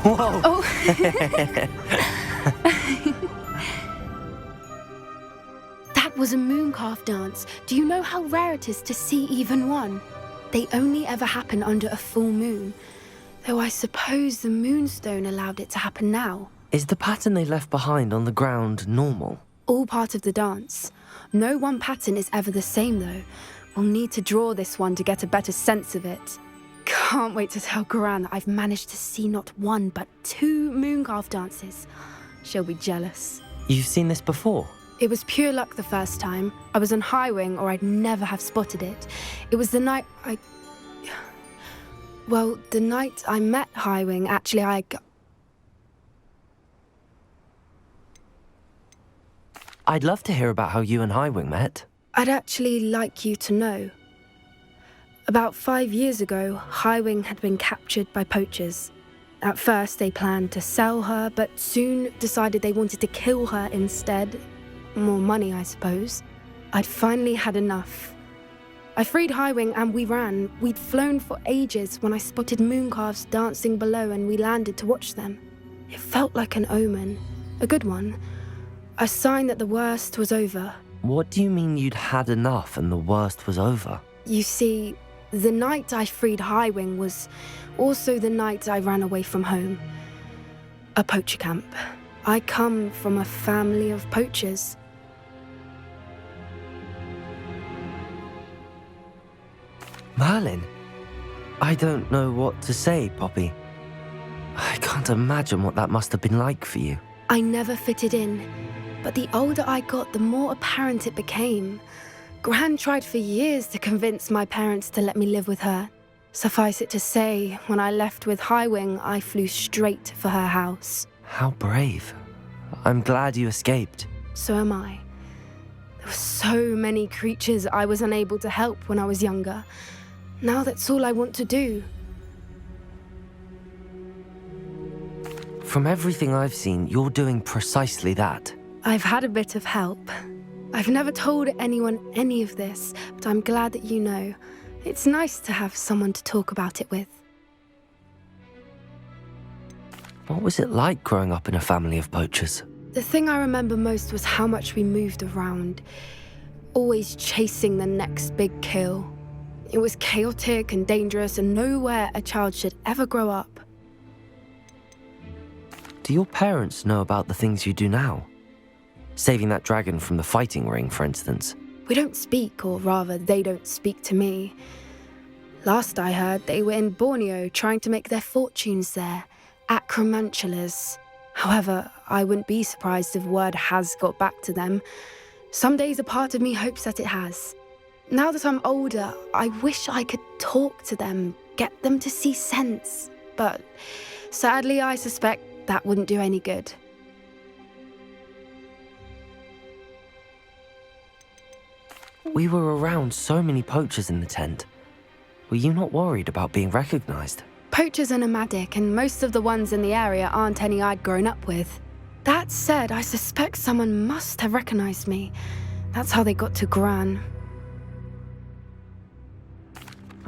Whoa! Oh. That was a mooncalf dance. Do you know how rare it is to see even one? They only ever happen under a full moon. Though I suppose the moonstone allowed it to happen now. Is the pattern they left behind on the ground normal? All part of the dance. No one pattern is ever the same, though. We'll need to draw this one to get a better sense of it. Can't wait to tell Gran that I've managed to see not one, but 2 mooncalf dances. She'll be jealous. You've seen this before? It was pure luck the first time. I was on Highwing, or I'd never have spotted it. It was the night Well, the night I met Highwing, actually, I'd love to hear about how you and Highwing met. I'd actually like you to know. About 5 years ago, Highwing had been captured by poachers. At first, they planned to sell her, but soon decided they wanted to kill her instead. More money, I suppose. I'd finally had enough. I freed Highwing and we ran. We'd flown for ages when I spotted mooncalves dancing below and we landed to watch them. It felt like an omen. A good one. A sign that the worst was over. What do you mean you'd had enough and the worst was over? You see, the night I freed Highwing was also the night I ran away from home. A poacher camp. I come from a family of poachers. Merlin? I don't know what to say, Poppy. I can't imagine what that must have been like for you. I never fitted in, but the older I got, the more apparent it became. Gran tried for years to convince my parents to let me live with her. Suffice it to say, when I left with Highwing, I flew straight for her house. How brave. I'm glad you escaped. So am I. There were so many creatures I was unable to help when I was younger. Now that's all I want to do. From everything I've seen, you're doing precisely that. I've had a bit of help. I've never told anyone any of this, but I'm glad that you know. It's nice to have someone to talk about it with. What was it like growing up in a family of poachers? The thing I remember most was how much we moved around, always chasing the next big kill. It was chaotic and dangerous and nowhere a child should ever grow up. Do your parents know about the things you do now? Saving that dragon from the fighting ring, for instance. We don't speak, or rather, they don't speak to me. Last I heard, they were in Borneo trying to make their fortunes there, acromantulas. However, I wouldn't be surprised if word has got back to them. Some days a part of me hopes that it has. Now that I'm older, I wish I could talk to them, get them to see sense. But sadly, I suspect that wouldn't do any good. We were around so many poachers in the tent. Were you not worried about being recognized? Poachers are nomadic, and most of the ones in the area aren't any I'd grown up with. That said, I suspect someone must have recognized me. That's how they got to Gran.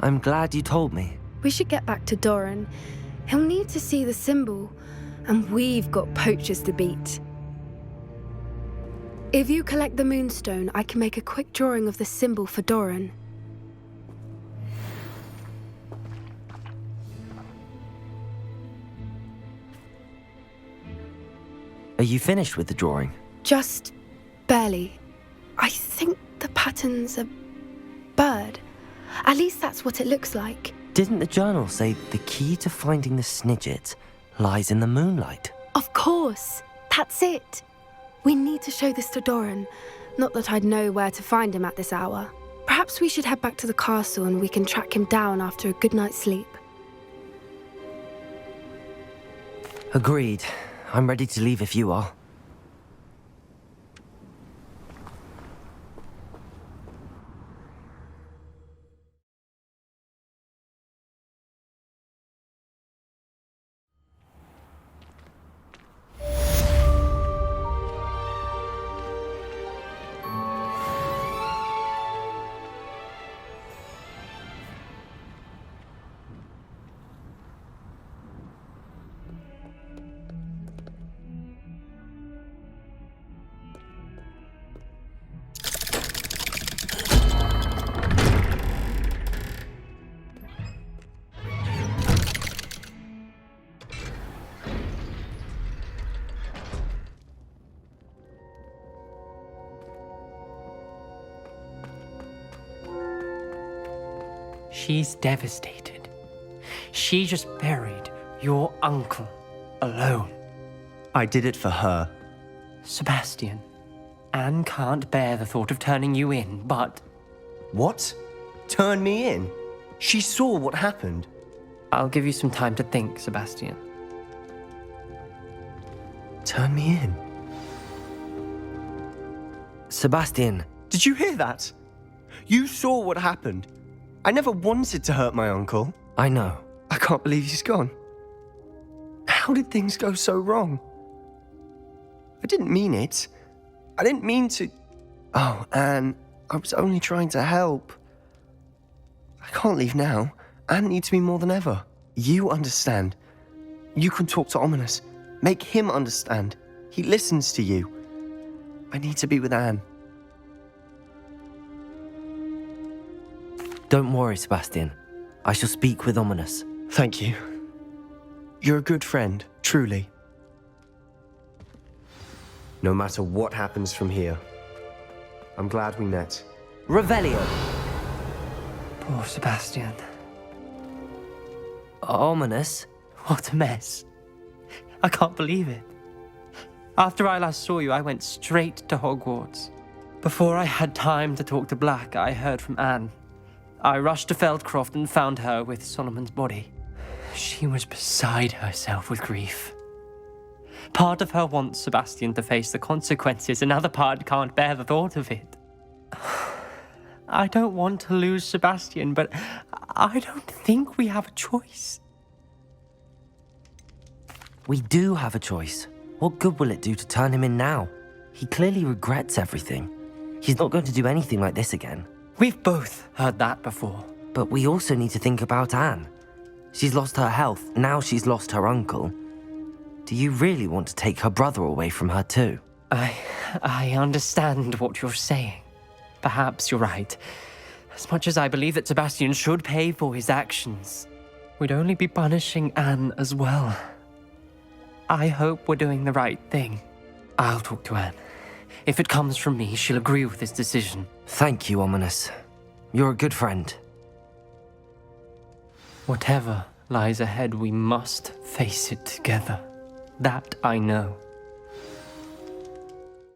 I'm glad you told me. We should get back to Doran. He'll need to see the symbol, and we've got poachers to beat. If you collect the moonstone, I can make a quick drawing of the symbol for Doran. Are you finished with the drawing? Just barely. I think the pattern's a bird. At least that's what it looks like. Didn't the journal say the key to finding the Snidget lies in the moonlight? Of course. That's it. We need to show this to Doran. Not that I'd know where to find him at this hour. Perhaps we should head back to the castle and we can track him down after a good night's sleep. Agreed. I'm ready to leave if you are. She's devastated. She just buried your uncle alone. I did it for her. Sebastian, Anne can't bear the thought of turning you in, but... What? Turn me in? She saw what happened. I'll give you some time to think, Sebastian. Turn me in? Sebastian. Did you hear that? You saw what happened. I never wanted to hurt my uncle. I know. I can't believe he's gone. How did things go so wrong? I didn't mean it. I didn't mean to... Oh, Anne, I was only trying to help. I can't leave now. Anne needs me more than ever. You understand. You can talk to Ominous. Make him understand. He listens to you. I need to be with Anne. Don't worry, Sebastian. I shall speak with Ominous. Thank you. You're a good friend, truly. No matter what happens from here, I'm glad we met. Revelio! Poor Sebastian. Ominous? What a mess. I can't believe it. After I last saw you, I went straight to Hogwarts. Before I had time to talk to Black, I heard from Anne. I rushed to Feldcroft and found her with Solomon's body. She was beside herself with grief. Part of her wants Sebastian to face the consequences, another part can't bear the thought of it. I don't want to lose Sebastian, but I don't think we have a choice. We do have a choice. What good will it do to turn him in now? He clearly regrets everything. He's not going to do anything like this again. We've both heard that before. But we also need to think about Anne. She's lost her health, now she's lost her uncle. Do you really want to take her brother away from her too? I understand what you're saying. Perhaps you're right. As much as I believe that Sebastian should pay for his actions, we'd only be punishing Anne as well. I hope we're doing the right thing. I'll talk to Anne. If it comes from me, she'll agree with this decision. Thank you, Ominous. You're a good friend. Whatever lies ahead, we must face it together. That I know.